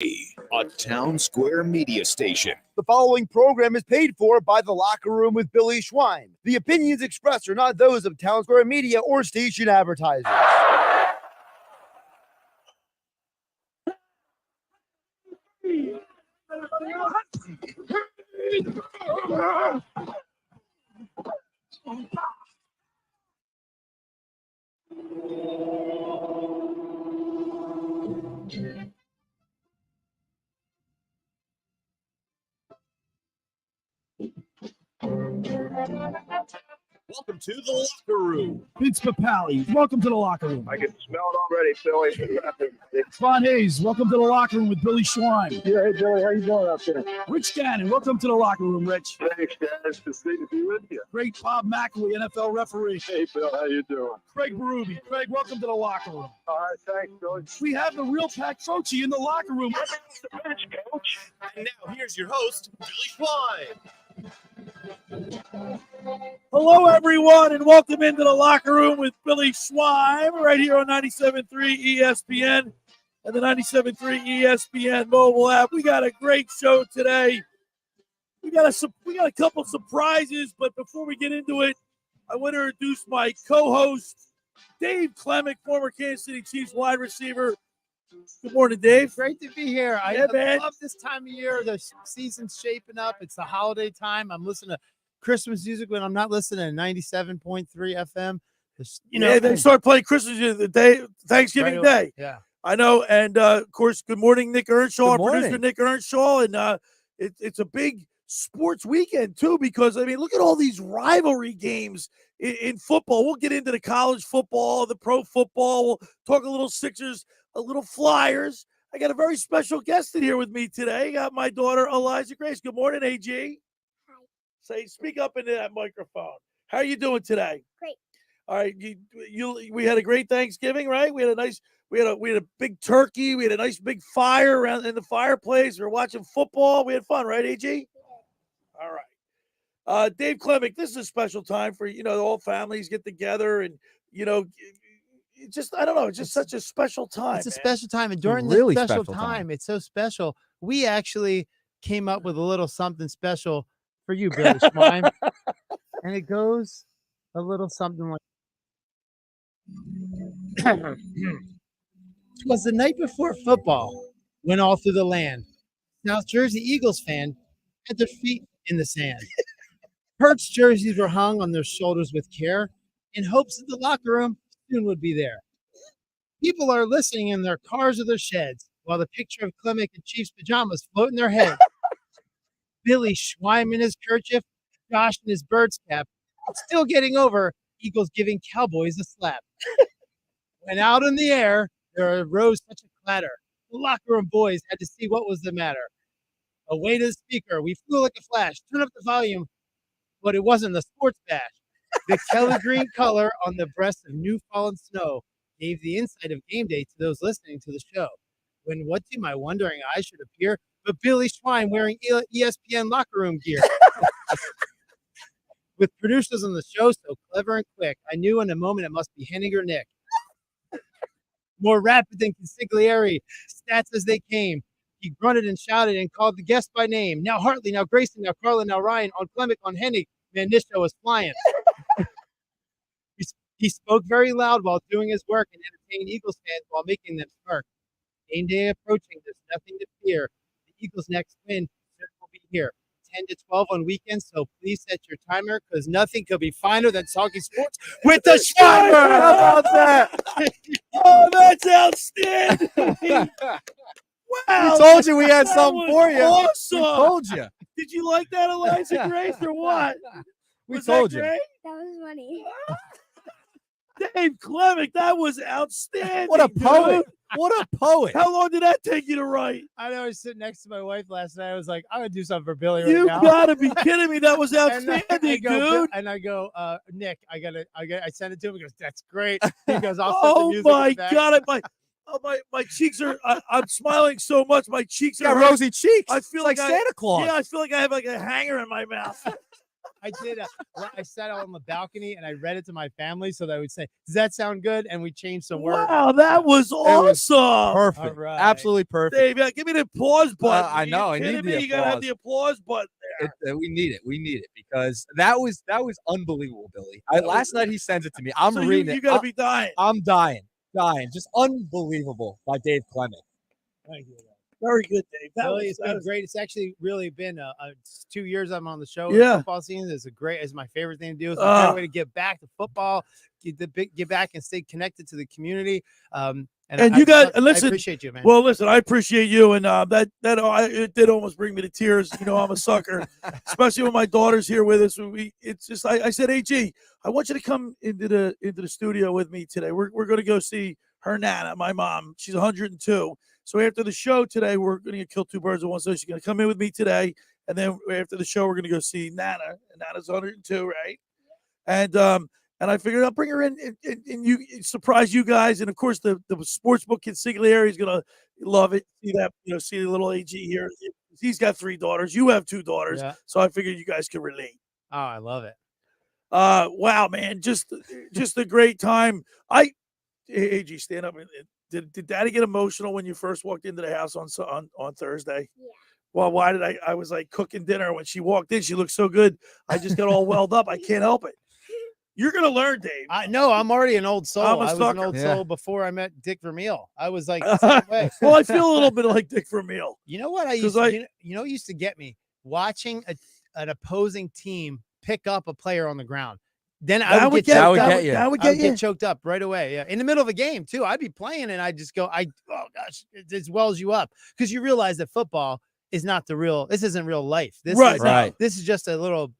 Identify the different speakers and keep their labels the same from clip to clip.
Speaker 1: a Town Square media station.
Speaker 2: The following program is paid for by The Locker Room with Billy Schweim. The opinions expressed are not those of Town Square Media or station advertisers.
Speaker 1: Welcome to the Locker Room.
Speaker 3: Vince Papali, welcome to the Locker Room.
Speaker 4: I can smell it already, Billy.
Speaker 3: Ron Hayes, welcome to the Locker Room with Billy Schweim.
Speaker 4: Yeah, hey, Billy, how you doing out there?
Speaker 3: Rich Gannon, welcome to the Locker Room, Rich.
Speaker 4: Thanks, guys. It's good to be with you.
Speaker 3: Great Bob McElwee, NFL referee.
Speaker 4: Hey, Bill, how you doing?
Speaker 3: Craig Berube. Craig, welcome to the Locker Room.
Speaker 4: All right, thanks, Billy.
Speaker 3: We have the real Pat Croce in the Locker Room.
Speaker 4: Coach.
Speaker 1: And now here's your host, Billy Schweim.
Speaker 3: Hello, everyone, and welcome into the Locker Room with Billy Schweim right here on 97.3 ESPN and the 97.3 ESPN mobile app. We got a great show today. We got a couple surprises, but before we get into it, I want to introduce my co-host, Dave Klemic, former Kansas City Chiefs wide receiver. Good morning, Dave.
Speaker 5: Great to be here. I love this time of year. The season's shaping up. It's the holiday time. I'm listening to Christmas music when I'm not listening to 97.3 FM.
Speaker 3: They start playing Christmas the day, Thanksgiving Day.
Speaker 5: Yeah.
Speaker 3: I know. And, of course, good morning, Nick Earnshaw,
Speaker 5: Good morning.
Speaker 3: producer Nick Earnshaw. And it's a big sports weekend, too, because, I mean, look at all these rivalry games in football. We'll get into the college football, the pro football. We'll talk a little Sixers, a little Flyers. I got a very special guest in here with me today. I got my daughter, Eliza Grace. Good morning, AG. Hi. Speak up into that microphone. How are you doing today?
Speaker 6: Great.
Speaker 3: All right. We had a great Thanksgiving, right? We had a big turkey. We had a nice big fire around in the fireplace. We were watching football. We had fun, right, AG?
Speaker 6: Yeah.
Speaker 3: All right. Dave Klemic, this is a special time for, the whole families get together and, I don't know. It's just such a special time.
Speaker 5: It's a special time. And during
Speaker 7: really
Speaker 5: this special
Speaker 7: special
Speaker 5: time, it's so special. We actually came up with a little something special for you, Billy Schweim. And it goes a little something like It was the night before football went all through the land. South Jersey Eagles fan had their feet in the sand. Hurts jerseys were hung on their shoulders with care in hopes that the locker room soon would be there. People are listening in their cars or their sheds while the picture of Klemic in Chiefs pajamas float in their head. Billy Schweim in his kerchief, Josh in his bird's cap, still getting over Eagles giving Cowboys a slap. When out in the air, there arose such a clatter. The locker room boys had to see what was the matter. Away to the speaker, we flew like a flash. Turn up the volume, but it wasn't the sports bash. The Kelly green color on the breast of new fallen snow gave the insight of game day to those listening to the show. When what do my wondering eyes should appear but Billy Schweim wearing ESPN locker room gear? With producers on the show so clever and quick, I knew in a moment it must be Hennig or Nick. More rapid than Consigliere, stats as they came. He grunted and shouted and called the guests by name. Now Hartley, now Grayson, now Carlin, now Ryan, on Klemic, on Hennig. Man, this show was flying. He spoke very loud while doing his work and entertained Eagles fans while making them smirk. Game day approaching, there's nothing to fear. The Eagles' next win will be here. 10 to 12 on weekends, so please set your timer because nothing could be finer than talking sports with the Schweimer.
Speaker 3: How about that? Oh, that's outstanding. Wow.
Speaker 7: We told you we had something for you.
Speaker 3: Awesome.
Speaker 7: We told you.
Speaker 3: Did you like that, Eliza Grace, or what?
Speaker 7: We told you.
Speaker 6: That was funny.
Speaker 3: Dave Klemic, that was outstanding.
Speaker 7: What a poet.
Speaker 3: Dude.
Speaker 7: What a poet.
Speaker 3: How long did that take you to write?
Speaker 5: I know I was sitting next to my wife last night. I was like, I'm going to do something for Billy right
Speaker 3: You
Speaker 5: now.
Speaker 3: gotta be kidding me. That was outstanding, dude.
Speaker 5: And I go, Nick, I sent it to him. He goes, that's great. He goes, I'll set the
Speaker 3: Oh
Speaker 5: music
Speaker 3: my
Speaker 5: in the back.
Speaker 3: God. My cheeks are, I'm smiling so much. My cheeks
Speaker 7: You
Speaker 3: are
Speaker 7: got rosy cheeks.
Speaker 3: I feel
Speaker 7: like
Speaker 3: I-
Speaker 7: Santa Claus.
Speaker 3: Yeah, I feel like I have like a hanger in my mouth.
Speaker 5: I did. I sat on the balcony and I read it to my family so that I would say, "Does that sound good?" And we changed some words.
Speaker 3: Wow, that was
Speaker 7: was
Speaker 3: awesome.
Speaker 7: Perfect.
Speaker 5: All right.
Speaker 7: Absolutely perfect.
Speaker 3: Dave, give me the applause button.
Speaker 7: I know,
Speaker 3: Are
Speaker 7: I
Speaker 3: you
Speaker 7: need
Speaker 3: kidding
Speaker 7: the
Speaker 3: me? You gotta have
Speaker 7: applause.
Speaker 3: the applause button there.
Speaker 7: We need it. We need it because that was unbelievable, Billy. Last night he sends it to me. I'm
Speaker 3: So
Speaker 7: reading
Speaker 3: you
Speaker 7: it.
Speaker 3: gotta be dying.
Speaker 7: I'm dying. Just unbelievable by Dave Klemic.
Speaker 3: Thank you. Very good, Dave.
Speaker 5: It's been great. It's actually really been 2 years I'm on the show.
Speaker 3: Yeah.
Speaker 5: Football season is it's my favorite thing to do. It's a great way to get back to football, get back and stay connected to the community.
Speaker 3: And
Speaker 5: I
Speaker 3: listen,
Speaker 5: appreciate you, man.
Speaker 3: Well, listen, I appreciate you, and it did almost bring me to tears. You know, I'm a sucker, especially when my daughter's here with us. It's just I said, "Hey, G, I want you to come into the studio with me today. We're going to go see her Nana, my mom. She's 102. So after the show today, we're going to kill two birds with one stone. She's going to come in with me today, and then after the show, we're going to go see Nana. And Nana's 102, right? And I figured I'll bring her in and you surprise you guys. And of course, the sportsbook Consigliere is gonna love it. See that, see the little AG here. He's got 3 daughters. You have 2 daughters.
Speaker 5: Yeah.
Speaker 3: So I figured you guys could relate.
Speaker 5: Oh, I love it.
Speaker 3: Wow, man, just a great time. AG, stand up. Did Daddy get emotional when you first walked into the house on Thursday? Yeah. Well, why did I was like cooking dinner when she walked in? She looked so good. I just got all welled up. I can't help it. You're gonna learn, Dave.
Speaker 5: No, I'm already an old soul.
Speaker 3: I'm a
Speaker 5: I was
Speaker 3: sucker.
Speaker 5: an old
Speaker 7: Yeah.
Speaker 5: soul before I met Dick Vermeil. I was like the same way.
Speaker 3: Well, I feel a little bit like Dick Vermeil.
Speaker 5: You know what I used to, you know what used to get me? Watching an opposing team pick up a player on the ground. Then I would get choked up right away. Yeah. In the middle of a game, too. I'd be playing and I'd just go, oh gosh, it wells you up. Because you realize that football is not this isn't real life. This is just a little,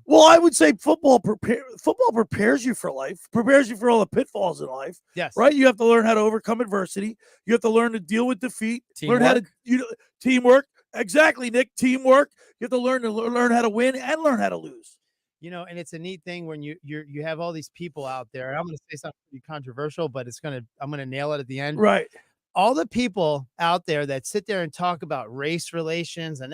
Speaker 3: Well, I would say football prepares you for life, prepares you for all the pitfalls in life.
Speaker 5: Yes.
Speaker 3: Right? You have to learn how to overcome adversity. You have to learn to deal with defeat. Learn how to teamwork. Exactly, Nick. Teamwork. You have to learn how to win and learn how to lose.
Speaker 5: And it's a neat thing when you have all these people out there. And I'm going to say something pretty controversial, but I'm going to nail it at the end.
Speaker 3: Right.
Speaker 5: All the people out there that sit there and talk about race relations and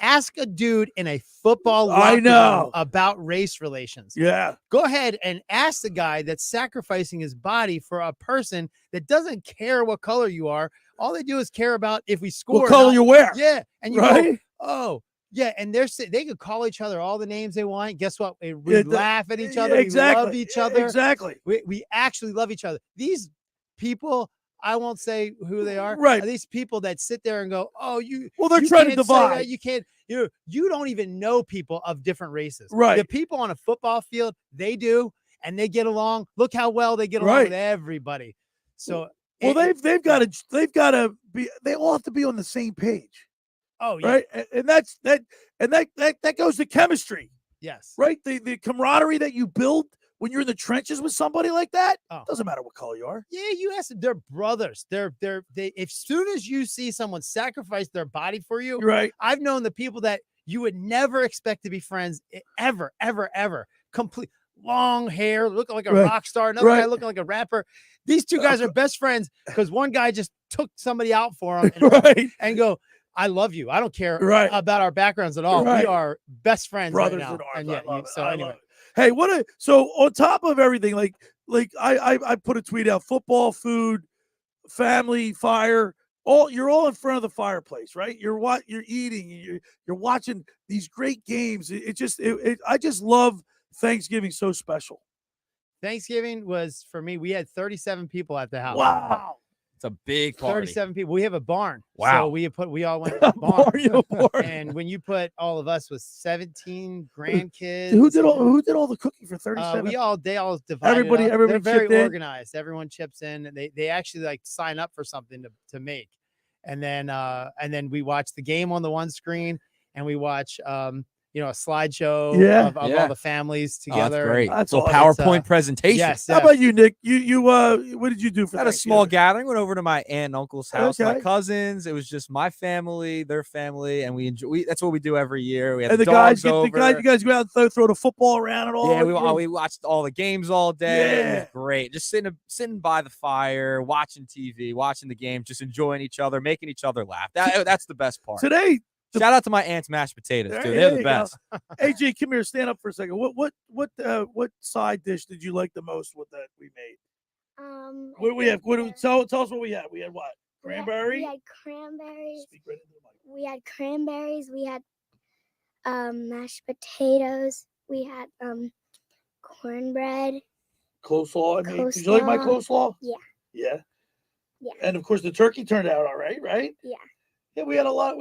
Speaker 5: ask a dude in a football locker room about race relations.
Speaker 3: Yeah.
Speaker 5: Go ahead and ask the guy that's sacrificing his body for a person that doesn't care what color you are. All they do is care about if we score.
Speaker 3: What color you wear.
Speaker 5: Yeah. And you go, oh, yeah. And they could call each other all the names they want. Guess what? We laugh at each other.
Speaker 3: Exactly.
Speaker 5: We love each other.
Speaker 3: Exactly.
Speaker 5: We actually love each other. These people, I won't say who they are.
Speaker 3: Right.
Speaker 5: These people that sit there and go, oh,
Speaker 3: they're trying to divide.
Speaker 5: You can't, you don't even know people of different races.
Speaker 3: Right.
Speaker 5: The people on a football field, they do, and they get along. Look how well they get along with everybody. So,
Speaker 3: they've got to be, they all have to be on the same page.
Speaker 5: Oh, yeah.
Speaker 3: Right. And that goes to chemistry.
Speaker 5: Yes.
Speaker 3: Right. The camaraderie that you build when you're in the trenches with somebody like that, doesn't matter what color you are.
Speaker 5: Yeah, you ask them, they're brothers. They as soon as you see someone sacrifice their body for you,
Speaker 3: right?
Speaker 5: I've known the people that you would never expect to be friends ever. Complete long hair, looking like a rock star, another guy looking like a rapper. These two guys are best friends because one guy just took somebody out for him and go, I love you. I don't care about our backgrounds at all. We are best friends,
Speaker 3: brothers
Speaker 5: right now.
Speaker 3: in arms.
Speaker 5: Anyway.
Speaker 3: Hey, so on top of everything, like I put a tweet out: football, food, family, fire. You're all in front of the fireplace, right? You're eating, you're watching these great games. I just love Thanksgiving, so special.
Speaker 5: Thanksgiving was, for me, we had 37 people at the house.
Speaker 3: Wow.
Speaker 7: It's a big party.
Speaker 5: 37 people. We have a barn.
Speaker 7: Wow.
Speaker 5: So we all went to the barn. And when you put all of us with 17 grandkids.
Speaker 3: Who did all the cooking for 37?
Speaker 5: They all divided.
Speaker 3: Everybody
Speaker 5: They're very
Speaker 3: organized.
Speaker 5: Everyone chips in, and they actually sign up for something to make. And then we watch the game on the one screen, and we watch a slideshow of all the families together.
Speaker 7: That's great.
Speaker 3: That's
Speaker 7: a PowerPoint presentation.
Speaker 5: Yes.
Speaker 3: How about you, Nick? You what did you do for that?
Speaker 7: Had a small gathering. Went over to my aunt and uncle's house. My cousins. It was just my family, their family, and we enjoy. That's what we do every year. We had the guys over.
Speaker 3: You guys go out and throw the football around and all.
Speaker 7: Yeah, we watched all the games all day. Yeah. It was great. Just sitting by the fire, watching TV, watching the game, just enjoying each other, making each other laugh. That's the best part. Shout out to my aunt's mashed potatoes, too. They're the
Speaker 3: you
Speaker 7: best.
Speaker 3: go. AJ, come here. Stand up for a second. What side dish did you like the most with that we made? What do we have? Tell us what we had. We had what? Cranberry?
Speaker 6: We had cranberries.
Speaker 3: Speak right into the mic.
Speaker 6: We had cranberries. We had mashed potatoes. We had cornbread.
Speaker 3: Coleslaw. I mean, did you like my coleslaw?
Speaker 6: Yeah.
Speaker 3: Yeah.
Speaker 6: Yeah.
Speaker 3: And of course, the turkey turned out all right, right?
Speaker 6: Yeah.
Speaker 3: Yeah, we had a lot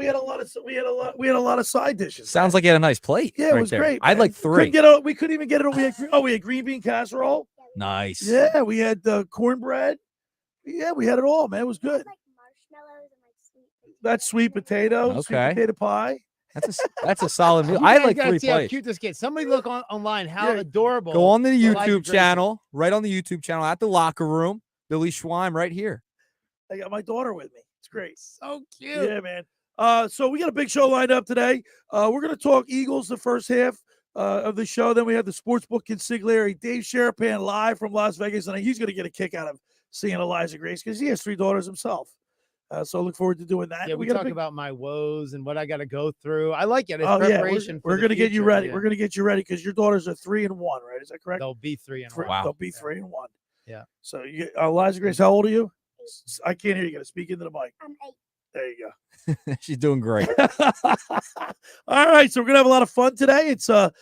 Speaker 3: of side dishes.
Speaker 7: Sounds like you had a nice plate.
Speaker 3: Yeah, it
Speaker 7: right
Speaker 3: was
Speaker 7: there.
Speaker 3: great.
Speaker 7: I had like
Speaker 3: man.
Speaker 7: 3.
Speaker 3: We couldn't even get it. We had green bean casserole.
Speaker 7: Nice.
Speaker 3: Yeah, we had cornbread. Yeah, we had it all, man. It was good.
Speaker 6: Like marshmallows and like sweet potatoes.
Speaker 3: That's sweet potatoes, sweet
Speaker 7: Okay.
Speaker 3: potato pie.
Speaker 7: That's a solid meal.
Speaker 5: You
Speaker 7: I had
Speaker 5: guys
Speaker 7: like
Speaker 5: gotta
Speaker 7: 3
Speaker 5: see how
Speaker 7: plates.
Speaker 5: cute this kid. Somebody look online how
Speaker 3: Yeah.
Speaker 5: adorable.
Speaker 7: Go on the
Speaker 5: Elijah
Speaker 7: YouTube
Speaker 5: Gracie.
Speaker 7: channel, right on the YouTube channel at the locker room. Billy Schweim right here.
Speaker 3: I got my daughter with me. It's great.
Speaker 5: So cute.
Speaker 3: Yeah, man. So we got a big show lined up today. We're going to talk Eagles the first half of the show. Then we have the Sportsbook Consigliere, Dave Sharapan, live from Las Vegas. And he's going to get a kick out of seeing Eliza Grace because he has 3 daughters himself. So I look forward to doing that.
Speaker 5: Yeah, we
Speaker 3: got a
Speaker 5: talk
Speaker 3: big-
Speaker 5: about my woes and what I got to go through. I like it. It's
Speaker 3: Oh, yeah.
Speaker 5: preparation.
Speaker 3: We're
Speaker 5: for
Speaker 3: going to
Speaker 5: the
Speaker 3: get you
Speaker 5: future.
Speaker 3: ready.
Speaker 5: Yeah.
Speaker 3: We're going to get you ready because your daughters are 3 and 1, right? Is that correct?
Speaker 5: They'll be 3 and 1.
Speaker 7: Wow.
Speaker 3: They'll be 3 and 1.
Speaker 5: Yeah.
Speaker 3: So Eliza Grace, how old are you? I can't hear you. Got to speak into the mic.
Speaker 6: I'm 8.
Speaker 3: There you go.
Speaker 7: She's doing great.
Speaker 3: All right, so we're gonna have a lot of fun today. It's the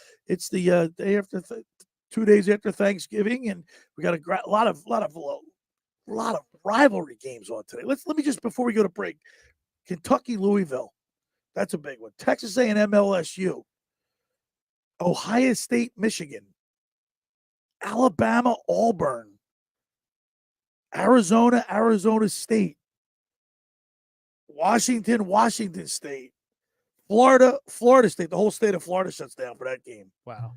Speaker 3: day after 2 days after Thanksgiving, and we got a lot of rivalry games on today. Let me just before we go to break, Kentucky Louisville, that's a big one. Texas A&M LSU, Ohio State Michigan, Alabama Auburn, Arizona State. Washington State, Florida State. The whole state of Florida shuts down for that game.
Speaker 5: Wow.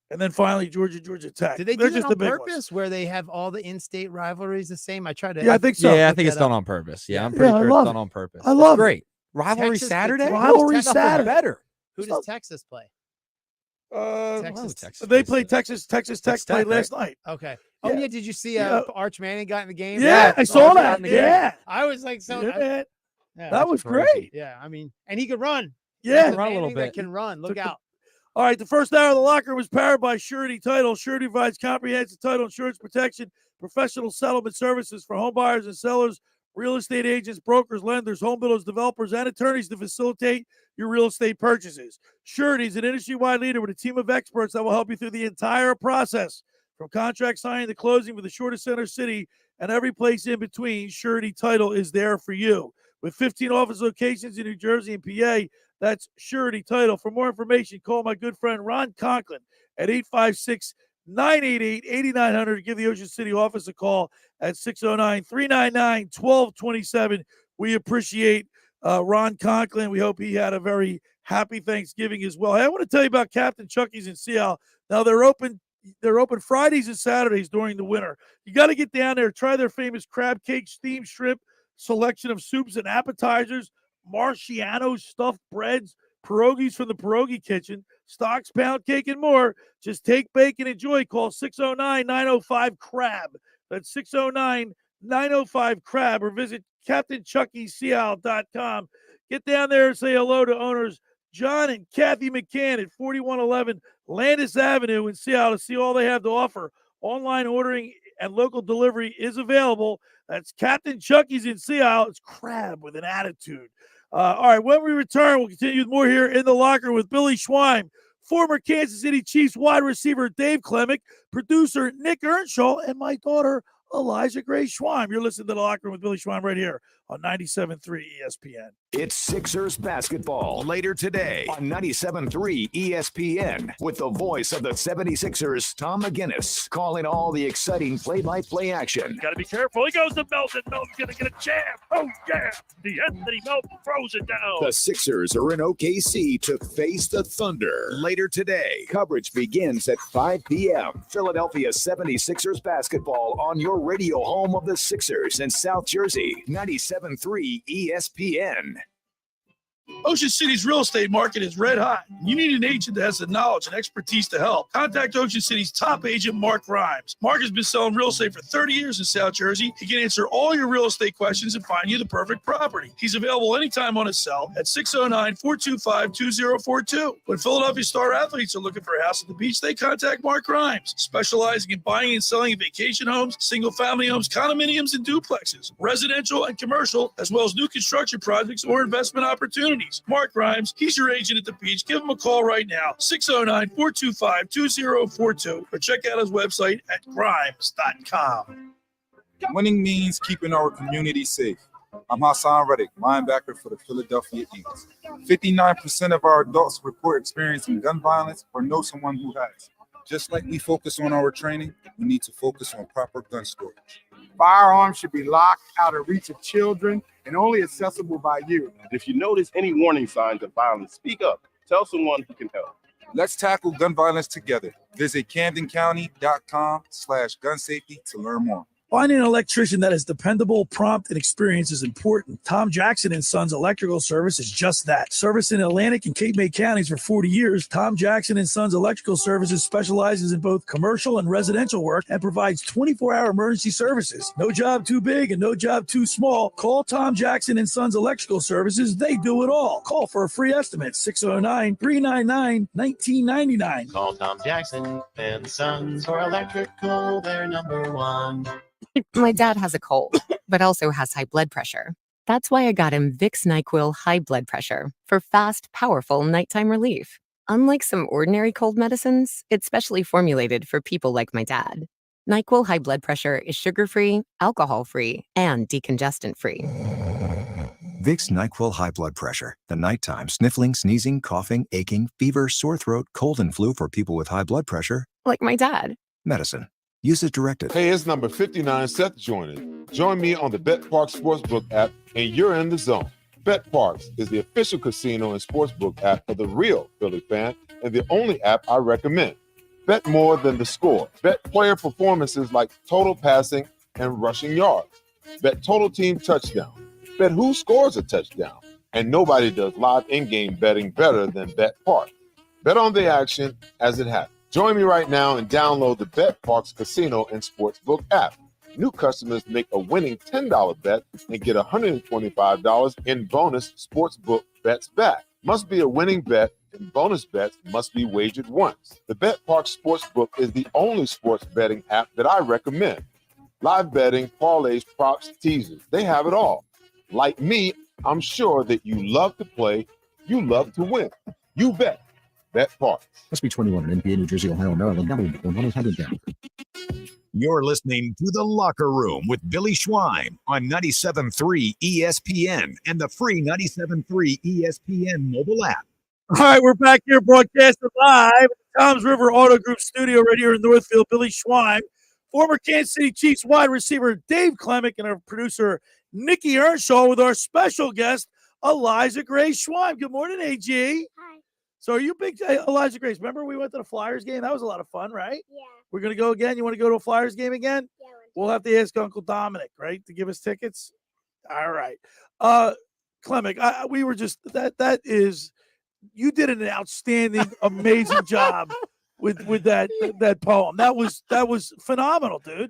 Speaker 3: And then finally, Georgia Tech.
Speaker 5: Did they
Speaker 3: They're
Speaker 5: do that
Speaker 3: just
Speaker 5: on
Speaker 3: the big
Speaker 5: purpose
Speaker 3: ones.
Speaker 5: where they have all the in-state rivalries the same? I tried to.
Speaker 3: Yeah, I think so.
Speaker 7: Yeah, I
Speaker 5: look
Speaker 7: think it's
Speaker 5: that
Speaker 7: done
Speaker 5: up.
Speaker 7: on purpose. Yeah,
Speaker 5: Yeah.
Speaker 7: I'm pretty
Speaker 3: Yeah, I
Speaker 7: sure
Speaker 3: love
Speaker 7: it's done
Speaker 3: it.
Speaker 7: on purpose.
Speaker 3: I love it.
Speaker 7: Great. Rivalry
Speaker 5: Texas-
Speaker 7: Saturday?
Speaker 3: Rivalry
Speaker 5: Texas-
Speaker 3: Saturday.
Speaker 7: Better.
Speaker 5: Who does Texas play?
Speaker 3: Texas.
Speaker 5: Texas.
Speaker 3: They played Texas Tech
Speaker 7: Texas
Speaker 3: played
Speaker 7: Tech,
Speaker 3: last night.
Speaker 5: Okay.
Speaker 3: Yeah.
Speaker 5: Oh yeah. Did you see
Speaker 3: Yeah.
Speaker 5: Arch Manning got in the game?
Speaker 3: Yeah, I saw
Speaker 5: Arch got
Speaker 3: that.
Speaker 5: in the game.
Speaker 3: Yeah.
Speaker 5: I was like, so.
Speaker 3: Yeah.
Speaker 5: Yeah,
Speaker 3: That was great.
Speaker 5: yeah. I mean, and he could run.
Speaker 3: Yeah.
Speaker 5: He's
Speaker 7: Run a little
Speaker 5: Manning that
Speaker 7: bit.
Speaker 5: Can run. Look
Speaker 3: Took the-
Speaker 5: out.
Speaker 3: All right, the first hour of the locker was powered by Surety Title. Surety provides comprehensive title insurance protection, professional settlement services for home buyers and sellers, real estate agents, brokers, lenders, home builders, developers, and attorneys to facilitate your real estate purchases. Surety is an industry-wide leader with a team of experts that will help you through the entire process, from contract signing to closing with the shortest center city and every place in between. Surety Title is there for you. With 15 office locations in New Jersey and PA, that's Surety Title. For more information, call my good friend Ron Conklin at 856-988-8900 to give the Ocean City office a call at 609-399-1227. We appreciate Ron Conklin. We hope he had a very happy Thanksgiving as well. Hey, I want to tell you about Captain Chucky's in Seattle. Now they're open Fridays and Saturdays during the winter. You got to get down there, try their famous crab cake, steamed shrimp, selection of soups and appetizers, Marciano stuffed breads, pierogies from the pierogi kitchen, stocks, pound cake, and more. Just take, bake, and enjoy. Call 609-905-CRAB. That's 609-905-CRAB, or visit CaptainChuckySeattle.com. Get down there and say hello to owners John and Kathy McCann at 4111 Landis Avenue in Seattle to see all they have to offer. Online ordering and local delivery is available. That's Captain Chucky's in Seattle. It's crab with an attitude. All right, when we return, we'll continue with more here in the locker with Billy Schweim, former Kansas City Chiefs wide receiver Dave Klemic, producer Nick Earnshaw, and my daughter Eliza Grace Schweim. You're listening to the locker room with Billy Schweim right here on 97.3 ESPN.
Speaker 1: It's Sixers basketball later today on 97.3 ESPN with the voice of the 76ers, Tom McGinnis, calling all the exciting play-by-play action.
Speaker 3: Got to be careful. He goes to Melton. Melton's going to get a jam. Oh, yeah. The Anthony Melton throws it down.
Speaker 1: The Sixers are in OKC to face the Thunder. Later today, coverage begins at 5 p.m. Philadelphia 76ers basketball on your radio home of the Sixers in South Jersey, 97.3 ESPN.
Speaker 3: Ocean City's real estate market is red hot. You need an agent that has the knowledge and expertise to help. Contact Ocean City's top agent, Mark Rhymes. Mark has been selling real estate for 30 years in South Jersey. He can answer all your real estate questions and find you the perfect property. He's available anytime on his cell at 609-425-2042. When Philadelphia Star athletes are looking for a house at the beach, they contact Mark Rhymes, specializing in buying and selling vacation homes, single-family homes, condominiums, and duplexes, residential and commercial, as well as new construction projects or investment opportunities. Mark Rhymes, he's your agent at the beach. Give him a call right now, 609-425-2042, or check out his website at grimes.com.
Speaker 8: Winning means keeping our community safe. I'm Hassan Reddick, linebacker for the Philadelphia Eagles. 59% of our adults report experiencing gun violence or know someone who has. Just like we focus on our training, we need to focus on proper gun storage.
Speaker 9: Firearms should be locked out of reach of children and only accessible by you.
Speaker 10: If you notice any warning signs of violence, speak up. Tell someone who can help.
Speaker 8: Let's tackle gun violence together. Visit CamdenCounty.com/gun safety to learn more.
Speaker 3: Finding an electrician that is dependable, prompt, and experienced is important. Tom Jackson & Sons Electrical Service is just that. Service in Atlantic and Cape May counties for 40 years, Tom Jackson & Sons Electrical Services specializes in both commercial and residential work and provides 24-hour emergency services. No job too big and no job too small. Call Tom Jackson & Sons Electrical Services. They do it all. Call for a free estimate, 609-399-1999.
Speaker 11: Call Tom Jackson & Sons for electrical. They're number one.
Speaker 12: My dad has a cold, but also has high blood pressure. That's why I got him Vicks NyQuil High Blood Pressure for fast, powerful nighttime relief. Unlike some ordinary cold medicines, it's specially formulated for people like my dad. NyQuil High Blood Pressure is sugar-free, alcohol-free, and decongestant-free.
Speaker 1: Vicks NyQuil High Blood Pressure. The nighttime sniffling, sneezing, coughing, aching, fever, sore throat, cold and flu for people with high blood pressure.
Speaker 12: Like my dad.
Speaker 1: Medicine. Use as directed.
Speaker 13: Hey, it's number 59, Seth joining. Join me on the Bet Parks Sportsbook app, and you're in the zone. Bet Parks is the official casino and sportsbook app of the real Philly fan, and the only app I recommend. Bet more than the score. Bet player performances like total passing and rushing yards. Bet total team touchdown. Bet who scores a touchdown. And nobody does live in-game betting better than Bet Parks. Bet on the action as it happens. Join me right now and download the Bet Parks Casino and Sportsbook app. New customers make a winning $10 bet and get $125 in bonus sportsbook bets back. Must be a winning bet, and bonus bets must be wagered once. The Bet Parks Sportsbook is the only sports betting app that I recommend. Live betting, parlays, props, teasers, they have it all. Like me, I'm sure that you love to play, you love to win. You bet. Bet Parks.
Speaker 14: Must be 21 in NBA, New Jersey, Ohio, Maryland, Delaware, 100 down.
Speaker 1: You're listening to The Locker Room with Billy Schweim on 97.3 ESPN and the free 97.3 ESPN mobile app.
Speaker 3: All right, we're back here broadcasting live at the Toms River Auto Group studio right here in Northfield. Billy Schweim, former Kansas City Chiefs wide receiver Dave Klemic, and our producer Nikki Earnshaw with our special guest Eliza Grace Schweim. Good morning, AG.
Speaker 6: Hi.
Speaker 3: So are you big Eliza Grace? Remember we went to the Flyers game? That was a lot of fun, right?
Speaker 6: Yeah.
Speaker 3: We're going to go again? You want to go to a Flyers game again?
Speaker 6: Yeah.
Speaker 3: We'll have to ask Uncle Dominic, right, to give us tickets? All right. Klemic, we were just that is you did an outstanding, amazing job with that poem. That was phenomenal, dude.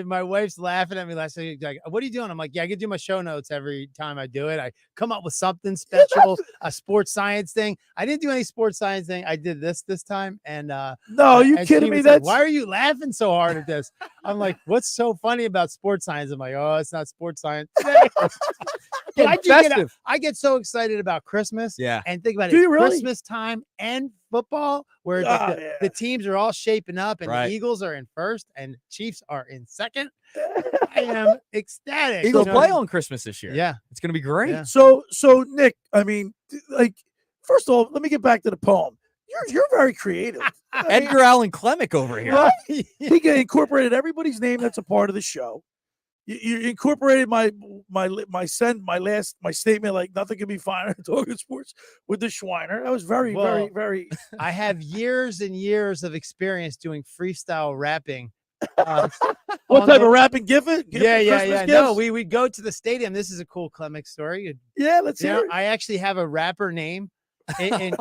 Speaker 5: My wife's laughing at me last night. Like, what are you doing? I'm like, yeah, I can do my show notes every time I do it. I come up with something special, a sports science thing. I didn't do any sports science thing. I did this time. And
Speaker 3: no, you kidding me?
Speaker 5: Like, why are you laughing so hard at this? I'm like, what's so funny about sports science? I'm like, oh, it's not sports science. I get so excited about Christmas.
Speaker 7: Yeah.
Speaker 5: And think about
Speaker 3: Do
Speaker 5: it.
Speaker 3: you really?
Speaker 5: Christmas time and football, where the teams are all shaping up, and the Eagles are in first and Chiefs are in second. I am ecstatic.
Speaker 7: Eagles play on Christmas this year.
Speaker 5: Yeah.
Speaker 7: It's going to be great.
Speaker 5: Yeah.
Speaker 3: So Nick, I mean, like, first of all, let me get back to the poem. You're very creative.
Speaker 7: Edgar Allan Klemic over here.
Speaker 3: Right? He incorporated everybody's name that's a part of the show. You incorporated my statement, like nothing can be finer than talking sports with the Schweiner. That was very.
Speaker 5: I have years and years of experience doing freestyle rapping.
Speaker 3: What
Speaker 5: on
Speaker 3: type
Speaker 5: the-
Speaker 3: of rapping gift?
Speaker 5: Yeah. No, we'd go to the stadium. This is a cool Klemic story.
Speaker 3: Yeah, let's hear it.
Speaker 5: I actually have a rapper name, and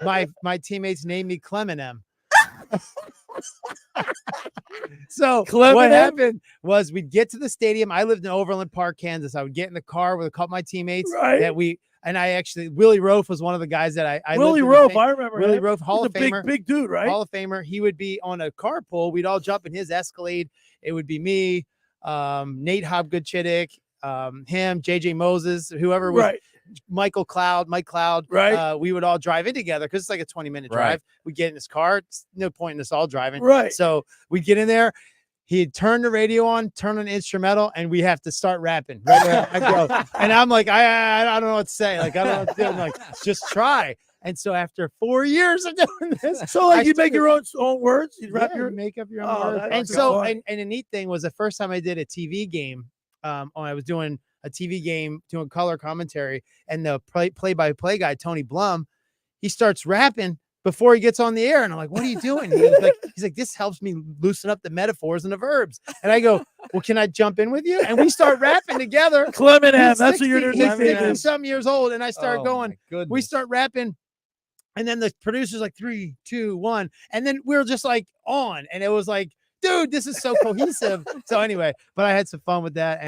Speaker 5: my teammates named me Cleminem. So what happened was we'd get to the stadium. I lived in Overland Park, Kansas. I would get in the car with a couple of my teammates Willie Rofe was one of the guys that I
Speaker 3: Willie Rofe, I remember
Speaker 5: Willie
Speaker 3: him.
Speaker 5: Rofe, Hall
Speaker 3: He's
Speaker 5: of
Speaker 3: a big,
Speaker 5: Famer.
Speaker 3: big dude, right?
Speaker 5: Hall of Famer. He would be on a carpool. We'd all jump in his Escalade. It would be me, Nate Hobgood-Chittick, him, JJ Moses, whoever was Mike Cloud.
Speaker 3: Right.
Speaker 5: We would all drive in together because it's like a 20-minute drive.
Speaker 7: Right.
Speaker 5: We get in his car. It's no point in us all driving.
Speaker 3: Right.
Speaker 5: So we get in there. He'd turn the radio on, turn on instrumental, and we have to start rapping. Right? I go, and I'm like, I don't know what to say. Like, I don't know what to do. I'm like, just try. And so after 4 years of doing this,
Speaker 3: so like you make your own words, you rap your
Speaker 5: make up your own words. And so, and the neat thing was the first time I did a TV game, I was doing a TV game, doing color commentary, and the play-by-play guy, Tony Blum, he starts rapping before he gets on the air. And I'm like, what are you doing? He's like, this helps me loosen up the metaphors and the verbs. And I go, well, can I jump in with you? And we start rapping together.
Speaker 3: Clement M, that's what you're doing.
Speaker 5: He's 60-something years old. And I start going, we start rapping. And then the producer's like, 3, 2, 1. And then we were just like on. And it was like, dude, this is so cohesive. So anyway, but I had some fun with that.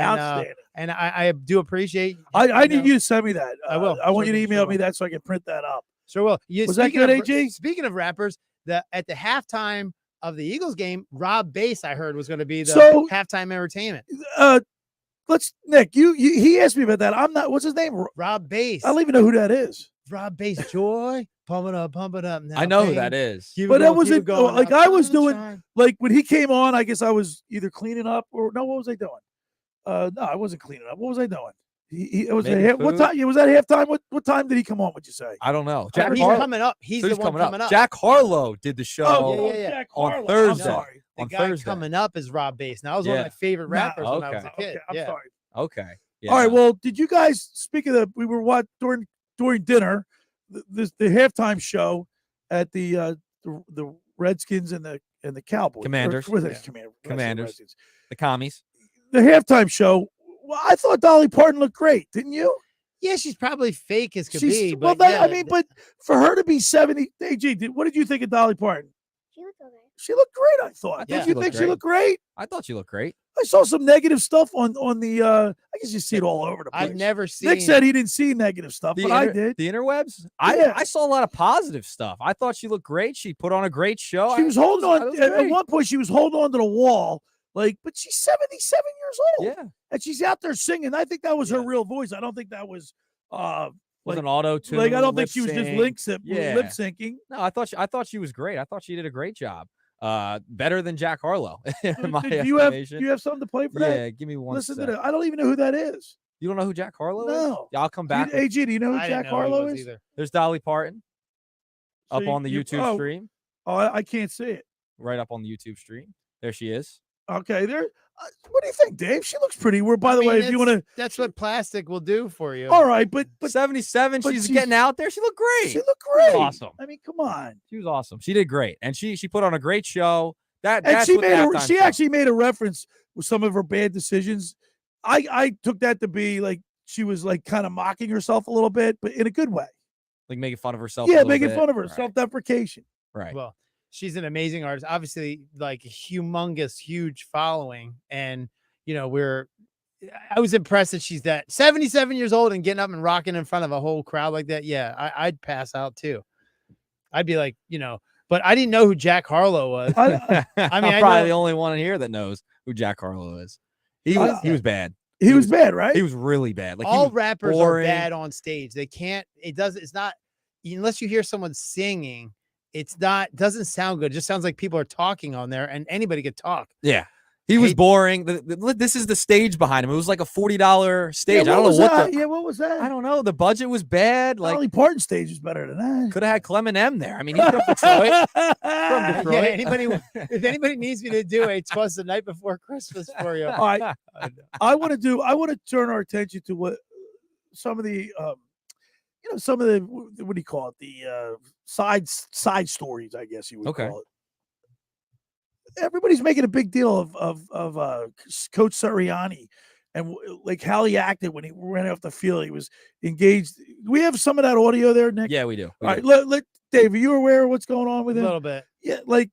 Speaker 5: And I do appreciate.
Speaker 3: I need you to send me that.
Speaker 5: I will.
Speaker 3: I want you to email me that so I can print that up.
Speaker 5: Sure will.
Speaker 3: Was that good, AG?
Speaker 5: Speaking of rappers, at the halftime of the Eagles game, Rob Bass, I heard, was going to be the halftime entertainment.
Speaker 3: Nick, he asked me about that. I'm not. What's his name?
Speaker 5: Rob Bass.
Speaker 3: I don't even know who that is.
Speaker 5: Rob Bass, Joy, pump it up. Now,
Speaker 7: I know who that is.
Speaker 3: But that wasn't like I was doing. Like when he came on, I guess I was either cleaning up or no. What was I doing? No, I wasn't cleaning up. What was I doing? It was what time? Was that halftime? What time did he come on? Would you say?
Speaker 7: I don't know.
Speaker 5: He's coming up. He's the one coming up.
Speaker 7: Jack Harlow did the show.
Speaker 3: Jack
Speaker 7: on
Speaker 3: Harlow.
Speaker 7: Thursday.
Speaker 3: I'm sorry.
Speaker 5: The guy coming up is Rob Bass. Now, I was one of my favorite rappers when I was a kid.
Speaker 3: Okay, I'm sorry.
Speaker 7: Okay. Yeah.
Speaker 3: All right. Well, did you guys speak of the? We were during dinner, the halftime show at the Redskins and the Cowboys.
Speaker 7: Commanders.
Speaker 3: Commanders.
Speaker 7: The commies.
Speaker 3: The halftime show. Well, I thought Dolly Parton looked great, didn't you?
Speaker 5: Yeah, she's probably fake as could be.
Speaker 3: But
Speaker 5: But
Speaker 3: but for her to be 70, AG, what did you think of Dolly Parton?
Speaker 6: She looked okay.
Speaker 3: She looked great, I thought.
Speaker 5: Yeah.
Speaker 3: Did you think she looked great?
Speaker 7: I thought she looked great.
Speaker 3: I saw some negative stuff on the I guess you see it all over the place.
Speaker 5: I've never seen.
Speaker 3: Nick said he didn't see negative stuff, but I did.
Speaker 7: The interwebs?
Speaker 3: Yeah.
Speaker 7: I saw a lot of positive stuff. I thought she looked great. She put on a great show.
Speaker 3: She was holding on at one point. She was holding on to the wall, but she's 77 years old.
Speaker 7: Yeah,
Speaker 3: and she's out there singing. I think that was her real voice. I don't think that was
Speaker 7: with an auto tune.
Speaker 3: Like I don't think she was just lip syncing.
Speaker 7: No, I thought she was great. I thought she did a great job. Better than Jack Harlow. In my
Speaker 3: do you have something to play for that?
Speaker 7: Yeah, give me one.
Speaker 3: Listen to that. I don't even know who that is.
Speaker 7: You don't know who Jack Harlow is?
Speaker 3: No.
Speaker 7: Yeah, I'll come back.
Speaker 3: AG, do you know who Jack Harlow is?
Speaker 5: Either.
Speaker 7: There's Dolly Parton up on the YouTube stream.
Speaker 3: Oh, I can't see it.
Speaker 7: Right up on the YouTube stream. There she is.
Speaker 3: Okay, there. What do you think, Dave? She looks pretty. By the way, if you want to,
Speaker 5: that's what plastic will do for you.
Speaker 3: All right, but
Speaker 7: 77. She's getting out there. She looked great.
Speaker 3: She looked great.
Speaker 7: Awesome.
Speaker 3: I mean, come on.
Speaker 7: She was awesome. She did great, and she put on a great show.
Speaker 3: She actually made a reference with some of her bad decisions. I took that to be like she was like kind of mocking herself a little bit, but in a good way.
Speaker 7: Like making fun of herself.
Speaker 3: Yeah, making fun of her, self-deprecation.
Speaker 7: Right.
Speaker 5: Well, she's an amazing artist. Obviously, like a humongous, huge following, and I was impressed that she's 77 years old and getting up and rocking in front of a whole crowd like that. Yeah, I'd pass out too. I'd be like, but I didn't know who Jack Harlow was.
Speaker 7: I'm probably the only one in here that knows who Jack Harlow is. He was bad.
Speaker 3: He was bad, right?
Speaker 7: He was really bad. Like
Speaker 5: all rappers are bad on stage. They can't. It's not unless you hear someone singing. Doesn't sound good. It just sounds like people are talking on there, and anybody could talk.
Speaker 7: Yeah. He was boring. This is the stage behind him. It was like a $40 stage. I don't know what.
Speaker 3: What was that?
Speaker 7: I don't know. The budget was bad. Like
Speaker 3: Dolly Parton stage is better than that.
Speaker 7: Could have had Clement M there. I mean, he's from Detroit.
Speaker 5: Yeah, if anybody needs me to do it, was the night before Christmas for you.
Speaker 3: All right. I want to turn our attention to what some of the what do you call it? The side stories, I guess you would call it. everybody's making a big deal of Coach Sirianni and like how he acted when he ran off the field. He was engaged. Do we have some of that audio there, Nick?
Speaker 7: Yeah, we do.
Speaker 3: All right, let Dave, are you aware of what's going on with
Speaker 5: A
Speaker 3: him?
Speaker 5: little bit.
Speaker 3: Yeah, like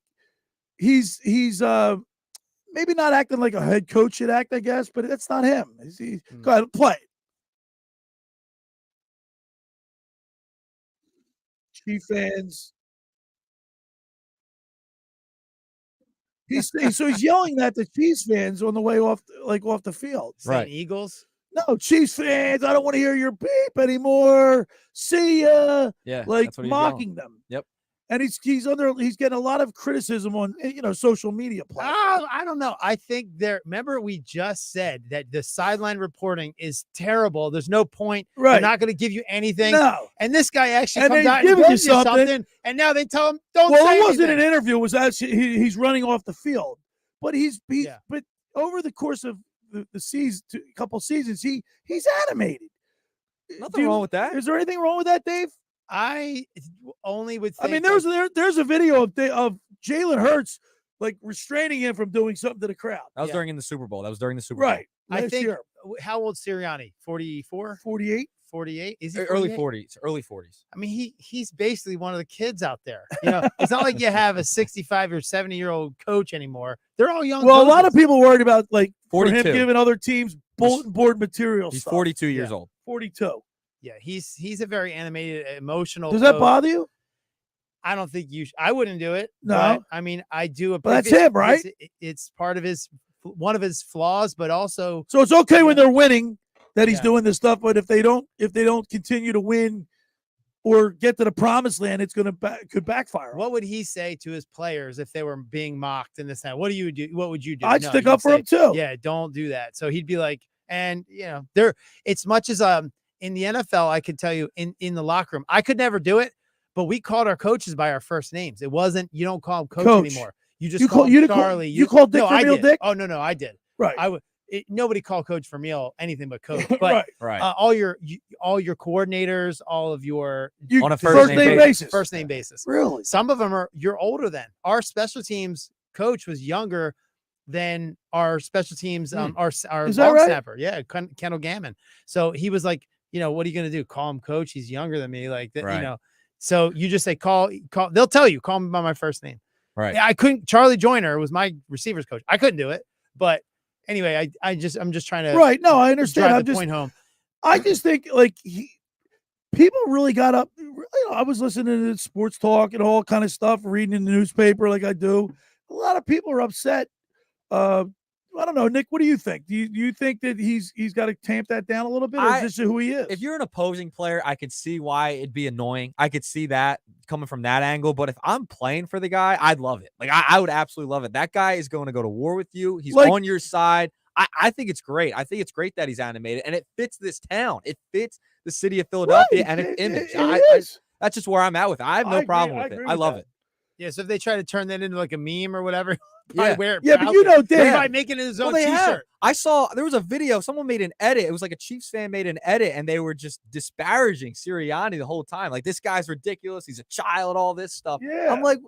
Speaker 3: he's maybe not acting like a head coach should act, I guess, but that's not him. Go ahead, play it. Chief fans. He's yelling at the Chiefs fans on the way off the field.
Speaker 5: Saying Eagles.
Speaker 3: No, Chiefs fans, I don't want to hear your beep anymore. See ya.
Speaker 7: Yeah,
Speaker 3: like
Speaker 7: that's what he's
Speaker 3: mocking
Speaker 7: yelling.
Speaker 3: them.
Speaker 7: Yep.
Speaker 3: And he's getting a lot of criticism on social media platforms.
Speaker 5: Oh, I don't know. I think remember we just said that the sideline reporting is terrible. There's no point.
Speaker 3: Right.
Speaker 5: They're not going to give you anything.
Speaker 3: No.
Speaker 5: And this guy actually
Speaker 3: And
Speaker 5: comes
Speaker 3: they
Speaker 5: out and
Speaker 3: give
Speaker 5: gives
Speaker 3: you
Speaker 5: you something. And now they tell him, don't
Speaker 3: Well,
Speaker 5: say
Speaker 3: it wasn't
Speaker 5: anything.
Speaker 3: an interview. It was actually he's running off the field. But but over the course of the season, a couple seasons, he's animated.
Speaker 7: Nothing wrong with that.
Speaker 3: Is there anything wrong with that, Dave?
Speaker 5: I only would think.
Speaker 3: I mean, there's a video of Jalen Hurts like restraining him from doing something to the crowd.
Speaker 7: That was during the Super Bowl.
Speaker 3: Right.
Speaker 5: I
Speaker 3: Last
Speaker 5: think.
Speaker 3: year.
Speaker 5: How old Sirianni? 44?
Speaker 3: 48?
Speaker 5: 48? Is he
Speaker 7: early
Speaker 5: 48?
Speaker 7: 40s? Early 40s.
Speaker 5: I mean, he's basically one of the kids out there. It's not like you have a 65 or 70-year-old coach anymore. They're all young.
Speaker 3: Well,
Speaker 5: coaches.
Speaker 3: a lot of people worried about for him
Speaker 7: 42.
Speaker 3: giving other teams bulletin board material.
Speaker 7: He's
Speaker 3: stuff.
Speaker 7: 42 years old.
Speaker 3: 42.
Speaker 5: Yeah, he's a very animated, emotional.
Speaker 3: Does that
Speaker 5: coach.
Speaker 3: bother you?
Speaker 5: I don't think I wouldn't do it.
Speaker 3: No.
Speaker 5: But, I mean, I do.
Speaker 3: But that's him, right?
Speaker 5: It's part of one of his flaws, but also.
Speaker 3: So it's okay when they're winning that he's doing this stuff, but if they don't continue to win or get to the promised land, it's could backfire.
Speaker 5: What would he say to his players if they were being mocked and this and that? What do you do? What would you do?
Speaker 3: I'd
Speaker 5: No,
Speaker 3: stick
Speaker 5: you'd
Speaker 3: up for him too.
Speaker 5: Yeah, don't do that. So he'd be like, and it's much as in the NFL, I could tell you in the locker room, I could never do it, but we called our coaches by our first names. It wasn't, you don't call him coach anymore. You just call him Charlie.
Speaker 3: You called Dick
Speaker 5: no,
Speaker 3: Vermeil
Speaker 5: I did.
Speaker 3: Dick?
Speaker 5: Oh, no, I did.
Speaker 3: Right.
Speaker 5: I would. Nobody called Coach Vermeil anything but coach. But
Speaker 7: right.
Speaker 5: All your coordinators, all of your
Speaker 7: on a first name basis.
Speaker 5: First name basis.
Speaker 3: Really?
Speaker 5: Some of them you're older than. Our special teams coach was younger than our special teams, our long snapper. Yeah, Kendall Gammon. So he was like, what are you going to do? Call him coach? He's younger than me. Like that,
Speaker 7: right.
Speaker 5: So you just say, call. They'll tell you, call me by my first name.
Speaker 7: Right.
Speaker 5: I couldn't. Charlie Joyner was my receivers coach. I couldn't do it. But anyway, I'm just trying to.
Speaker 3: Right. No, I understand.
Speaker 5: Drive the point home.
Speaker 3: I just think people really got up. I was listening to sports talk and all kind of stuff, reading in the newspaper like I do. A lot of people are upset. I don't know, Nick. What do you think? Do you think that he's got to tamp that down a little bit, or is this who he is?
Speaker 7: If you're an opposing player, I could see why it'd be annoying. I could see that coming from that angle. But if I'm playing for the guy, I'd love it. Like I would absolutely love it. That guy is going to go to war with you. He's on your side. I think it's great. I think it's great that he's animated, and it fits this town. It fits the city of Philadelphia and its image. That's just where I'm at with it. I have no problem with it. I love it.
Speaker 5: Yeah, so if they try to turn that into like a meme or whatever,
Speaker 3: wear it. Yeah, but Dave,
Speaker 5: he might make it his own t-shirt.
Speaker 7: I saw there was a video. Someone made an edit. It was like a Chiefs fan made an edit, and they were just disparaging Sirianni the whole time. Like, this guy's ridiculous. He's a child. All this stuff.
Speaker 3: Yeah.
Speaker 7: I'm like,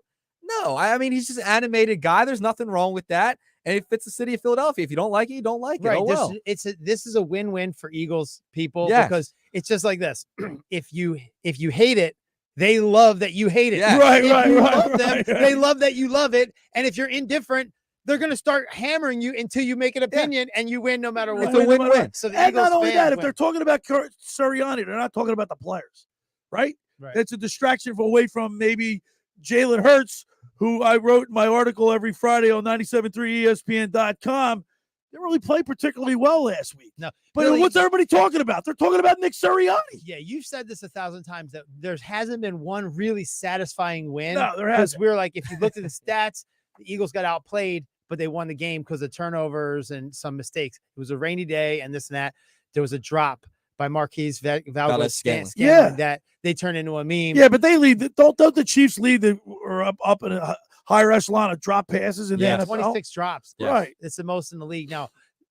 Speaker 7: no. I mean, he's just an animated guy. There's nothing wrong with that, and it fits the city of Philadelphia. If you don't like it, you don't like it.
Speaker 5: Right.
Speaker 7: Oh well.
Speaker 5: This is a win-win for Eagles people
Speaker 7: Yes.
Speaker 5: because it's just like this. If you hate it, they love that you hate it.
Speaker 7: Yeah.
Speaker 3: Right,
Speaker 5: If
Speaker 3: right,
Speaker 5: you
Speaker 3: right,
Speaker 5: love them,
Speaker 3: right.
Speaker 5: they love that you love it. And if you're indifferent, they're going to start hammering you until you make an opinion and you win no matter what.
Speaker 7: It's a win-win.
Speaker 5: So the
Speaker 3: And
Speaker 5: Eagles
Speaker 3: not only
Speaker 5: fans
Speaker 3: that, if
Speaker 5: win.
Speaker 3: they're talking about Sirianni, they're not talking about the players, right?
Speaker 5: Right.
Speaker 3: It's a distraction away from maybe Jalen Hurts, who I wrote in my article every Friday on 97.3ESPN.com. Didn't really play particularly well last week.
Speaker 5: No,
Speaker 3: But
Speaker 5: Billy,
Speaker 3: what's everybody talking about? They're talking about Nick Sirianni.
Speaker 5: Yeah, you've said this 1,000 times that there hasn't been one really satisfying win.
Speaker 3: No, there
Speaker 5: 'Cause
Speaker 3: hasn't.
Speaker 5: we're like, if you looked at the stats, the Eagles got outplayed, but they won the game because of turnovers and some mistakes. It was a rainy day and this and that. There was a drop by Marquise
Speaker 7: Valdez-Scantling.
Speaker 3: Yeah.
Speaker 5: that they turned into a meme.
Speaker 3: Yeah, but they lead. Don't the Chiefs lead or up in a higher echelon of drop passes in the NFL?
Speaker 5: 26 drops.
Speaker 7: Yes.
Speaker 3: Right.
Speaker 5: It's the most in the league now.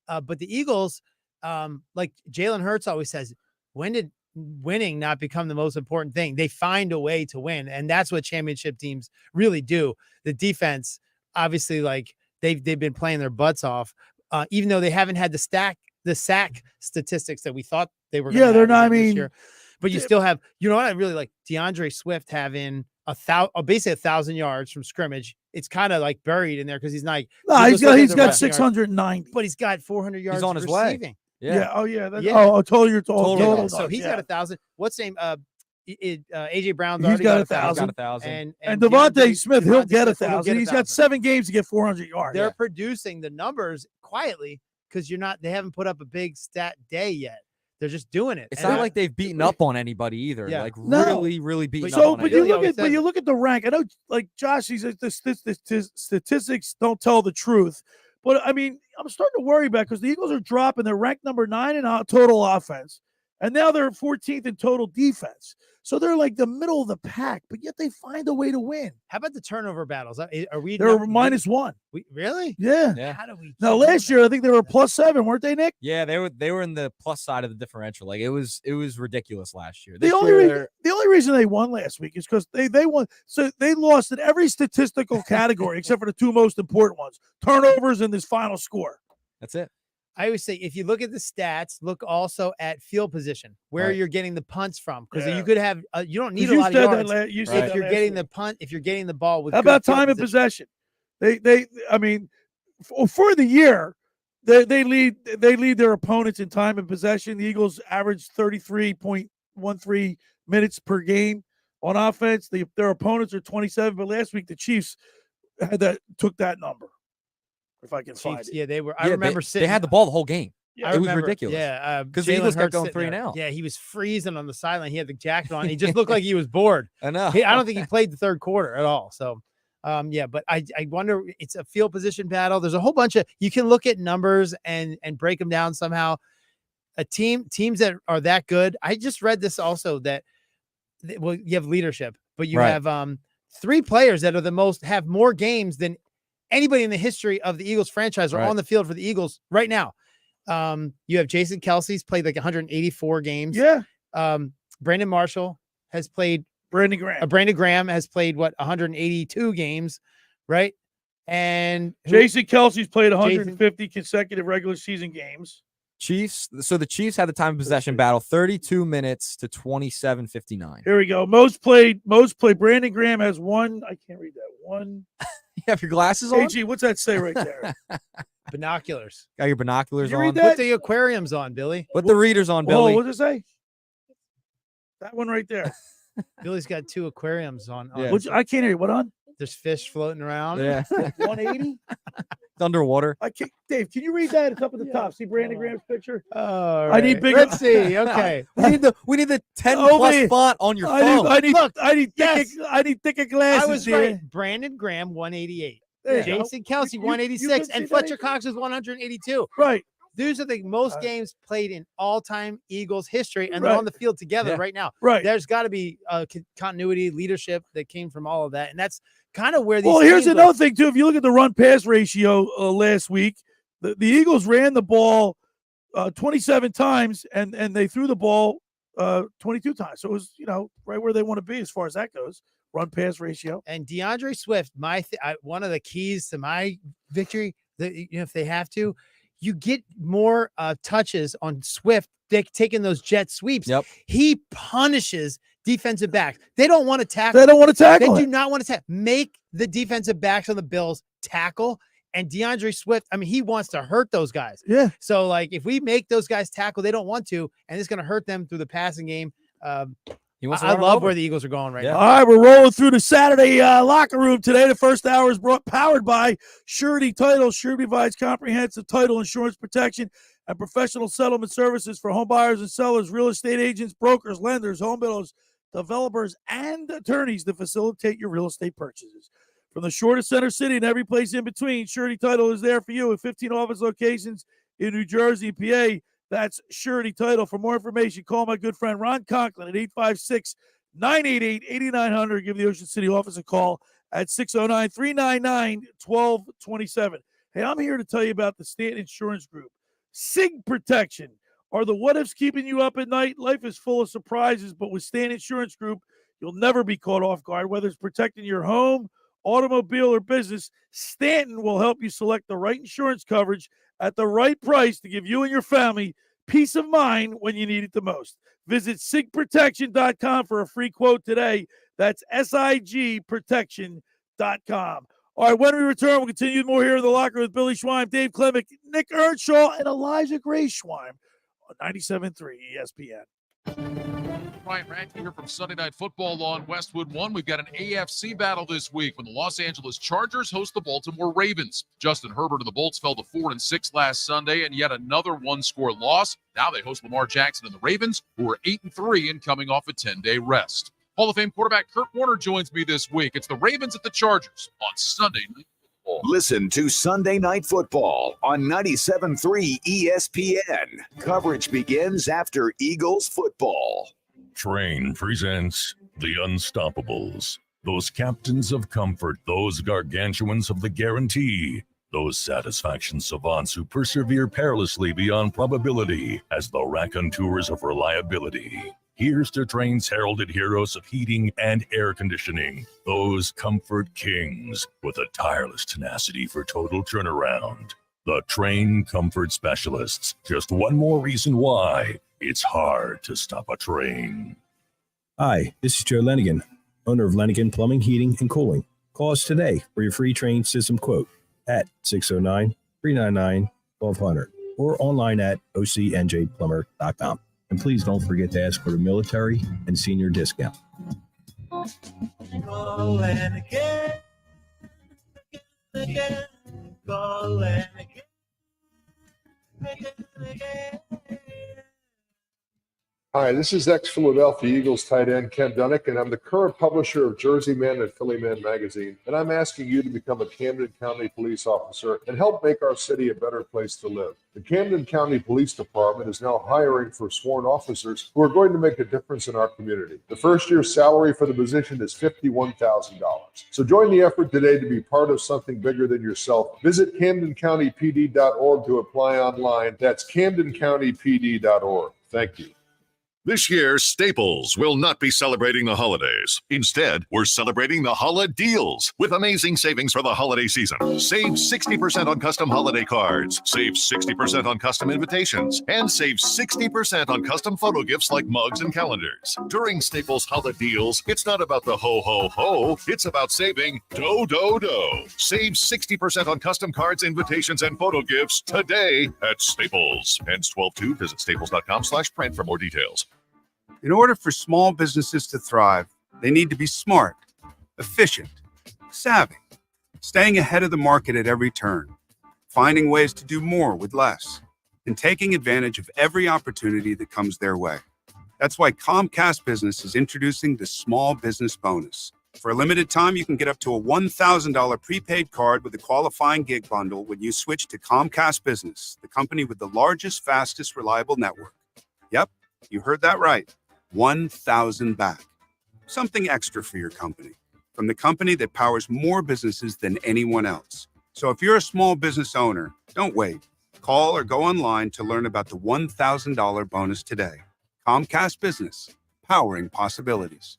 Speaker 5: But the Eagles, like Jalen Hurts always says, when did winning not become the most important thing? They find a way to win, and that's what championship teams really do. The defense obviously, like they've been playing their butts off, even though they haven't had the sack statistics that we thought they were.
Speaker 3: Yeah, they're not. I
Speaker 5: this
Speaker 3: mean,
Speaker 5: year. But you still have, you know what I really like? DeAndre Swift having basically 1,000 yards from scrimmage. It's kind of like buried in there because he's not.
Speaker 3: No, he's got 690,
Speaker 5: but he's got 400 yards.
Speaker 7: He's on his
Speaker 5: receiving.
Speaker 7: way.
Speaker 3: Yeah. Oh yeah.
Speaker 5: Total.
Speaker 3: Total.
Speaker 5: So he's got 1,000. What's name? AJ Brown's
Speaker 3: he's got 1,000. And Devontae Smith, he'll get 1,000. He's got 7 games to get 400 yards.
Speaker 5: They're producing the numbers quietly because they haven't put up a big stat day yet. They're just doing it.
Speaker 7: It's not like they've beaten up on anybody either.
Speaker 5: Yeah.
Speaker 7: Like
Speaker 3: No.
Speaker 7: really beaten up on
Speaker 3: but
Speaker 7: anybody.
Speaker 3: you look at the rank. I know, like Josh, he says the statistics don't tell the truth. But I mean, I'm starting to worry about because the Eagles are dropping. They're ranked number 9 in total offense, and now they're 14th in total defense. So they're like the middle of the pack, but yet they find a way to win.
Speaker 5: How about the turnover battles? Are we?
Speaker 3: They're -1.
Speaker 5: Really?
Speaker 3: Yeah.
Speaker 5: How do we?
Speaker 3: Now last year I think they were +7, weren't they, Nick?
Speaker 7: Yeah, they were in the plus side of the differential. Like it was ridiculous last year.
Speaker 3: The only reason they won last week is because they won. So they lost in every statistical category except for the 2 most important ones: turnovers and this final score.
Speaker 7: That's it.
Speaker 5: I always say, if you look at the stats, look also at field position, where you're getting the punts from, because you could have you don't need a lot of yards if you're getting the punt, if you're getting the ball with.
Speaker 3: How about time of possession? They I mean, for the year, they lead their opponents in time of possession. The Eagles average 33.13 minutes per game on offense. Their opponents are 27, but last week the Chiefs took that number. If I can find it.
Speaker 5: Yeah, they were. I remember
Speaker 7: they had the ball the whole game.
Speaker 5: Yeah,
Speaker 7: it was ridiculous.
Speaker 5: Yeah,
Speaker 7: because the Eagles kept going 3-and-out.
Speaker 5: Yeah, he was freezing on the sideline. He had the jacket on. He just looked like he was bored.
Speaker 7: I know.
Speaker 5: I don't think he played the third quarter at all. So, but I wonder. It's a field position battle. There's a whole bunch of. You can look at numbers and break them down somehow. Teams that are that good. I just read this also that. Well, you have leadership, but you have 3 players that are have more games than anybody in the history of the Eagles franchise are on the field for the Eagles right now. You have Jason Kelsey's played like 184 games.
Speaker 3: Yeah.
Speaker 5: Brandon Marshall has played.
Speaker 3: Brandon Graham.
Speaker 5: Brandon Graham has played 182 games, right? And
Speaker 3: Jason Kelsey's played 150 consecutive regular season games.
Speaker 7: Chiefs. So the Chiefs had the time of possession battle, 32 minutes to 27:59.
Speaker 3: Here we go. Most played. Brandon Graham has 1. I can't read that. 1.
Speaker 7: You have your glasses on?
Speaker 3: AG, what's that say right there?
Speaker 5: Binoculars.
Speaker 7: Got your binoculars
Speaker 5: you
Speaker 7: on.
Speaker 5: Read that? Put the aquariums on, Billy.
Speaker 7: Put the readers on, Billy.
Speaker 3: Oh, what does it say? That one right there.
Speaker 5: Billy's got 2 aquariums on.
Speaker 7: Yeah.
Speaker 3: I can't hear you. What on?
Speaker 5: There's fish floating around.
Speaker 7: Yeah.
Speaker 3: 180?
Speaker 7: It's underwater.
Speaker 3: Dave, can you read that? It's up at the top. See Brandon Graham's picture?
Speaker 5: Oh,
Speaker 3: I need bigger.
Speaker 5: Let's see. Okay.
Speaker 7: we need the 10 plus font on your phone.
Speaker 3: I need thicker glasses.
Speaker 5: I was right. Brandon Graham 188. Jason Kelsey 186 and Fletcher Cox is 182.
Speaker 3: Right.
Speaker 5: These are the most games played in all-time Eagles history, and they're on the field together right now.
Speaker 3: Right.
Speaker 5: There's got to be continuity, leadership that came from all of that, and that's kind of where these.
Speaker 3: Well, here's another thing too. If you look at the run-pass ratio last week, the Eagles ran the ball 27 times, and they threw the ball 22 times. So it was right where they want to be as far as that goes. Run-pass ratio.
Speaker 5: And DeAndre Swift, one of the keys to my victory, if they have to. You get more touches on Swift taking those jet sweeps.
Speaker 7: Yep.
Speaker 5: He punishes defensive backs. They don't want to tackle.
Speaker 3: They don't want to tackle.
Speaker 5: They do not want to tackle. Make the defensive backs on the Bills tackle. And DeAndre Swift, I mean, he wants to hurt those guys.
Speaker 3: Yeah.
Speaker 5: So, like, if we make those guys tackle, they don't want to, and it's going to hurt them through the passing game. I love where the Eagles are going right now.
Speaker 3: All right, we're rolling through the Saturday locker room today. The first hour is powered by Surety Title. Surety provides comprehensive title insurance protection and professional settlement services for home buyers and sellers, real estate agents, brokers, lenders, home builders, developers, and attorneys to facilitate your real estate purchases. From the shore to Center City and every place in between, Surety Title is there for you at 15 office locations in New Jersey, PA. That's Surety Title. For more information, call my good friend Ron Conklin at 856-988-8900. Give the Ocean City office a call at 609-399-1227. Hey, I'm here to tell you about the Stanton Insurance Group. SIG Protection. Are the what-ifs keeping you up at night? Life is full of surprises, but with Stanton Insurance Group, you'll never be caught off guard, whether it's protecting your home, automobile, or business, Stanton will help you select the right insurance coverage at the right price to give you and your family peace of mind when you need it the most. Visit sigprotection.com for a free quote today. That's sigprotection.com. All right, when we return, we'll continue more here in the locker with Billy Schweim, Dave Klemic, Nick Earnshaw, and Elijah Grace Schweim on 97.3 ESPN.
Speaker 15: Ryan Rankin here from Sunday Night Football on Westwood One. We've got an AFC battle this week when the Los Angeles Chargers host the Baltimore Ravens. Justin Herbert and the Bolts fell to 4-6 last Sunday, and yet another one-score loss. Now they host Lamar Jackson and the Ravens, who are 8-3 and coming off a 10-day rest. Hall of Fame quarterback Kurt Warner joins me this week. It's the Ravens at the Chargers on Sunday Night Football.
Speaker 1: Listen to Sunday Night Football on 97.3 ESPN. Coverage begins after Eagles football.
Speaker 16: Train presents The Unstoppables. Those captains of comfort, those gargantuans of the guarantee, those satisfaction savants who persevere perilously beyond probability as the raconteurs of reliability. Here's to Train's heralded heroes of heating and air conditioning, those comfort kings with a tireless tenacity for total turnaround. The Train Comfort Specialists. Just one more reason why it's hard to stop a train.
Speaker 17: Hi, this is Joe Lenigan, owner of Lenigan Plumbing, Heating, and Cooling. Call us today for your free Train system quote at 609-399-1200 or online at ocnjplumber.com. And please don't forget to ask for the military and senior discount.
Speaker 18: Call Lenigan, again, call Lenigan, again.
Speaker 19: Hi, this is ex-Philadelphia Eagles tight end Ken Dunnick, and I'm the current publisher of Jersey Man and Philly Man magazine, and I'm asking you to become a Camden County police officer and help make our city a better place to live. The Camden County Police Department is now hiring for sworn officers who are going to make a difference in our community. The first year's salary for the position is $51,000. So join the effort today to be part of something bigger than yourself. Visit CamdenCountyPD.org to apply online. That's CamdenCountyPD.org. Thank you.
Speaker 20: This year, Staples will not be celebrating the holidays. Instead, we're celebrating the holiday deals with amazing savings for the holiday season. Save 60% on custom holiday cards, save 60% on custom invitations, and save 60% on custom photo gifts like mugs and calendars. During Staples holiday deals, it's not about the ho, ho, ho. It's about saving do, do, do. Save 60% on custom cards, invitations, and photo gifts today at Staples. Ends 12/2. Visit staples.com/print for more details.
Speaker 9: In order for small businesses to thrive, they need to be smart, efficient, savvy, staying ahead of the market at every turn, finding ways to do more with less, and taking advantage of every opportunity that comes their way. That's why Comcast Business is introducing the Small Business Bonus. For a limited time, you can get up to a $1,000 prepaid card with a qualifying gig bundle when you switch to Comcast Business, the company with the largest, fastest, reliable network. Yep, you heard that right. 1,000 back. Something extra for your company, from the company that powers more businesses than anyone else. So if you're a small business owner, don't wait. Call or go online to learn about the $1,000 bonus today. Comcast Business, powering possibilities.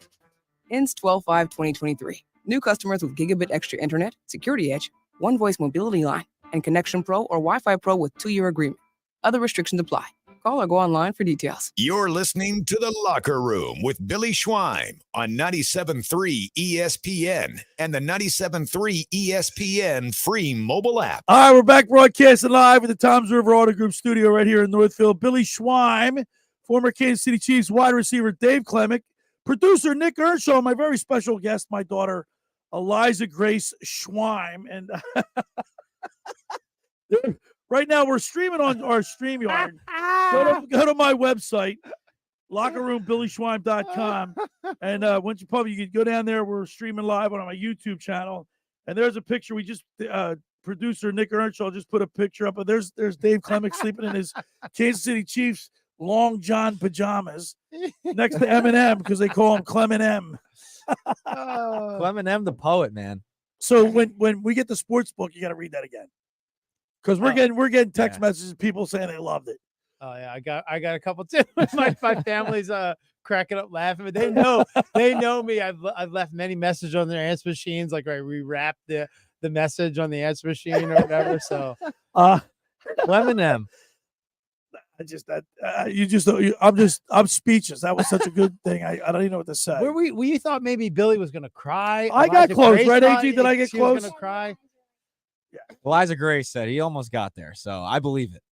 Speaker 21: Ends 12/5/2023. New customers with Gigabit Extra Internet, Security Edge, One Voice Mobility Line, and Connection Pro or Wi-Fi Pro with 2-year agreement. Other restrictions apply. Call or go online for details.
Speaker 1: You're listening to The Locker Room with Billy Schweim on 97.3 ESPN and the 97.3 ESPN free mobile app.
Speaker 3: All right, we're back broadcasting live at the Toms River Auto Group studio right here in Northfield. Billy Schweim, former Kansas City Chiefs wide receiver Dave Klemic, producer Nick Earnshaw, my very special guest, my daughter Eliza Grace Schweim. And right now, we're streaming on our StreamYard. Go to my website, lockerroombillyschweim.com. And once you probably you can go down there. We're streaming live on my YouTube channel. And there's a picture. We just producer Nick Earnshaw just put a picture up. But there's Dave Klemic sleeping in his Kansas City Chiefs long john pajamas next to Eminem because they call him Clement M.
Speaker 7: Clement M, the poet, man.
Speaker 3: So when we get the sports book, you got to read that again. Because we're getting text messages, people saying they loved it.
Speaker 5: Oh yeah, I got a couple too. my family's cracking up laughing, but they know me. I've left many messages on their answer machines. Like, right, we wrap the message on the answer machine or whatever. So,
Speaker 7: Eminem.
Speaker 3: I'm speechless. That was such a good thing. I don't even know what to say.
Speaker 5: We thought maybe Billy was gonna cry.
Speaker 3: I got close, right, AG? Did I get
Speaker 5: she was
Speaker 3: close?
Speaker 5: gonna cry.
Speaker 7: Eliza Gray said he almost got there, so I believe it.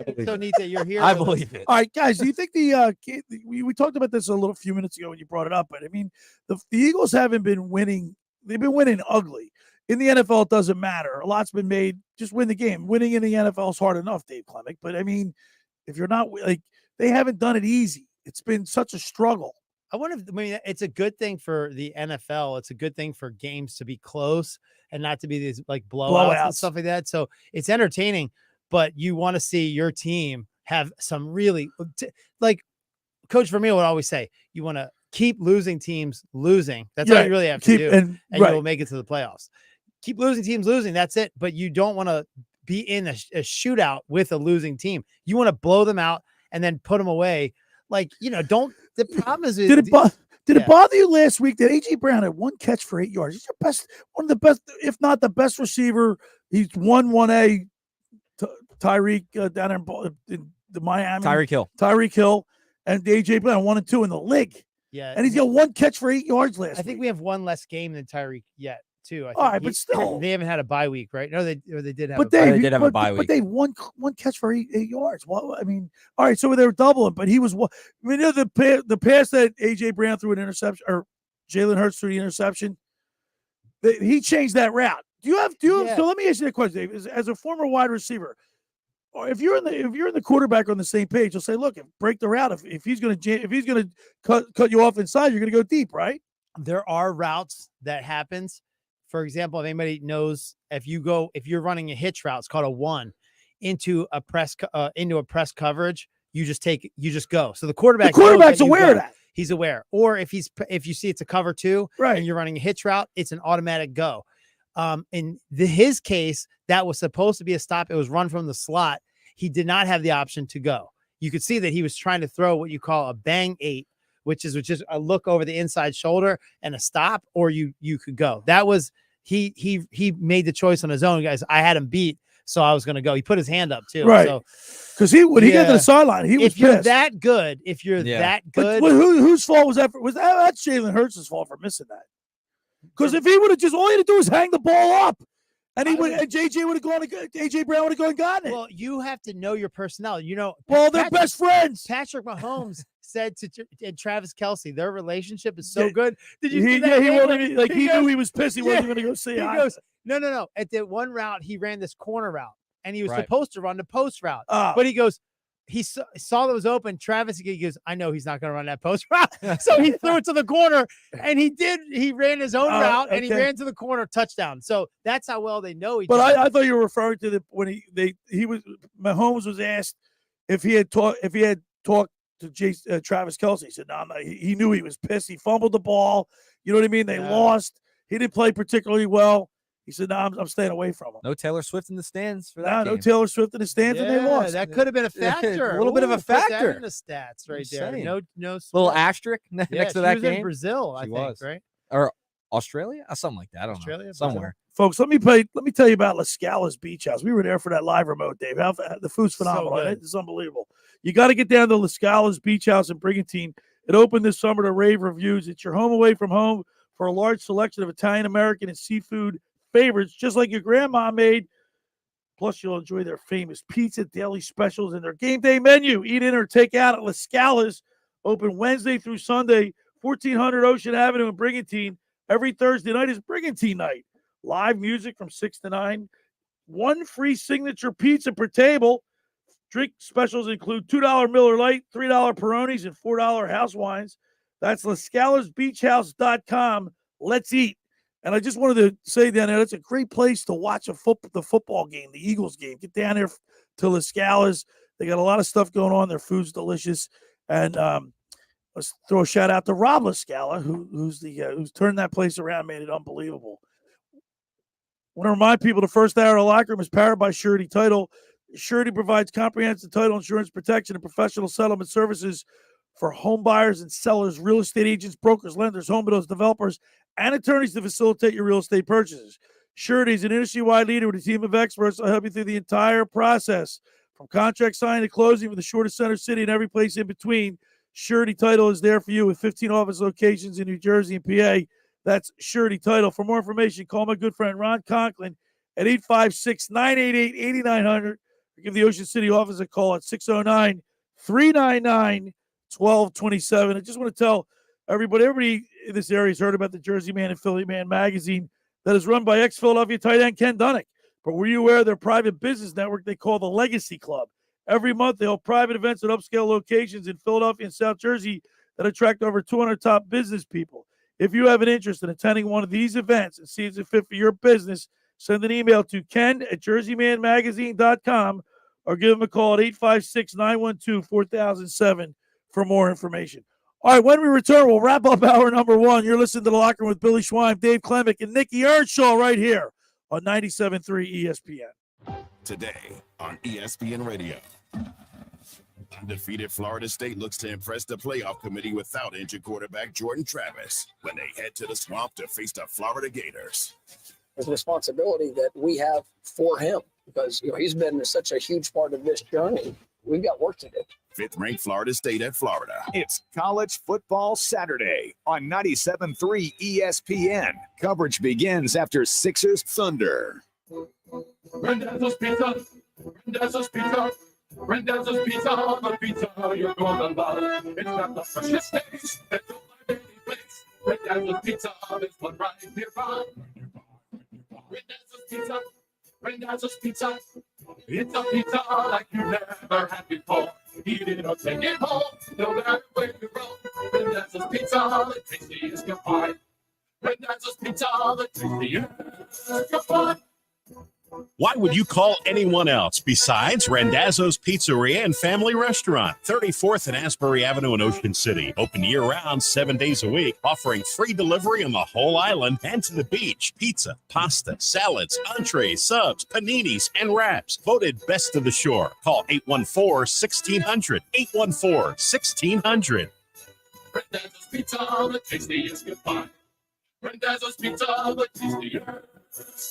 Speaker 5: It's so neat that you're here.
Speaker 7: I
Speaker 5: with us.
Speaker 7: believe it.
Speaker 3: All right, guys, do you think we talked about this a few minutes ago when you brought it up, but I mean, the Eagles haven't been winning. They've been winning ugly. In the NFL, it doesn't matter. A lot's been made. Just win the game. Winning in the NFL is hard enough, Dave Klemic. But I mean, if you're not they haven't done it easy. It's been such a struggle.
Speaker 5: I mean, it's a good thing for the NFL. It's a good thing for games to be close and not to be these like blowouts and stuff like that. So it's entertaining, but you want to see your team have some really like Coach Vermeil would always say, you want to keep losing teams losing. That's all you really have to do. And you will make it to the playoffs. Keep losing teams losing. That's it. But you don't want to be in a shootout with a losing team. You want to blow them out and then put them away. Like, the problem is,
Speaker 3: did it bother you last week that A.J. Brown had one catch for 8 yards? He's one of the best, if not the best receiver. He's 1A Tyreek down in the Miami.
Speaker 7: Tyreek Hill.
Speaker 3: And A.J. Brown 1 and 2 in the league.
Speaker 5: Yeah.
Speaker 3: And he's got one catch for 8 yards last week.
Speaker 5: I think we have one less game than Tyreek yet, too. I think
Speaker 3: all right, but still.
Speaker 5: They haven't had a bye week, right? No, they did have
Speaker 7: they did have a bye week.
Speaker 3: But they one catch for 8 yards. Well, I mean, all right, so they were doubling, but he was I mean, the pass that A.J. Brown threw an interception, or Jalen Hurts threw the interception, he changed that route. Do you have so let me ask you a question, Dave. As a former wide receiver, or if you're in the quarterback on the same page, you'll say, look, break the route. If he's gonna cut you off inside, you're gonna go deep, right?
Speaker 5: There are routes that happens. For example, if anybody knows, if you're running a hitch route, it's called a 1 into a press coverage. You just go. So the quarterback's
Speaker 3: aware of that.
Speaker 5: He's aware. Or if you see it's a cover 2,
Speaker 3: right,
Speaker 5: and you're running a hitch route, it's an automatic go. In his case, that was supposed to be a stop. It was run from the slot. He did not have the option to go. You could see that he was trying to throw what you call a bang 8, which is a look over the inside shoulder and a stop, or you could go. That was he made the choice on his own, guys. I had him beat, so I was going to go. He put his hand up too,
Speaker 3: right?
Speaker 5: So
Speaker 3: because when he got to the sideline, he was
Speaker 5: if you're
Speaker 3: pissed.
Speaker 5: that good,
Speaker 3: but whose fault was that? That's Jalen Hurts' fault for missing that? Because if he would have all he had to do was hang the ball up, and JJ would have gone. AJ Brown would have gone and gotten it.
Speaker 5: Well, you have to know your personnel.
Speaker 3: They're best friends.
Speaker 5: Patrick Mahomes said to Travis Kelce, their relationship is so good. Did you see
Speaker 3: that?
Speaker 5: He
Speaker 3: knew he was pissed. He wasn't going to go see.
Speaker 5: He goes, no. At the one route, he ran this corner route, and he was supposed to run the post route, but he goes. He saw that was open. Travis, he goes, I know he's not going to run that post route. So he threw it to the corner, and he did. He ran his own route, and he ran to the corner, touchdown. So that's how well they know each other.
Speaker 3: But I thought you were referring to Mahomes was asked if he had talked to Travis Kelce. He said, no, he knew he was pissed. He fumbled the ball. You know what I mean? They lost. He didn't play particularly well. He said, no, I'm staying away from him.
Speaker 7: No Taylor Swift in the stands for that game.
Speaker 3: No Taylor Swift in the stands, and they lost.
Speaker 5: That could have been a factor.
Speaker 7: A little bit of a factor.
Speaker 5: Put that in the stats right there. No
Speaker 7: little asterisk next to that
Speaker 5: was
Speaker 7: game.
Speaker 5: In Brazil, I think, right?
Speaker 7: Or Australia? Something like that. I don't know. Somewhere.
Speaker 3: Folks, let me tell you about La Scala's Beach House. We were there for that live remote, Dave. The food's phenomenal.
Speaker 5: So
Speaker 3: it's unbelievable. You got to get down to La Scala's Beach House in Brigantine. It opened this summer to rave reviews. It's your home away from home for a large selection of Italian, American, and seafood favorites, just like your grandma made. Plus, you'll enjoy their famous pizza, daily specials, and their game day menu. Eat in or take out at La Scala's. Open Wednesday through Sunday, 1400 Ocean Avenue in Brigantine. Every Thursday night is Brigantine night. Live music from 6 to 9. One free signature pizza per table. Drink specials include $2 Miller Lite, $3 Peronis, and $4 house wines. That's LaScalasBeachHouse.com. Let's eat. And I just wanted to say down there, it's a great place to watch the football game, the Eagles game. Get down there to La Scala's. They got a lot of stuff going on. Their food's delicious. And let's throw a shout out to Rob La Scala, who's turned that place around, made it unbelievable. I want to remind people the first hour of the locker room is powered by Surety Title. Surety provides comprehensive title insurance protection and professional settlement services for home buyers and sellers, real estate agents, brokers, lenders, home builders, developers, and attorneys to facilitate your real estate purchases. Surety is an industry-wide leader with a team of experts that will help you through the entire process, from contract signing to closing, with the shortest center city and every place in between. Surety Title is there for you with 15 office locations in New Jersey and PA. That's Surety Title. For more information, call my good friend Ron Conklin at 856-988-8900. Give the Ocean City office a call at 609-399-1227. I just want to tell everybody in this area has heard about the Jersey Man and Philly Man magazine that is run by ex-Philadelphia tight end Ken Dunnick. But were you aware of their private business network they call the Legacy Club? Every month, they hold private events at upscale locations in Philadelphia and South Jersey that attract over 200 top business people. If you have an interest in attending one of these events and see it's a fit for your business, send an email to ken@jerseymanmagazine.com or give them a call at 856-912-4007 for more information. All right, when we return, we'll wrap up hour number one. You're listening to The Locker Room with Billy Schweim, Dave Klemic, and Nikki Earnshaw right here on 97.3 ESPN.
Speaker 2: Today on ESPN Radio. Undefeated Florida State looks to impress the playoff committee without injured quarterback Jordan Travis when they head to the Swamp to face the Florida Gators.
Speaker 22: There's a responsibility that we have for him because he's been such a huge part of this journey. We've got work to do.
Speaker 2: Fifth-ranked Florida State at Florida.
Speaker 1: It's College Football Saturday on 97.3 ESPN. Coverage begins after Sixers Thunder.
Speaker 18: Rendezvous Pizza, Rendezvous Pizza, Rendezvous Pizza, the pizza you're gonna love. It's got the freshest taste that you'll find any place. Rendezvous Pizza is one right nearby. Rendezvous Pizza, Rendezvous Pizza. It's a pizza like you never had before. Eat it or take it home, no matter where you roam. Rendezvous Pizza, the tastiest you'll find. Rendezvous Pizza, the tastiest you'll find.
Speaker 23: Why would you call anyone else besides Randazzo's Pizzeria and Family Restaurant, 34th and Asbury Avenue in Ocean City. Open year-round, 7 days a week, offering free delivery on the whole island and to the beach. Pizza, pasta, salads, entrees, subs, paninis, and wraps. Voted best of the shore. Call 814-1600. 814-1600.
Speaker 18: Rendezvous Pizza, the tastiest you'll find. Rendezvous Pizza, the tastiest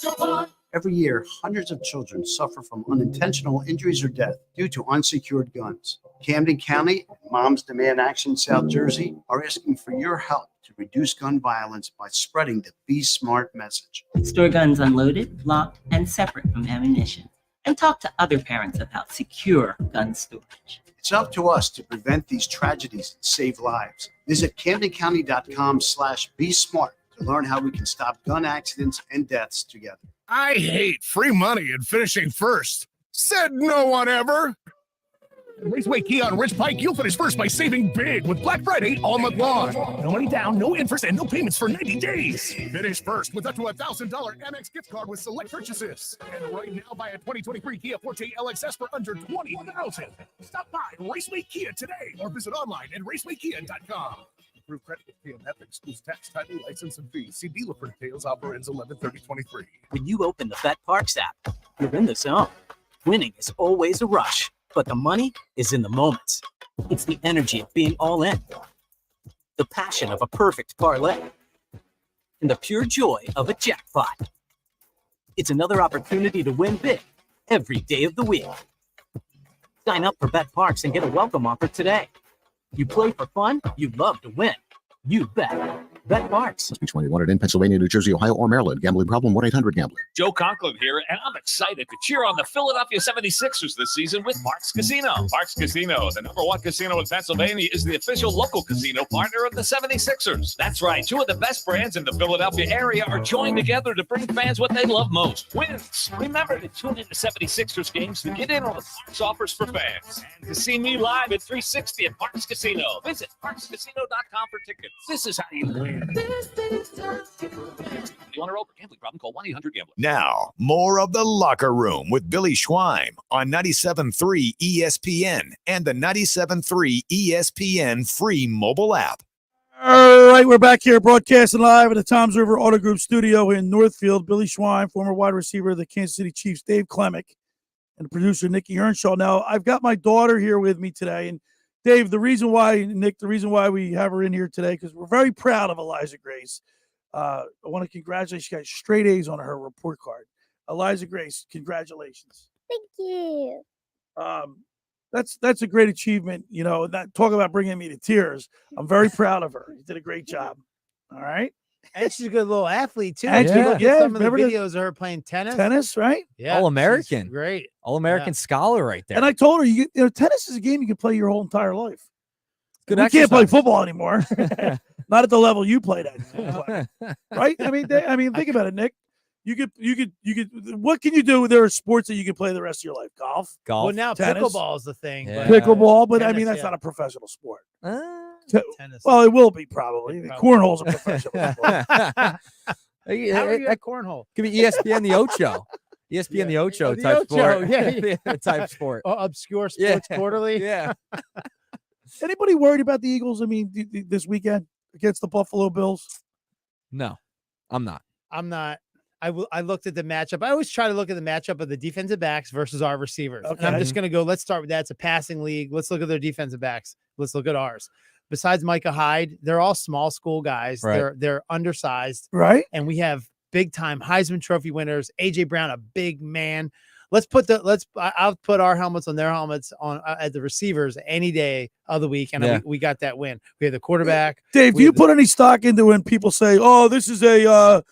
Speaker 18: you'll find.
Speaker 24: Every year, hundreds of children suffer from unintentional injuries or death due to unsecured guns. Camden County and Moms Demand Action South Jersey are asking for your help to reduce gun violence by spreading the Be Smart message.
Speaker 25: Store guns unloaded, locked, and separate from ammunition. And talk to other parents about secure gun storage.
Speaker 24: It's up to us to prevent these tragedies and save lives. Visit CamdenCounty.com/Be Smart to learn how we can stop gun accidents and deaths together.
Speaker 26: I hate free money and finishing first. Said no one ever. At Raceway Kia on Rich Pike, you'll finish first by saving big with Black Friday all month long. No money down, no interest, and no payments for 90 days. Finish first with up to a $1,000 Amex gift card with select purchases. And right now, buy a 2023 Kia Forte LXS for under $20,000. Stop by Raceway Kia today or visit online at racewaykia.com. Approved credit with PM Ethics, excludes tax, title, license, and fees. See dealer for details. Offer ends 11/30/23.
Speaker 27: When you open the Bet Parks app, you're in the zone. Winning is always a rush, but the money is in the moments. It's the energy of being all in, the passion of a perfect parlay, and the pure joy of a jackpot. It's another opportunity to win big every day of the week. Sign up for Bet Parks and get a welcome offer today. You play for fun, you love to win. You bet. Bet Parks.
Speaker 14: Must be 21 in Pennsylvania, New Jersey, Ohio, or Maryland. Gambling problem? 1-800-GAMBLER.
Speaker 28: Joe Conklin here, and I'm excited to cheer on the Philadelphia 76ers this season with Parks Casino. Parks Casino, the #1 casino in Pennsylvania, is the official local casino partner of the 76ers. That's right. Two of the best brands in the Philadelphia area are joined together to bring fans what they love most, wins. Remember to tune into 76ers games to get in on the Parks offers for fans. And to see me live at 360 at Parks Casino, visit parkscasino.com for tickets. This is how you win. You want to roll? Gambling problem? Call 1-800-GAMBLER.
Speaker 1: Now, more of The Locker Room with Billy Schweim on 97.3 ESPN and the 97.3 ESPN free mobile app.
Speaker 3: All right, we're back here broadcasting live at the Toms River Auto Group studio in Northfield. Billy Schweim, former wide receiver of the Kansas City Chiefs, Dave Klemic, and producer Nikki Earnshaw. Now, I've got my daughter here with me today, and Dave, the reason why we have her in here today, because we're very proud of Eliza Grace. I want to congratulate you guys. Straight A's on her report card. Eliza Grace, congratulations.
Speaker 4: Thank you.
Speaker 3: That's a great achievement. You know, that talk about bringing me to tears. I'm very proud of her. You did a great job. All right.
Speaker 5: And she's a good little athlete too.
Speaker 3: And
Speaker 5: Some of the
Speaker 3: remember
Speaker 5: videos of her playing tennis.
Speaker 3: Tennis, right?
Speaker 5: Yeah,
Speaker 7: All-American.
Speaker 5: she's great.
Speaker 7: All-American scholar right there.
Speaker 3: And I told her, tennis is a game you can play your whole entire life.
Speaker 7: Good
Speaker 3: we can't play
Speaker 7: exercise.
Speaker 3: football anymore. Not at the level you played at. Right? I mean, think about it, Nick. You could. What can you do? There are sports that you can play the rest of your life. Golf.
Speaker 5: Well, now
Speaker 3: tennis,
Speaker 5: pickleball is the thing.
Speaker 7: Yeah.
Speaker 5: But,
Speaker 3: pickleball, but I
Speaker 5: tennis,
Speaker 3: mean that's
Speaker 5: yeah.
Speaker 3: not a professional sport.
Speaker 5: Tennis.
Speaker 3: Well, it will be probably. Cornhole's a professional sport.
Speaker 5: How are you at cornhole?
Speaker 7: Could be ESPN the Ocho. ESPN the Ocho
Speaker 5: the
Speaker 7: type
Speaker 5: Ocho,
Speaker 7: sport.
Speaker 5: yeah.
Speaker 7: Type sport.
Speaker 5: Obscure Sports Quarterly.
Speaker 7: Yeah.
Speaker 3: Anybody worried about the Eagles? I mean, this weekend against the Buffalo Bills?
Speaker 7: No, I'm not.
Speaker 5: I looked at the matchup. I always try to look at the matchup of the defensive backs versus our receivers.
Speaker 3: Okay.
Speaker 5: And I'm just going to go, let's start with that. It's a passing league. Let's look at their defensive backs. Let's look at ours. Besides Micah Hyde, they're all small school guys.
Speaker 7: Right.
Speaker 5: They're undersized.
Speaker 3: Right.
Speaker 5: And we have big time Heisman Trophy winners. AJ Brown, a big man. I'll put our helmets on their helmets on at the receivers any day of the week. And we got that win. We have the quarterback.
Speaker 3: Dave, do you put any stock into when people say, oh, this is a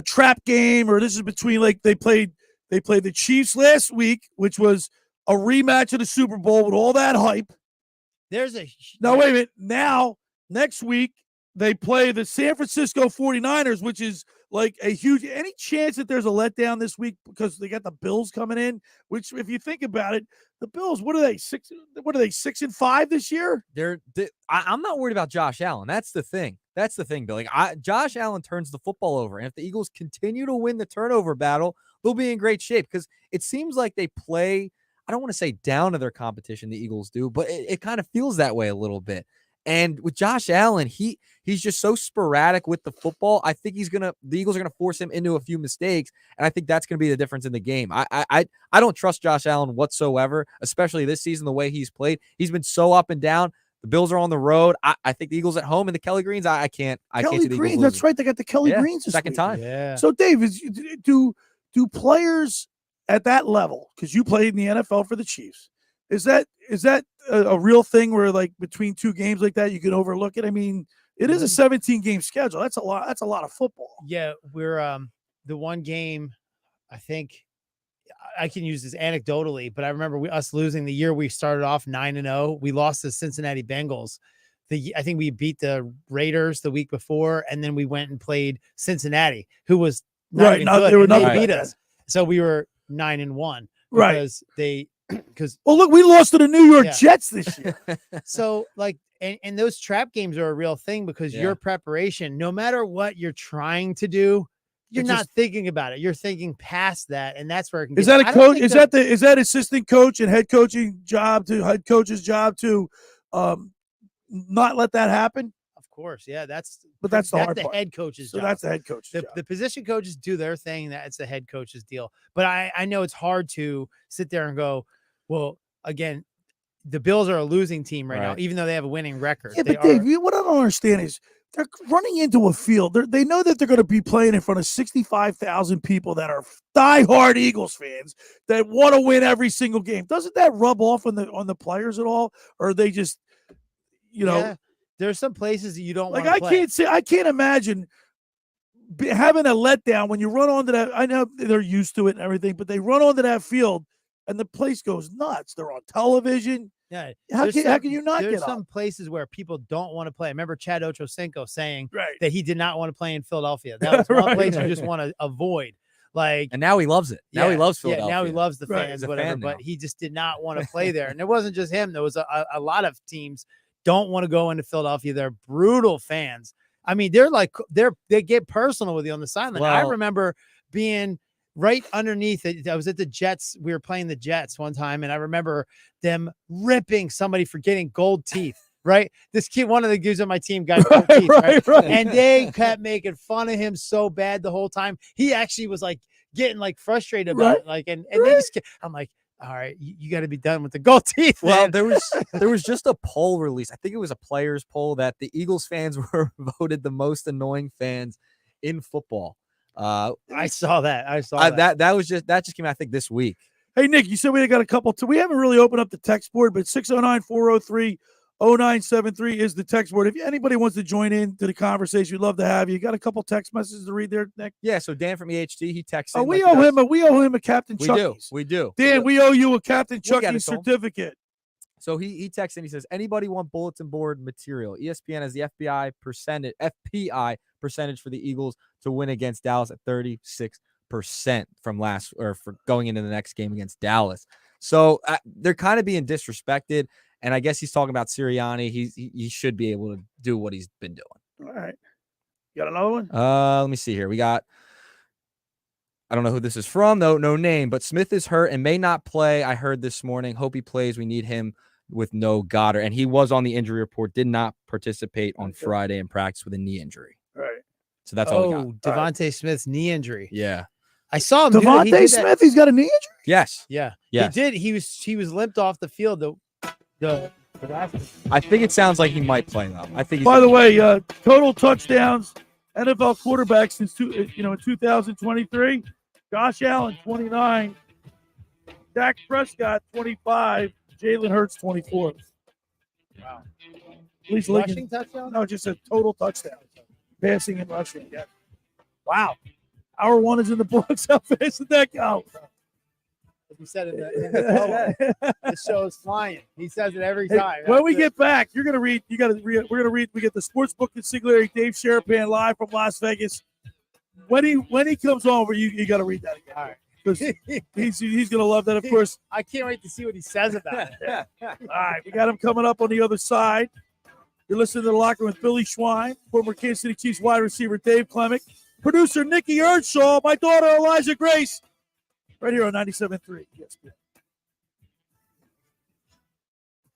Speaker 3: trap game, or this is between, like, they played the Chiefs last week, which was a rematch of the Super Bowl with all that hype.
Speaker 5: Wait a
Speaker 3: minute. Now, next week, they play the San Francisco 49ers, which is like a huge, any chance that there's a letdown this week because they got the Bills coming in, which, if you think about it, the Bills, what are they, 6-5 this year?
Speaker 7: I'm not worried about Josh Allen. That's the thing. Billy. Josh Allen turns the football over. And if the Eagles continue to win the turnover battle, they'll be in great shape, because it seems like they play, I don't want to say down to their competition, the Eagles do, but it kind of feels that way a little bit. And with Josh Allen, he's just so sporadic with the football. I think the Eagles are gonna force him into a few mistakes, and I think that's gonna be the difference in the game. I don't trust Josh Allen whatsoever, especially this season, the way he's played. He's been so up and down. The Bills are on the road. I think the Eagles at home, and the Kelly Greens, I can't see the Eagles
Speaker 3: Greens, that's right. They got the Kelly Greens this
Speaker 7: second
Speaker 3: week.
Speaker 7: time.
Speaker 5: Yeah.
Speaker 3: So, Dave, do players at that level, because you played in the NFL for the Chiefs, is that a real thing where, like, between two games like that you can overlook it? I mean, it is a 17-game schedule. That's a lot of football.
Speaker 5: Yeah, we're the one game, I think I can use this anecdotally, but I remember us losing the year we started off 9-0. We lost the Cincinnati Bengals. I think we beat the Raiders the week before, and then we went and played Cincinnati, who was not even good, they beat us. So we were 9-1 because
Speaker 3: well, look, we lost to the New York Jets this year.
Speaker 5: So, like, and those trap games are a real thing, because your preparation, no matter what you're trying to do, you're not thinking about it. You're thinking past that, and that's where it can.
Speaker 3: Is that a coach? Is that assistant coach and head coach's job to not let that happen?
Speaker 5: Of course, yeah. That's
Speaker 3: the hard part.
Speaker 5: Head coach's job.
Speaker 3: That's the head coach's job.
Speaker 5: The position coaches do their thing. That's the head coach's deal. But I know it's hard to sit there and go, well, again, the Bills are a losing team right now, even though they have a winning record.
Speaker 3: Yeah, but Dave, what I don't understand is they're running into a field. They know that they're going to be playing in front of 65,000 people that are diehard Eagles fans that want to win every single game. Doesn't that rub off on the players at all? Or are they just,
Speaker 5: there's some places that you don't
Speaker 3: like.
Speaker 5: want to play.
Speaker 3: I can't imagine having a letdown when you run onto that. I know they're used to it and everything, but they run onto that field and the place goes nuts. They're on television.
Speaker 5: Yeah.
Speaker 3: How can you not
Speaker 5: There's
Speaker 3: get
Speaker 5: some
Speaker 3: up?
Speaker 5: places where people don't want to play. I remember Chad Ochocinco saying
Speaker 3: Right.
Speaker 5: that he did not want to play in Philadelphia. That was one
Speaker 3: Right.
Speaker 5: place you just want to avoid. Like,
Speaker 7: And now he loves it. Now he loves Philadelphia.
Speaker 5: Yeah, now he loves the
Speaker 3: Right.
Speaker 5: fans,
Speaker 7: He's a
Speaker 5: whatever.
Speaker 7: fan now.
Speaker 5: But he just did not want to play there. And it wasn't just him. There was a lot of teams don't want to go into Philadelphia. They're brutal fans. I mean, they get personal with you on the sideline. I
Speaker 7: Well-
Speaker 5: remember being right underneath it. I was at the Jets. We were playing the Jets one time, and I remember them ripping somebody for getting gold teeth. Right, this kid, one of the dudes on my team, got gold teeth, right? And they kept making fun of him so bad the whole time. He actually was like getting like frustrated about it, like, and they just. I'm like, All right, you got to be done with the gold teeth.
Speaker 7: Well,
Speaker 5: man.
Speaker 7: there was just a poll released. I think it was a players poll that the Eagles fans were voted the most annoying fans in football.
Speaker 5: I saw that. I saw
Speaker 7: that. That just came out, I think, this week.
Speaker 3: Hey, Nick, you said we got a couple. We haven't really opened up the text board, but 609-403-0973 is the text board. If anybody wants to join in to the conversation, we'd love to have you. You got a couple text messages to read there, Nick?
Speaker 7: Yeah, so Dan from EHT, he texted.
Speaker 3: Oh, we owe him a Captain
Speaker 7: We
Speaker 3: Chucky's.
Speaker 7: do.
Speaker 3: Dan, we owe you a Captain
Speaker 7: We'll get
Speaker 3: Chucky's
Speaker 7: it to him.
Speaker 3: certificate.
Speaker 7: So he texts and he says, anybody want bulletin board material? ESPN has the FPI percentage for the Eagles to win against Dallas at 36% from for going into the next game against Dallas. So they're kind of being disrespected. And I guess he's talking about Sirianni. He should be able to do what he's been doing.
Speaker 3: All right. You got another one?
Speaker 7: Let me see here. We got, I don't know who this is from, though. No name, but Smith is hurt and may not play. I heard this morning. Hope he plays. We need him with no Goddard. And he was on the injury report, did not participate on Friday in practice with a knee injury.
Speaker 3: All right.
Speaker 7: So that's all we got.
Speaker 5: Devontae Smith's knee injury.
Speaker 7: Yeah.
Speaker 5: I saw him.
Speaker 3: Devontae Smith, he's got a knee injury?
Speaker 7: Yes.
Speaker 5: Yeah.
Speaker 7: Yes.
Speaker 5: He did. He was limped off the field.
Speaker 7: I think it sounds like he might play though. I think.
Speaker 3: By the way, total touchdowns, NFL quarterbacks since 2023. Josh Allen 29, Dak Prescott 25, Jalen Hurts 24. Wow. At least
Speaker 5: Rushing touchdown?
Speaker 3: No, just a total touchdown. Passing and rushing. Yeah. Wow. Hour one is in the books. How fast did that go?
Speaker 5: As we said in the show is flying. He says it every time.
Speaker 3: When we get back, you're gonna read. You got to read. We're gonna read. We get the Sportsbook Consigliere Dave Sharapan live from Las Vegas. When he comes over, you got to read that again. All right. Because he's gonna love that, of course.
Speaker 5: I can't wait to see what he says about it.
Speaker 3: All right, we got him coming up on the other side. You're listening to The Locker Room with Billy Schweim, former Kansas City Chiefs wide receiver Dave Klemic, producer Nikki Earnshaw, my daughter Elijah Grace, right here on 97.3 ESPN.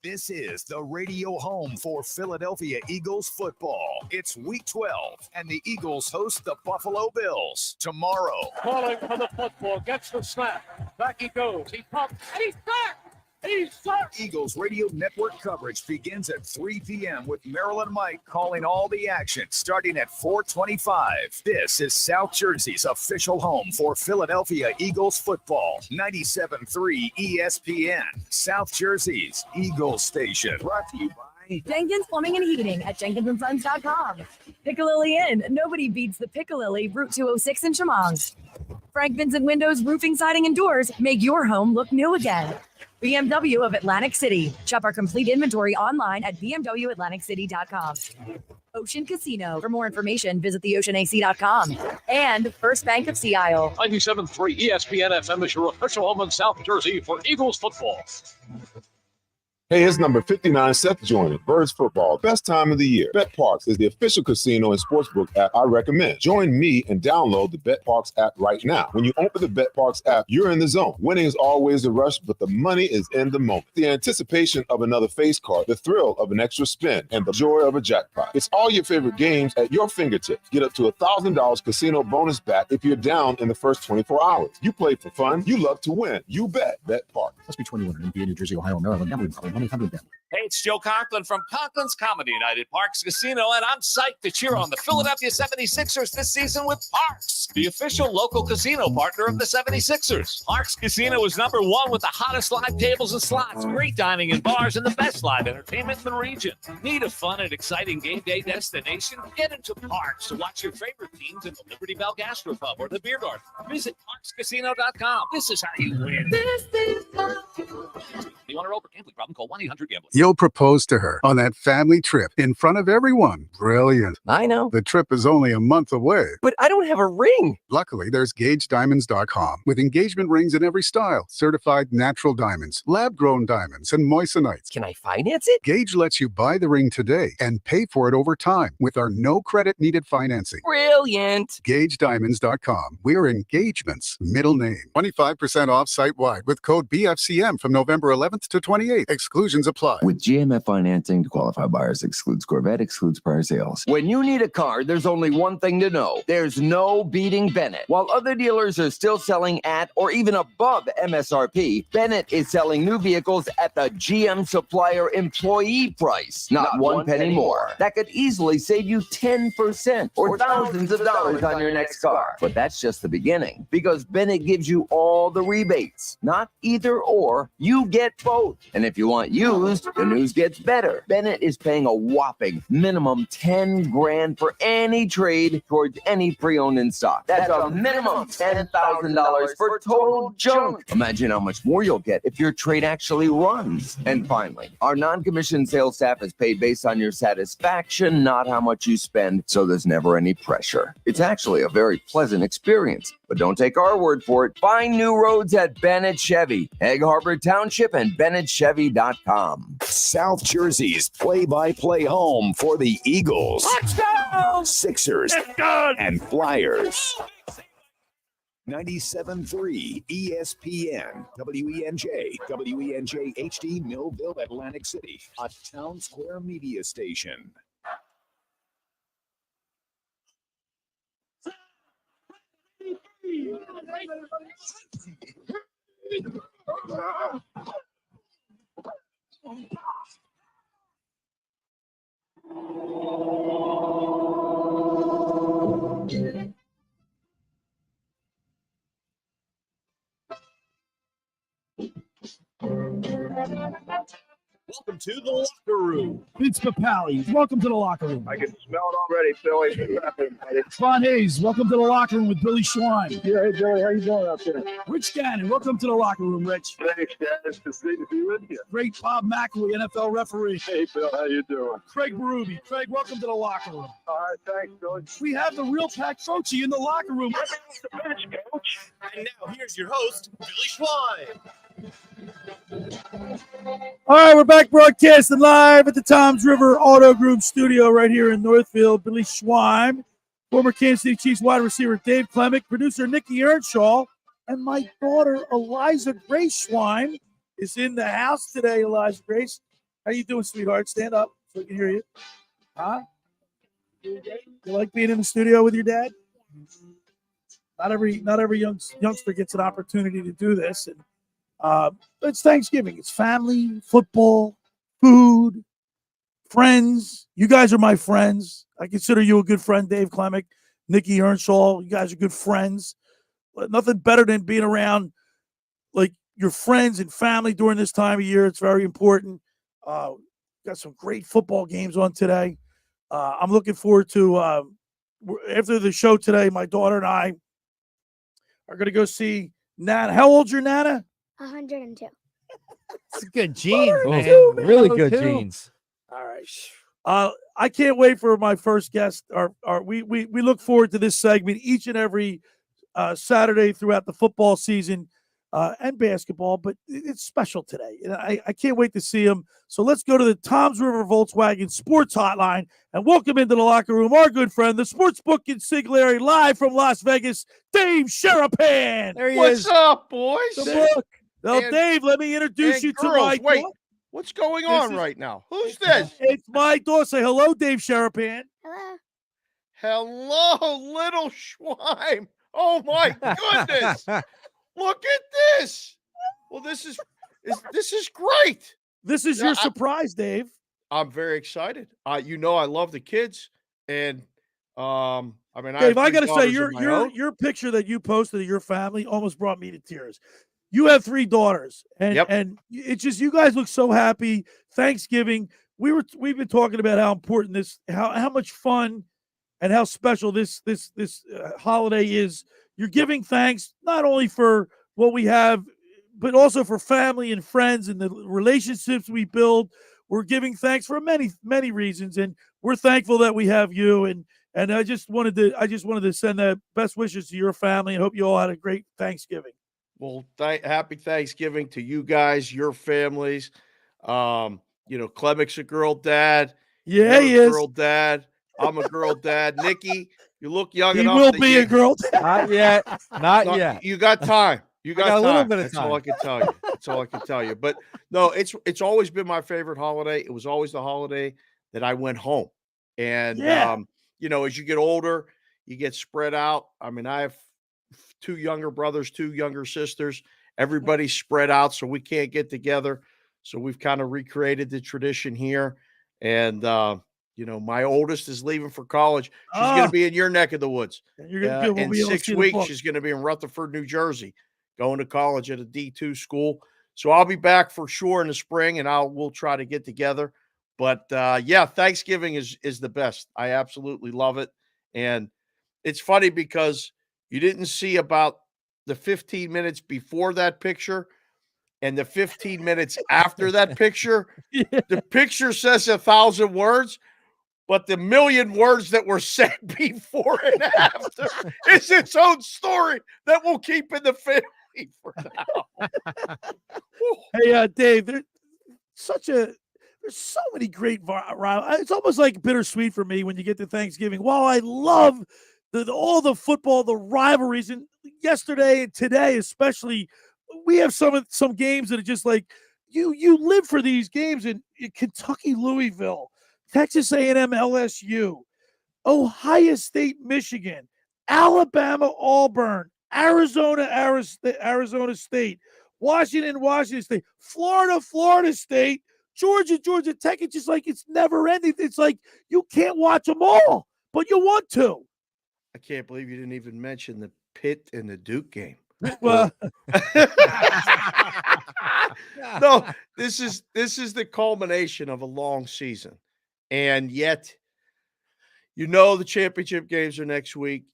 Speaker 1: This is the radio home for Philadelphia Eagles football. It's week 12, and the Eagles host the Buffalo Bills tomorrow.
Speaker 18: Calling for the football, gets the snap. Back he goes. He pumps, and he's back. He's sacked.
Speaker 1: Eagles radio network coverage begins at 3 p.m. with Maryland Mike calling all the action starting at 4:25. This is South Jersey's official home for Philadelphia Eagles football. 97.3 ESPN, South Jersey's Eagles station. Brought to you by
Speaker 4: Jenkins Plumbing and Heating at JenkinsandSons.com. Piccalilli Inn. Nobody beats the Piccalilli, Route 206 in Chemong. Frank Vincent Windows, Roofing, Siding, and Doors make your home look new again. BMW of Atlantic City. Shop our complete inventory online at bmwatlanticcity.com. Ocean Casino. For more information, visit theoceanac.com. And First Bank of Sea Isle.
Speaker 18: 97.3 ESPN FM is your official home in South Jersey for Eagles football.
Speaker 6: Hey, it's number 59, Seth joining. Birds football, best time of the year. Bet Parks is the official casino and sportsbook app I recommend. Join me and download the Bet Parks app right now. When you open the Bet Parks app, you're in the zone. Winning is always a rush, but the money is in the moment. The anticipation of another face card, the thrill of an extra spin, and the joy of a jackpot. It's all your favorite games at your fingertips. Get up to $1,000 casino bonus back if you're down in the first 24 hours. You play for fun. You love to win. You bet. Bet Parks.
Speaker 14: Must be 21 in New Jersey, Ohio, Maryland. Gambling problem. 1-800 Gambler.
Speaker 28: Hey, it's Joe Conklin from Conklin's Comedy Night at Parks Casino, and I'm psyched to cheer on the Philadelphia 76ers this season with Parks, the official local casino partner of the 76ers. Parks Casino is number one with the hottest live tables and slots, great dining and bars, and the best live entertainment in the region. Need a fun and exciting game day destination? Get into Parks to watch your favorite teams in the Liberty Bell Gastropub or the Beer Garden. Visit parkscasino.com. This is how you win. You want to roll for gambling problem? Call 1-800-GAMBLER.
Speaker 8: You'll propose to her on that family trip in front of everyone. Brilliant.
Speaker 10: I know.
Speaker 8: The trip is only a month away.
Speaker 10: But I don't have a ring.
Speaker 8: Luckily, there's GageDiamonds.com with engagement rings in every style, certified natural diamonds, lab-grown diamonds, and moissanites.
Speaker 10: Can I finance it?
Speaker 8: Gage lets you buy the ring today and pay for it over time with our no credit needed financing.
Speaker 10: Brilliant.
Speaker 8: GageDiamonds.com. We're engagements, middle name. 25% off site-wide with code BFCM from November 11th to 28th. Exclusions apply.
Speaker 11: With GMF financing, to qualify buyers excludes Corvette, excludes prior sales.
Speaker 12: When you need a car, there's only one thing to know. There's no beating Bennett. While other dealers are still selling at or even above MSRP, Bennett is selling new vehicles at the GM supplier employee price. Not one penny more. That could easily save you 10% or thousands of dollars on your next car. But that's just the beginning, because Bennett gives you all the rebates. Not either or, you get both. And if you want used, the news gets better. Bennett is paying a whopping minimum 10 grand for any trade towards any pre-owned in stock. That's a minimum $10,000 for total junk. Imagine how much more you'll get if your trade actually runs. And finally, our non-commissioned sales staff is paid based on your satisfaction, not how much you spend, so there's never any pressure. It's actually a very pleasant experience. But don't take our word for it. Find new roads at Bennett Chevy, Egg Harbor Township, and BennettChevy.com.
Speaker 1: South Jersey's play-by-play home for the Eagles,
Speaker 3: Touchdown!
Speaker 1: Sixers, and Flyers. 97.3 ESPN, WENJ, WENJ HD, Millville, Atlantic City, a Town Square media station.
Speaker 3: Welcome to the locker room. Vince Papali, welcome to the locker room.
Speaker 13: I can smell it already, Billy.
Speaker 3: Ron Hayes, welcome to the locker room with Billy Schweim.
Speaker 13: Yeah, hey, Billy, how you doing out there?
Speaker 3: Rich Gannon, welcome to the locker room, Rich.
Speaker 13: Thanks, Dad. It's great to be with you.
Speaker 3: Great Bob McElwee, NFL referee.
Speaker 13: Hey, Bill, how you doing?
Speaker 3: Craig Berube. Craig, welcome to the locker room.
Speaker 13: All right, thanks, Billy.
Speaker 3: We have the real Pat Croce in the locker room.
Speaker 15: And now here's your host, Billy Schweim.
Speaker 3: All right, we're back broadcasting live at the Toms River Auto Group studio right here in Northfield. Billy Schweim, former Kansas City Chiefs wide receiver Dave Klemic, producer Nikki Earnshaw, and my daughter Eliza Grace Schweim is in the house today. Eliza Grace, how you doing, sweetheart? Stand up so we can hear you. Huh? You like being in the studio with your dad? Not every youngster gets an opportunity to do this, and it's Thanksgiving. It's family, football, food, friends. You guys are my friends. I consider you a good friend, Dave Klemic, Nikki Earnshaw. You guys are good friends. But nothing better than being around like your friends and family during this time of year. It's very important. Got some great football games on today. I'm looking forward to after the show today. My daughter and I are going to go see Nana. How old's your Nana?
Speaker 16: 102.
Speaker 7: It's good genes, man. Really good genes.
Speaker 3: All right. I can't wait for my first guest. We look forward to this segment each and every Saturday throughout the football season and basketball, but it's special today. And I can't wait to see him. So let's go to the Toms River Volkswagen Sports Hotline and welcome into the locker room our good friend, the sportsbook consigliere, live from Las Vegas, Dave Sharapan.
Speaker 17: There he is. What's up, boys?
Speaker 3: The book. Now, Dave, let me introduce you to my
Speaker 17: wait. What's going on right now? Who's this?
Speaker 3: It's my daughter. Say hello, Dave Sharapan.
Speaker 16: Hello.
Speaker 17: Hello, little Schweim. Oh my goodness. Look at this. Well, this is great.
Speaker 3: This is your surprise, Dave.
Speaker 17: I'm very excited. I love the kids, and
Speaker 3: Dave, I got to say, your picture that you posted of your family almost brought me to tears. You have 3 daughters, and it's just you guys look so happy. Thanksgiving, we've been talking about how important how much fun and how special this holiday is. You're giving thanks not only for what we have, but also for family and friends and the relationships we build. We're giving thanks for many reasons, and we're thankful that we have you. And I just wanted to send the best wishes to your family and hope you all had a great Thanksgiving.
Speaker 17: Well, happy Thanksgiving to you guys, your families. Klemic's a girl dad.
Speaker 3: Yeah, he is.
Speaker 17: Girl dad. I'm a girl dad. Nikki, you look young
Speaker 3: he
Speaker 17: enough.
Speaker 3: He will be a girl dad.
Speaker 7: Not yet. Not yet.
Speaker 17: You got time. You
Speaker 7: I
Speaker 17: got
Speaker 7: got a little
Speaker 17: time.
Speaker 7: bit of
Speaker 17: That's all I
Speaker 7: time.
Speaker 17: can tell you. That's all I can tell you. But no, it's always been my favorite holiday. It was always the holiday that I went home. And
Speaker 3: Yeah.
Speaker 17: as you get older, you get spread out. I mean, I have two younger brothers, two younger sisters. Everybody's spread out, so we can't get together. So we've kind of recreated the tradition here. And my oldest is leaving for college. She's going to be in your neck of the woods.
Speaker 3: We'll
Speaker 17: In
Speaker 3: be able to
Speaker 17: 6
Speaker 3: see the
Speaker 17: weeks,
Speaker 3: book.
Speaker 17: she's going to be in Rutherford, New Jersey, going to college at a D2 school. So I'll be back for sure in the spring, and we'll try to get together. But Thanksgiving is the best. I absolutely love it. And it's funny because you didn't see about the 15 minutes before that picture and the 15 minutes after that picture. The picture says 1,000 words, but the million words that were said before and after is its own story that we'll keep in the family for now.
Speaker 3: Hey, Dave, there's so many great rivalries. It's almost like bittersweet for me when you get to Thanksgiving. While I love all the football, the rivalries, and yesterday and today especially, we have some games that are just like you live for these games in Kentucky, Louisville, Texas A&M, LSU, Ohio State, Michigan, Alabama, Auburn, Arizona State, Washington State, Florida State, Georgia Tech. It's just like it's never ending. It's like you can't watch them all, but you want to.
Speaker 17: I can't believe you didn't even mention the Pitt and the Duke game.
Speaker 3: Well,
Speaker 17: no, this is the culmination of a long season. And yet, the championship games are next week.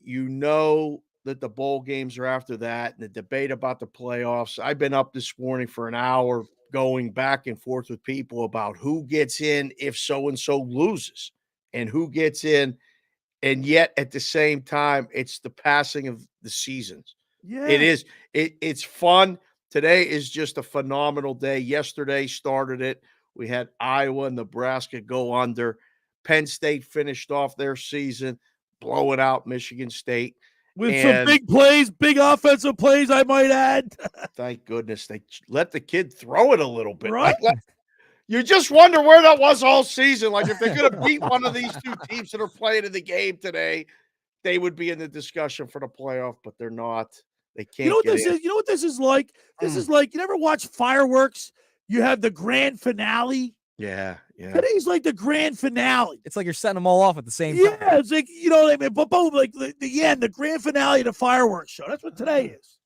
Speaker 17: That the bowl games are after that, and the debate about the playoffs. I've been up this morning for an hour going back and forth with people about who gets in if so-and-so loses and who gets in. And yet at the same time, it's the passing of the seasons.
Speaker 3: Yeah.
Speaker 17: It is. It's fun. Today is just a phenomenal day. Yesterday started it. We had Iowa and Nebraska go under. Penn State finished off their season, blowing out Michigan State.
Speaker 3: With some big plays, big offensive plays, I might add.
Speaker 17: Thank goodness they let the kid throw it a little bit.
Speaker 3: Right?
Speaker 17: You just wonder where that was all season. Like if they're going to beat one of these two teams that are playing in the game today, they would be in the discussion for the playoff, but they're not. They can't.
Speaker 3: You know what this is like? This is like, you never watch fireworks? You have the grand finale.
Speaker 17: Yeah.
Speaker 3: Today's like the grand finale.
Speaker 7: It's like you're setting them all off at the same time.
Speaker 3: Yeah, it's like, what I mean? But both like the end, the grand finale of the fireworks show. That's what today is.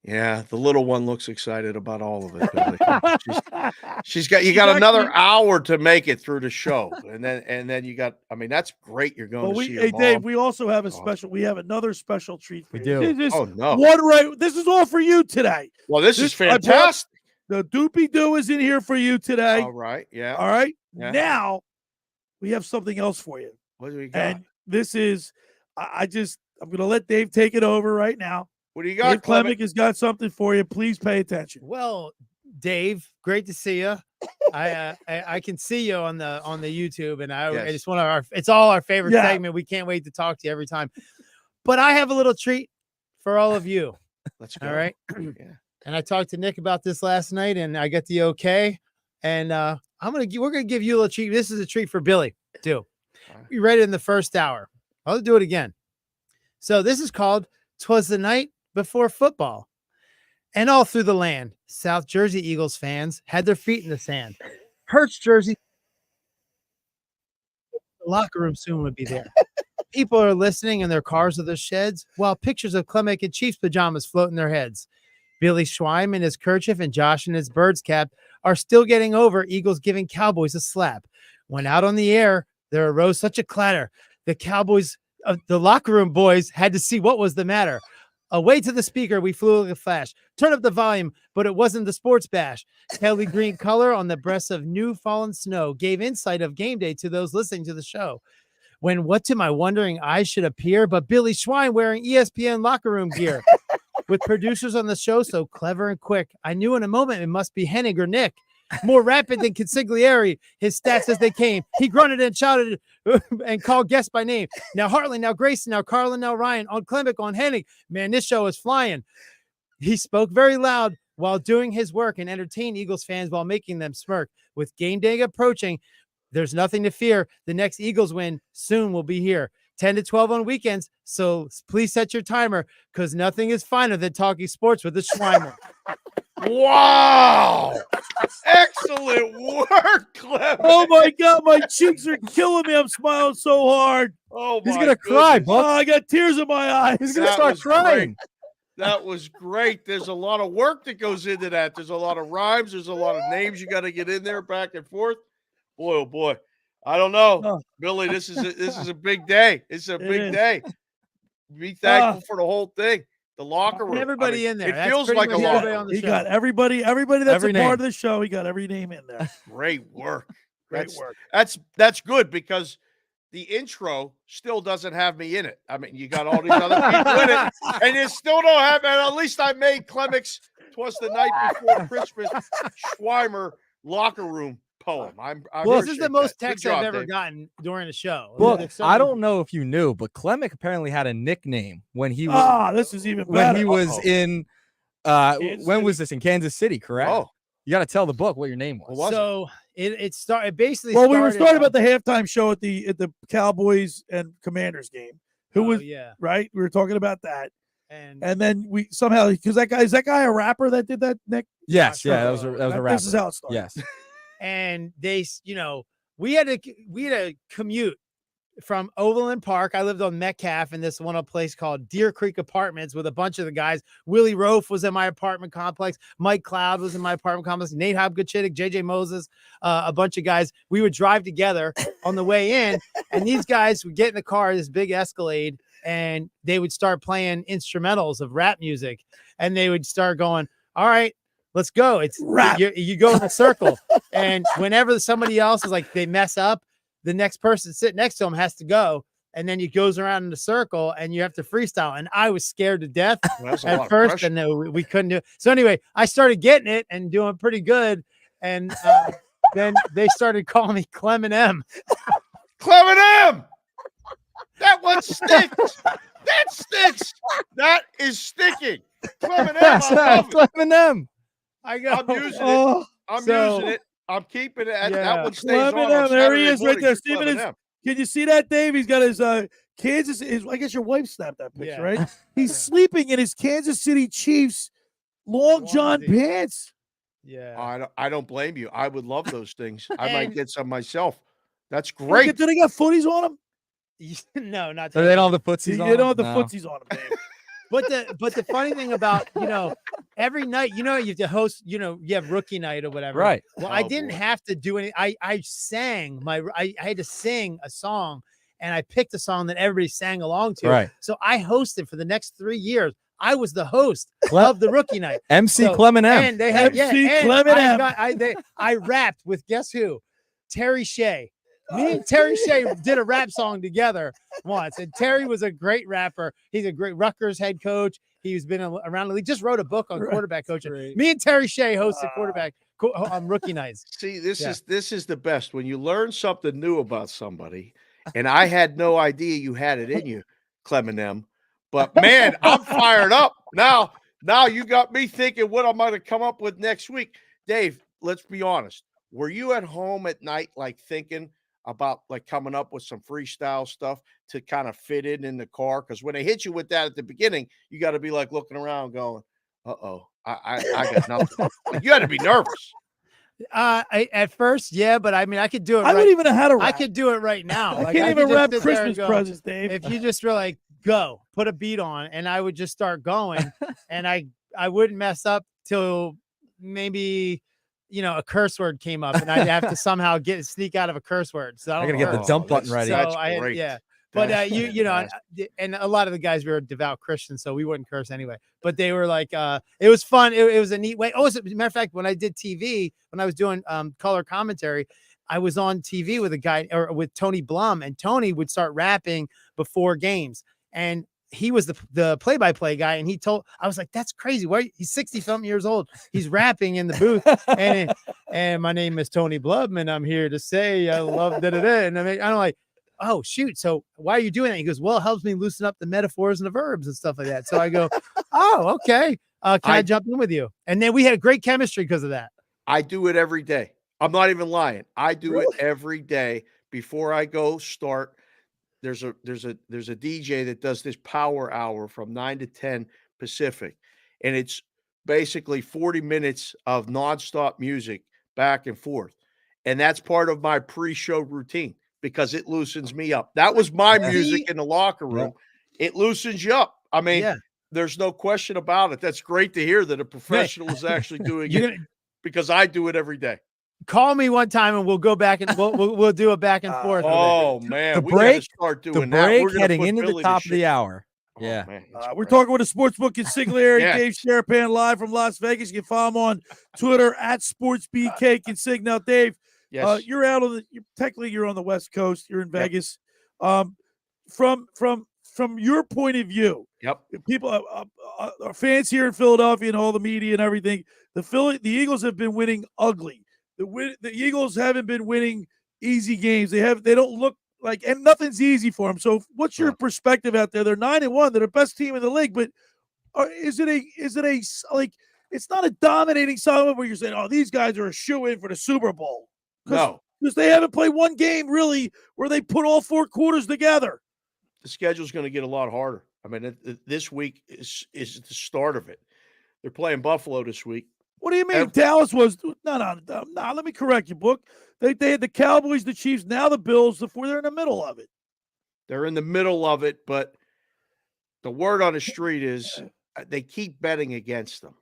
Speaker 17: Yeah, the little one looks excited about all of it. You got another hour to make it through the show, and then you got. I mean, that's great. You're going to see your mom.
Speaker 3: Dave, we also have a special. We have another special treat for you.
Speaker 7: We
Speaker 17: do.
Speaker 3: No! This is all for you today.
Speaker 17: Well, this is fantastic.
Speaker 3: The Doopy Doo is in here for you today.
Speaker 17: All right. Yeah.
Speaker 3: All right.
Speaker 17: Yeah.
Speaker 3: Now we have something else for you.
Speaker 17: What do we got?
Speaker 3: And this is, I'm going to let Dave take it over right now.
Speaker 17: What do you got,
Speaker 3: Dave Klemic has got something for you. Please pay attention.
Speaker 5: Well, Dave, great to see you. I can see you on the YouTube, and it's one of it's all our favorite segment. We can't wait to talk to you every time. But I have a little treat for all of you.
Speaker 17: Let's go.
Speaker 5: All right.
Speaker 17: Yeah.
Speaker 5: And I talked to Nick about this last night, and I got the okay. And we're gonna give you a little treat. This is a treat for Billy too. We read it in the first hour. I'll do it again. So this is called "'Twas the Night Before Football," and all through the land, South Jersey Eagles fans had their feet in the sand. Hurts jersey. The locker room soon would be there. People are listening in their cars or their sheds, while pictures of Klemic in Chiefs pajamas float in their heads. Billy Schweim in his kerchief and Josh in his bird's cap are still getting over Eagles giving Cowboys a slap. When out on the air, there arose such a clatter. The Cowboys, the locker room boys, had to see what was the matter. Away to the speaker, we flew like a flash. Turn up the volume, but it wasn't the sports bash. Kelly green color on the breasts of new fallen snow gave insight of game day to those listening to the show. When what to my wondering eyes should appear, but Billy Schweim wearing ESPN locker room gear. With producers on the show so clever and quick, I knew in a moment it must be Hennig or Nick. More rapid than Consigliere, his stats as they came. He grunted and shouted and called guests by name. Now Hartley, now Grayson, now Carlin, now Ryan, on Klemic, on Hennig. Man, this show is flying. He spoke very loud while doing his work and entertained Eagles fans while making them smirk. With game day approaching, there's nothing to fear. The next Eagles win soon will be here. 10 to 12 on weekends. So please set your timer because nothing is finer than talking sports with a Schweimer.
Speaker 17: Wow. Excellent work, Klemic.
Speaker 3: Oh my God, my cheeks are killing me. I'm smiling so hard.
Speaker 17: Oh,
Speaker 7: He's
Speaker 17: my
Speaker 7: gonna cry,
Speaker 17: goodness.
Speaker 7: Buck.
Speaker 3: Oh, I got tears in my eyes.
Speaker 7: He's gonna
Speaker 17: That
Speaker 7: start
Speaker 17: was
Speaker 7: crying.
Speaker 17: great. That was great. There's a lot of work that goes into that. There's a lot of rhymes. There's a lot of names you got to get in there back and forth. Boy, oh boy. I don't know,
Speaker 3: Oh.
Speaker 17: Billy. This is a big day. It's a
Speaker 3: It
Speaker 17: big
Speaker 3: is.
Speaker 17: day. Be thankful for the whole thing. The locker room.
Speaker 5: Everybody in there.
Speaker 17: It
Speaker 5: That's
Speaker 17: feels
Speaker 5: pretty
Speaker 17: like a
Speaker 5: much
Speaker 17: locker
Speaker 5: everybody
Speaker 17: room.
Speaker 5: on the
Speaker 3: He
Speaker 5: show.
Speaker 3: got everybody that's
Speaker 7: Every
Speaker 3: a
Speaker 7: name.
Speaker 3: part of the show. He got every name in there.
Speaker 17: Great work.
Speaker 3: Great work.
Speaker 17: That's good because the intro still doesn't have me in it. I mean, you got all these other people in it, and you still don't have. And at least I made Klemic's "'Twas the Night Before Christmas" Schweimer locker room poem. I
Speaker 5: Well, this is the
Speaker 17: appreciate
Speaker 5: most
Speaker 17: that. Good
Speaker 5: text
Speaker 17: job,
Speaker 5: I've ever
Speaker 17: Dave.
Speaker 5: gotten during the show.
Speaker 7: Look,
Speaker 5: There's so
Speaker 7: I
Speaker 5: many-
Speaker 7: don't know if you knew, but Klemic apparently had a nickname when he was
Speaker 3: This is even better.
Speaker 7: when he was in
Speaker 3: Kansas
Speaker 7: when
Speaker 3: City.
Speaker 7: was this in Kansas City, correct?
Speaker 17: Oh.
Speaker 7: You got to tell the book what your name was.
Speaker 5: So it started basically.
Speaker 3: Well, we were
Speaker 5: started
Speaker 3: talking about the halftime show at the Cowboys and Commanders game. Who was
Speaker 5: yeah.
Speaker 3: right? We were talking about that,
Speaker 5: And
Speaker 3: then we somehow because that guy a rapper that did that, Nick?
Speaker 7: Yes,
Speaker 5: Not
Speaker 7: yeah,
Speaker 5: sure.
Speaker 7: that was a rapper.
Speaker 3: This is how it started.
Speaker 7: Yes.
Speaker 5: and they, we had to commute from Overland Park. I lived on Metcalf in this one place called Deer Creek Apartments with a bunch of the guys. Willie Rofe was in my apartment complex. Mike Cloud was in my apartment complex. Nate Hobgoodchittick, JJ Moses, a bunch of guys. We would drive together on the way in, and these guys would get in the car, this big Escalade, and they would start playing instrumentals of rap music, and they would start going, all right, let's go. It's
Speaker 3: Rap.
Speaker 5: you go in a circle, and whenever somebody else is like, they mess up, the next person sitting next to him has to go, and then he goes around in a circle, and you have to freestyle. And I was scared to death
Speaker 17: That's a lot
Speaker 5: at
Speaker 17: of
Speaker 5: first,
Speaker 17: pressure.
Speaker 5: and no, we couldn't do it. So anyway, I started getting it and doing pretty good, and then they started calling me Clement M.
Speaker 17: Clement M. That one sticks. That sticks. That is sticking. Clement M. I love it.
Speaker 7: Clement M.
Speaker 5: I go.
Speaker 17: I'm using
Speaker 3: Oh,
Speaker 17: it. I'm
Speaker 5: so-
Speaker 17: using it. I'm keeping it.
Speaker 5: Yeah.
Speaker 17: That one stays
Speaker 3: Clement
Speaker 17: on.
Speaker 3: M, there he
Speaker 17: Saturday
Speaker 3: is right there.
Speaker 17: mornings,
Speaker 3: Steven
Speaker 17: Clement
Speaker 3: is.
Speaker 17: M.
Speaker 3: Can you see that, Dave? He's got his Kansas. I guess your wife snapped that picture,
Speaker 5: Yeah.
Speaker 3: right? He's sleeping in his Kansas City Chiefs long John
Speaker 5: Onesie.
Speaker 3: pants.
Speaker 5: Yeah.
Speaker 17: I don't blame you. I would love those things. I might
Speaker 5: And-
Speaker 17: get some myself. That's
Speaker 3: Do
Speaker 17: great.
Speaker 3: they got footies on them?
Speaker 5: No, not
Speaker 7: So they don't have the footsies
Speaker 3: You
Speaker 7: on.
Speaker 3: don't have the
Speaker 7: No.
Speaker 3: footsies on them, Dave.
Speaker 5: But the funny thing about, every night, you have to host, you have rookie night or whatever.
Speaker 7: Right.
Speaker 5: Well, I
Speaker 17: Oh,
Speaker 5: didn't
Speaker 17: boy.
Speaker 5: have to do any. I sang I had to sing a song, and I picked a song that everybody sang along to.
Speaker 7: Right.
Speaker 5: So I hosted for the next 3 years. I was the host of the rookie night.
Speaker 7: MC
Speaker 5: So-
Speaker 7: Clement M.
Speaker 5: And they had
Speaker 3: MC
Speaker 5: and
Speaker 3: Clement M.
Speaker 5: I rapped with guess who? Terry Shea. Me and Terry Shea did a rap song together once, and Terry was a great rapper. He's a great Rutgers head coach. He's been around the league. Just wrote a book on quarterback coaching. Me and Terry Shea hosted quarterback on rookie nights.
Speaker 17: See, this
Speaker 5: Yeah.
Speaker 17: is the best when you learn something new about somebody. And I had no idea you had it in you, Clement M. But man, I'm fired up now. Now you got me thinking what I might have come up with next week. Dave, let's be honest. Were you at home at night, like thinking about like coming up with some freestyle stuff to kind of fit in the car? Because when they hit you with that at the beginning, you got to be like looking around going, I got nothing. Like, you had to be nervous.
Speaker 5: At first, yeah, but I mean, I could do it.
Speaker 3: I don't even know how to rap.
Speaker 5: I could do it right now.
Speaker 3: I
Speaker 5: Like,
Speaker 3: can't
Speaker 5: could
Speaker 3: even
Speaker 5: just
Speaker 3: rap
Speaker 5: sit there and
Speaker 3: Christmas
Speaker 5: go,
Speaker 3: presents, Dave.
Speaker 5: If you just were like, go, put a beat on, and I would just start going, and I wouldn't mess up till maybe a curse word came up, and I'd have to somehow sneak out of a curse word. So
Speaker 7: I gotta get the
Speaker 5: curse.
Speaker 7: dump button ready.
Speaker 5: So
Speaker 17: That's
Speaker 5: I had,
Speaker 17: great.
Speaker 5: yeah. But
Speaker 17: That's
Speaker 5: and a lot of the guys were devout Christians, so we wouldn't curse anyway. But they were like, it was fun. It was a neat way. Oh, as a matter of fact, when I did TV, when I was doing color commentary, I was on TV with a guy or with Tony Blum, and Tony would start rapping before games, and he was the play-by-play guy, and I was like, that's crazy. Why he's 60-something years old. He's rapping in the booth, and my name is Tony Blum, and I'm here to say I love da-da-da. And I'm like, oh shoot, so why are you doing that? He goes, well, it helps me loosen up the metaphors and the verbs and stuff like that. So I go, Oh, okay. Can I
Speaker 17: I-
Speaker 5: jump in with you? And then we had great chemistry because of that.
Speaker 17: I do it every day. I'm not even lying. I do it every day before I go start. There's a DJ that does this power hour from 9 to 10 Pacific, and it's basically 40 minutes of nonstop music back and forth. And that's part of my pre-show routine because it loosens me up. That was my music in the locker room. It loosens you up. I mean, there's no question about it. That's great to hear that a professional is actually doing it because I do it every day.
Speaker 5: Call me one time and we'll go back and we'll do a back and forth.
Speaker 17: Oh man,
Speaker 7: The
Speaker 17: we got to
Speaker 7: break,
Speaker 17: start
Speaker 7: the
Speaker 17: doing that.
Speaker 7: break
Speaker 17: We're gonna
Speaker 7: heading
Speaker 17: put
Speaker 7: into
Speaker 17: Billy
Speaker 7: the
Speaker 17: to
Speaker 7: top of the
Speaker 17: shame.
Speaker 7: hour.
Speaker 17: Oh,
Speaker 7: Yeah.
Speaker 17: man,
Speaker 3: We're talking with a sportsbook consigliere,
Speaker 17: Yes.
Speaker 3: Dave Sharapan, live from Las Vegas. You can follow him on Twitter at SportsBK Consig. Now, Dave,
Speaker 17: Yes.
Speaker 3: you're out on technically you're on the West Coast. You're in Vegas. From your point of view, people, our fans here in Philadelphia and all the media and everything, the Eagles have been winning ugly. The Eagles haven't been winning easy games. They don't look like, and nothing's easy for them. So, what's your perspective out there? They're 9-1. They're the best team in the league, but is it a like? It's not a dominating side where you're saying, "Oh, these guys are a shoe-in for the Super Bowl."
Speaker 17: No,
Speaker 3: because they haven't played one game really where they put all 4 quarters together.
Speaker 17: The schedule's going to get a lot harder. I mean, this week is the start of it. They're playing Buffalo this week.
Speaker 3: What do you mean? Dallas was no. Let me correct you, Book. They had the Cowboys, the Chiefs, now the Bills. Before they're in the middle of it.
Speaker 17: They're in the middle of it, but the word on the street is they keep betting against them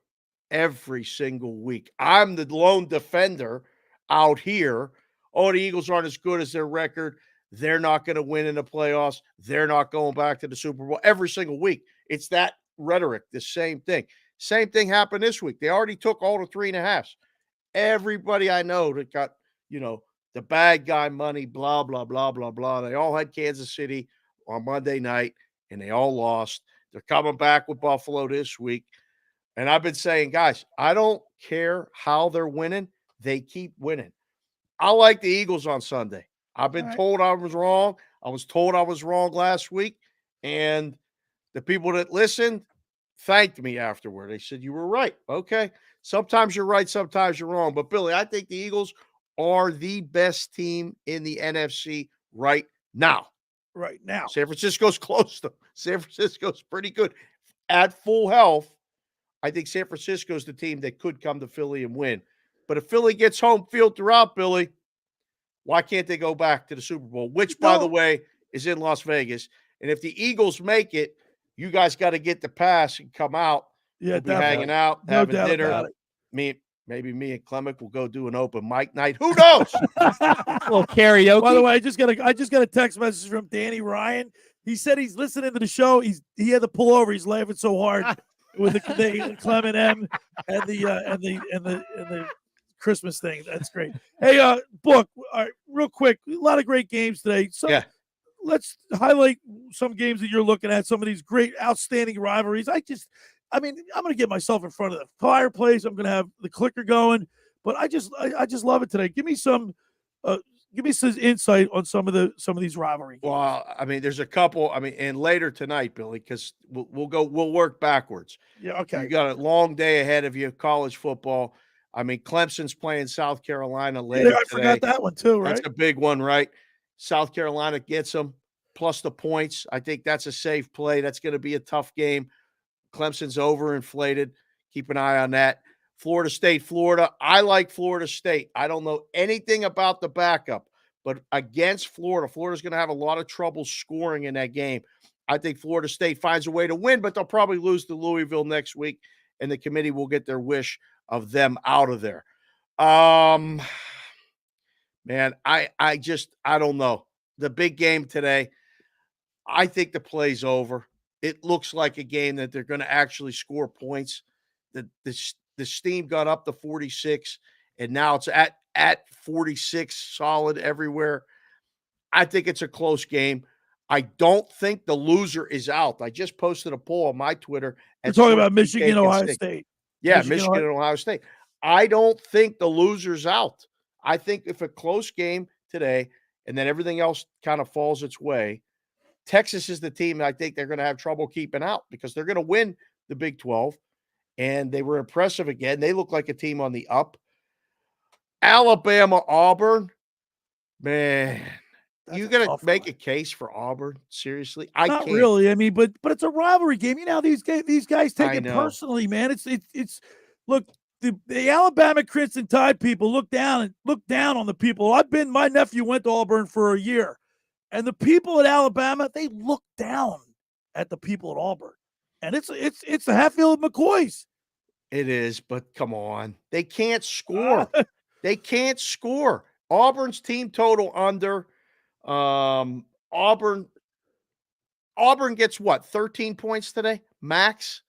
Speaker 17: every single week. I'm the lone defender out here. Oh, the Eagles aren't as good as their record. They're not going to win in the playoffs. They're not going back to the Super Bowl every single week. It's that rhetoric, the same thing. Same thing happened this week. They already took all the 3.5s. Everybody I know that got, the bad guy money, blah, blah, blah, blah, blah. They all had Kansas City on Monday night, and they all lost. They're coming back with Buffalo this week. And I've been saying, guys, I don't care how they're winning. They keep winning. I like the Eagles on Sunday. I've been told I was wrong. I was told I was wrong last week. And the people that listened thanked me afterward. They said, you were right. Okay. Sometimes you're right. Sometimes you're wrong. But, Billy, I think the Eagles are the best team in the NFC right now.
Speaker 3: Right now.
Speaker 17: San Francisco's close to them. San Francisco's pretty good. At full health, I think San Francisco's the team that could come to Philly and win. But if Philly gets home field throughout, Billy, why can't they go back to the Super Bowl, which, by the way, is in Las Vegas? And if the Eagles make it, you guys got to get the pass and come out.
Speaker 3: Yeah,
Speaker 17: we'll be hanging out,
Speaker 3: no
Speaker 17: having
Speaker 3: doubt
Speaker 17: dinner.
Speaker 3: about it.
Speaker 17: Maybe me and Klemic will go do an open mic night. Who knows?
Speaker 5: A little karaoke.
Speaker 3: By the way, I just got a text message from Danny Ryan. He said he's listening to the show. He had to pull over. He's laughing so hard with the Clement M and the Christmas thing. That's great. Hey, Book, all right, real quick, a lot of great games today. So let's highlight some games that you're looking at, some of these great, outstanding rivalries. I'm going to get myself in front of the fireplace. I'm going to have the clicker going, but I just love it today. Give me some insight on some of these rivalries.
Speaker 17: Well, there's a couple. And later tonight, Billy, because we'll work backwards.
Speaker 3: Yeah, okay.
Speaker 17: You got a long day ahead of you, college football. Clemson's playing South Carolina later
Speaker 3: I
Speaker 17: today.
Speaker 3: forgot that one too, right?
Speaker 17: That's a big one, right? South Carolina gets them plus the points. I think that's a safe play. That's going to be a tough game. Clemson's overinflated. Keep an eye on that. Florida State, Florida. I like Florida State. I don't know anything about the backup, but against Florida, Florida's going to have a lot of trouble scoring in that game. I think Florida State finds a way to win, but they'll probably lose to Louisville next week, and the committee will get their wish of them out of there. Man, I don't know. The big game today, I think the play's over. It looks like a game that they're going to actually score points. The steam got up to 46, and now it's at 46, solid everywhere. I think it's a close game. I don't think the loser is out. I just posted a poll on my Twitter.
Speaker 3: We're talking about Michigan, Ohio State.
Speaker 17: Yeah, Michigan and Ohio State. I don't think the loser's out. I think if a close game today and then everything else kind of falls its way, Texas is the team I think they're going to have trouble keeping out because they're going to win the Big 12, and they were impressive again. They look like a team on the up. Alabama, Auburn, man, you gonna make a case for Auburn? Seriously, I
Speaker 3: Not
Speaker 17: can't.
Speaker 3: really. I mean, but it's a rivalry game. You know, these guys take
Speaker 17: I
Speaker 3: it
Speaker 17: know.
Speaker 3: personally, man. It's look, the Alabama Crimson Tide people look down on the people. My nephew went to Auburn for a year, and the people at Alabama, they look down at the people at Auburn, and it's the Hatfield McCoys.
Speaker 17: It is, but come on, they can't score. They can't score. Auburn's team total under. Auburn gets what, 13 points today max.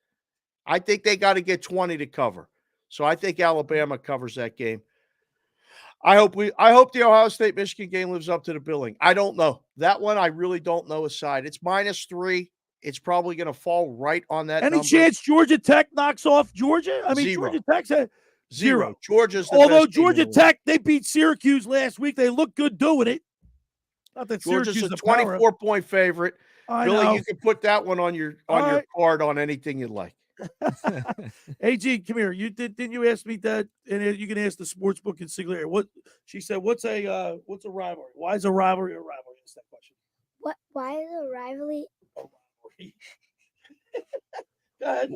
Speaker 17: I think they got to get 20 to cover. So I think Alabama covers that game. I hope the Ohio State Michigan game lives up to the billing. I don't know. That one I really don't know a side. It's -3. It's probably going to fall right on that
Speaker 3: Any
Speaker 17: number.
Speaker 3: chance Georgia Tech knocks off Georgia? I mean,
Speaker 17: Zero.
Speaker 3: Georgia Tech's at zero.
Speaker 17: Georgia's the
Speaker 3: Although
Speaker 17: best team in
Speaker 3: Georgia
Speaker 17: the league.
Speaker 3: Tech, they beat Syracuse last week. They look good doing it. Not that
Speaker 17: Georgia's
Speaker 3: Syracuse
Speaker 17: a
Speaker 3: is a power.
Speaker 17: 24-point favorite.
Speaker 3: I
Speaker 17: Billy,
Speaker 3: know.
Speaker 17: you can put that one on your card on anything you like.
Speaker 3: AG, come here. Didn't you ask me that? And you can ask the sportsbook Consigliere. What she said? What's a rivalry? Why is a rivalry a rivalry? That's that question.
Speaker 2: Why is a rivalry?
Speaker 3: Go ahead.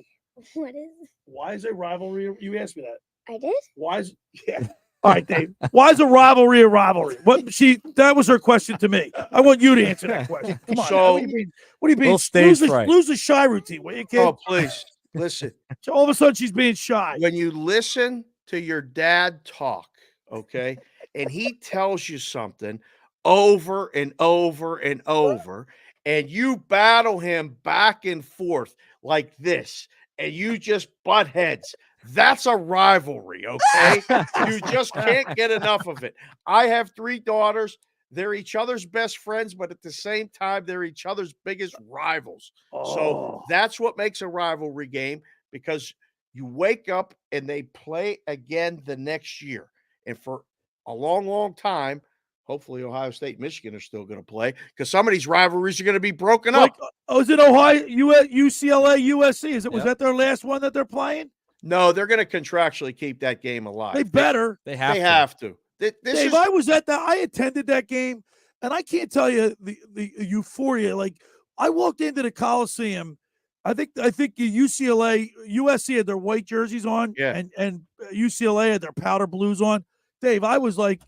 Speaker 2: What is?
Speaker 3: Why is a rivalry? You asked me that.
Speaker 2: I did.
Speaker 3: Why is? Yeah. All right, Dave. Why is a rivalry a rivalry? That was her question to me. I want you to answer that question. Come on.
Speaker 17: So,
Speaker 3: what do you mean?
Speaker 7: Little stage fright.
Speaker 3: Lose the shy routine, will you, kid?
Speaker 17: Oh, please listen.
Speaker 3: So all of a sudden she's being shy.
Speaker 17: When you listen to your dad talk, okay, and he tells you something over and over and over, and you battle him back and forth like this, and you just butt heads. That's a rivalry, okay? You just can't get enough of it. I have 3 daughters. They're each other's best friends, but at the same time, they're each other's biggest rivals. So that's what makes a rivalry game, because you wake up and they play again the next year. And for a long, long time, hopefully Ohio State and Michigan are still going to play, because some of these rivalries are going to be broken up.
Speaker 3: Is it Ohio, UCLA, USC? Was that their last one that they're playing?
Speaker 17: No, they're going to contractually keep that game alive.
Speaker 3: They better.
Speaker 7: They have to.
Speaker 3: Dave, I attended that game, and I can't tell you the euphoria. Like, I walked into the Coliseum. I think USC had their white jerseys on, and UCLA had their powder blues on. Dave, I was like,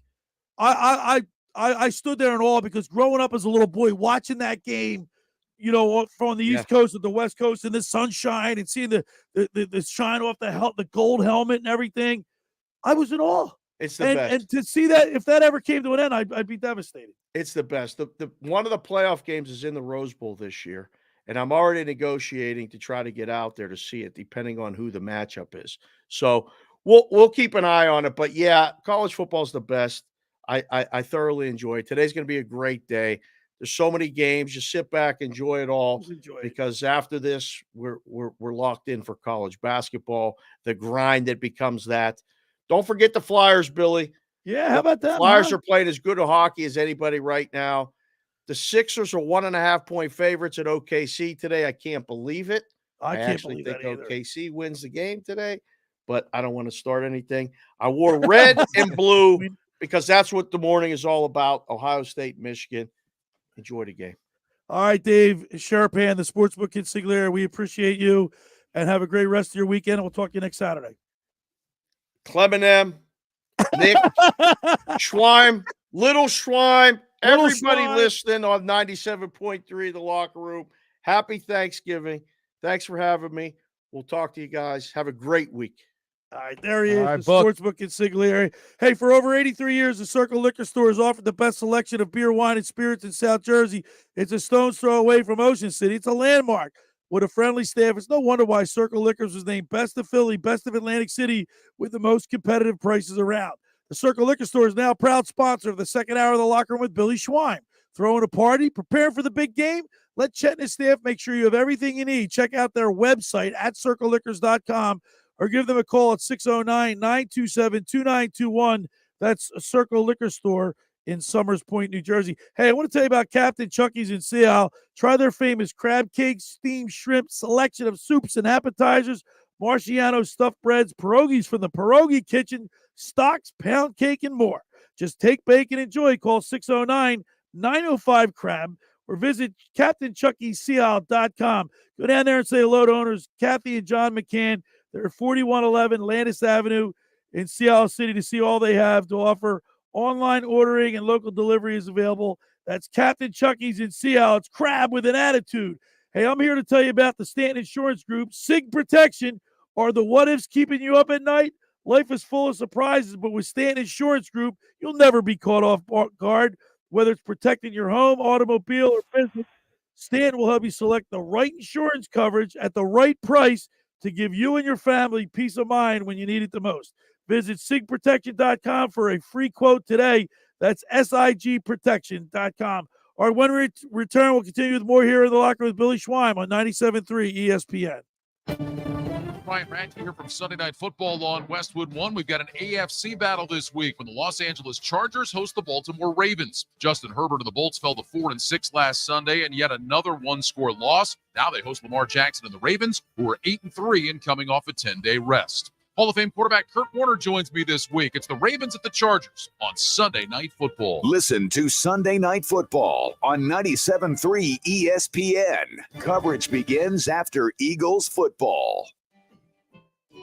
Speaker 3: I stood there in awe, because growing up as a little boy, watching that game, from the East Coast to the West Coast in the sunshine, and seeing the shine off the gold helmet and everything, I was in awe.
Speaker 17: It's the best.
Speaker 3: And to see that, if that ever came to an end, I'd be devastated.
Speaker 17: It's the best. The one of the playoff games is in the Rose Bowl this year, and I'm already negotiating to try to get out there to see it, depending on who the matchup is. So we'll keep an eye on it. But yeah, college football is the best. I thoroughly enjoy it. Today's going to be a great day. There's so many games. Just sit back, enjoy it all, because after this, we're locked in for college basketball. The grind that becomes that. Don't forget the Flyers, Billy.
Speaker 3: Yeah, how about that?
Speaker 17: Flyers are playing as good a hockey as anybody right now. The Sixers are 1.5-point favorites at OKC today. I can't believe it.
Speaker 3: I can't
Speaker 17: actually
Speaker 3: believe
Speaker 17: think
Speaker 3: that either.
Speaker 17: OKC wins the game today, but I don't want to start anything. I wore red and blue because that's what the morning is all about. Ohio State, Michigan. Enjoy the game.
Speaker 3: All right, Dave Sharapan, the Sportsbook Consigliere. We appreciate you, and have a great rest of your weekend. And we'll talk to you next Saturday.
Speaker 17: Klemic, Nick, Schweim, Little Schweim, everybody listening on 97.3 The Locker Room. Happy Thanksgiving. Thanks for having me. We'll talk to you guys. Have a great week.
Speaker 3: All right, there he is, the Sportsbook Consigliere. Hey, for over 83 years, the Circle Liquor Store has offered the best selection of beer, wine, and spirits in South Jersey. It's a stone's throw away from Ocean City. It's a landmark with a friendly staff. It's no wonder why Circle Liquors was named Best of Philly, Best of Atlantic City, with the most competitive prices around. The Circle Liquor Store is now a proud sponsor of the second hour of The Locker Room with Billy Schweim. Throwing a party, preparing for the big game? Let Chet and his staff make sure you have everything you need. Check out their website at circleliquors.com or give them a call at 609-927-2921. That's a Circle Liquor Store in Summers Point, New Jersey. Hey, I want to tell you about Captain Chucky's in Seattle. Try their famous crab cakes, steamed shrimp, selection of soups and appetizers, Marciano stuffed breads, pierogies from the Pierogi Kitchen, stocks, pound cake, and more. Just take, bake, and enjoy. Call 609-905-CRAB or visit CaptainChuckySeattle.com. Go down there and say hello to owners Kathy and John McCann. They're 4111 Landis Avenue in Seattle City to see all they have to offer. Online ordering and local delivery is available. That's Captain Chucky's in Seattle. It's crab with an attitude. Hey, I'm here to tell you about the Stanton Insurance Group. SIG Protection. Are the what-ifs keeping you up at night? Life is full of surprises, but with Stanton Insurance Group, you'll never be caught off guard. Whether it's protecting your home, automobile, or business, Stanton will help you select the right insurance coverage at the right price to give you and your family peace of mind when you need it the most. Visit sigprotection.com for a free quote today. That's sigprotection.com. All right, when we return, we'll continue with more here in the locker with Billy Schweim on 97.3 ESPN.
Speaker 18: Ryan Radke here from Sunday Night Football on Westwood One. We've got an AFC battle this week when the Los Angeles Chargers host the Baltimore Ravens. Justin Herbert and the Bolts fell to 4-6 last Sunday, and yet another one-score loss. Now they host Lamar Jackson and the Ravens, who are 8-3 and coming off a 10-day rest. Hall of Fame quarterback Kurt Warner joins me this week. It's the Ravens at the Chargers on Sunday Night Football.
Speaker 1: Listen to Sunday Night Football on 97.3 ESPN. Coverage begins after Eagles football.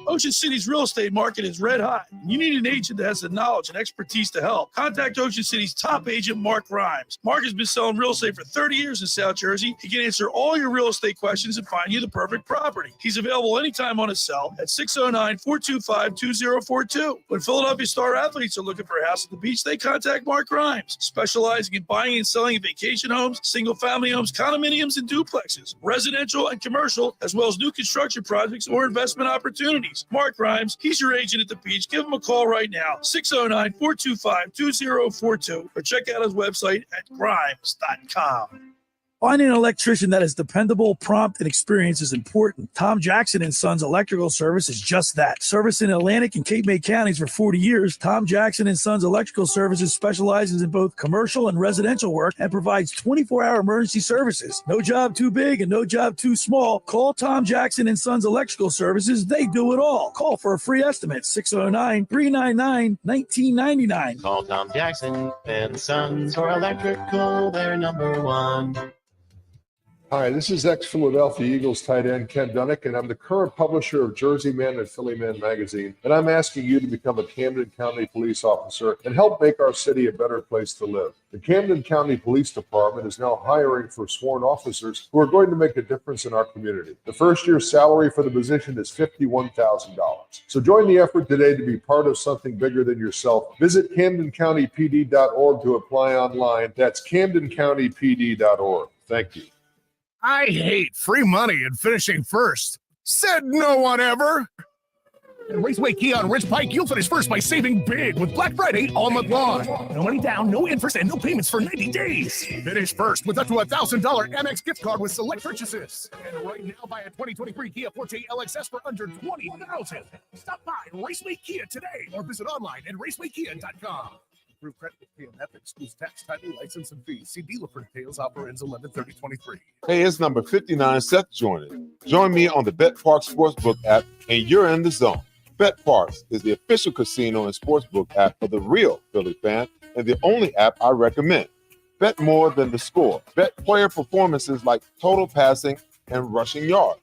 Speaker 3: Ocean City's real estate market is red hot. You need an agent that has the knowledge and expertise to help. Contact Ocean City's top agent, Mark Rhymes. Mark has been selling real estate for 30 years in South Jersey. He can answer all your real estate questions and find you the perfect property. He's available anytime on his cell at 609-425-2042. When Philadelphia star athletes are looking for a house at the beach, they contact Mark Rhymes, specializing in buying and selling vacation homes, single-family homes, condominiums, and duplexes, residential and commercial, as well as new construction projects or investment opportunities. Mark Rhymes, he's your agent at the beach. Give him a call right now, 609-425-2042, or check out his website at grimes.com. Finding an electrician that is dependable, prompt, and experienced is important. Tom Jackson & Sons Electrical Service is just that. Service in Atlantic and Cape May counties for 40 years, Tom Jackson & Sons Electrical Services specializes in both commercial and residential work and provides 24-hour emergency services. No job too big and no job too small. Call Tom Jackson & Sons Electrical Services. They do it all. Call for a free estimate, 609-399-1999.
Speaker 15: Call Tom Jackson and Sons for electrical. They're number one.
Speaker 9: Hi, this is ex-Philadelphia Eagles tight end Ken Dunnick, and I'm the current publisher of Jersey Man and Philly Man magazine, and I'm asking you to become a Camden County police officer and help make our city a better place to live. The Camden County Police Department is now hiring for sworn officers who are going to make a difference in our community. The first year's salary for the position is $51,000. So join the effort today to be part of something bigger than yourself. Visit CamdenCountyPD.org to apply online. That's CamdenCountyPD.org. Thank you.
Speaker 26: I hate free money and finishing first. Said no one ever. At Raceway Kia on Ridge Pike, you'll finish first by saving big with Black Friday all month long. No money down, no interest, and no payments for 90 days. Finish first with up to $1,000 Amex gift card with select purchases. And right now, buy a 2023 Kia Forte LXS for under $20,000. Stop by Raceway Kia today or visit online at racewaykia.com. Approved credit with PMF excludes tax, title, license, and fees. See dealer for details. Offer ends 11/30/23.
Speaker 6: Hey, it's number 59, Seth joining. Join me on the Bet Parks Sportsbook app, and you're in the zone. Bet Parks is the official casino and sportsbook app for the real Philly fan, and the only app I recommend. Bet more than the score. Bet player performances like total passing and rushing yards.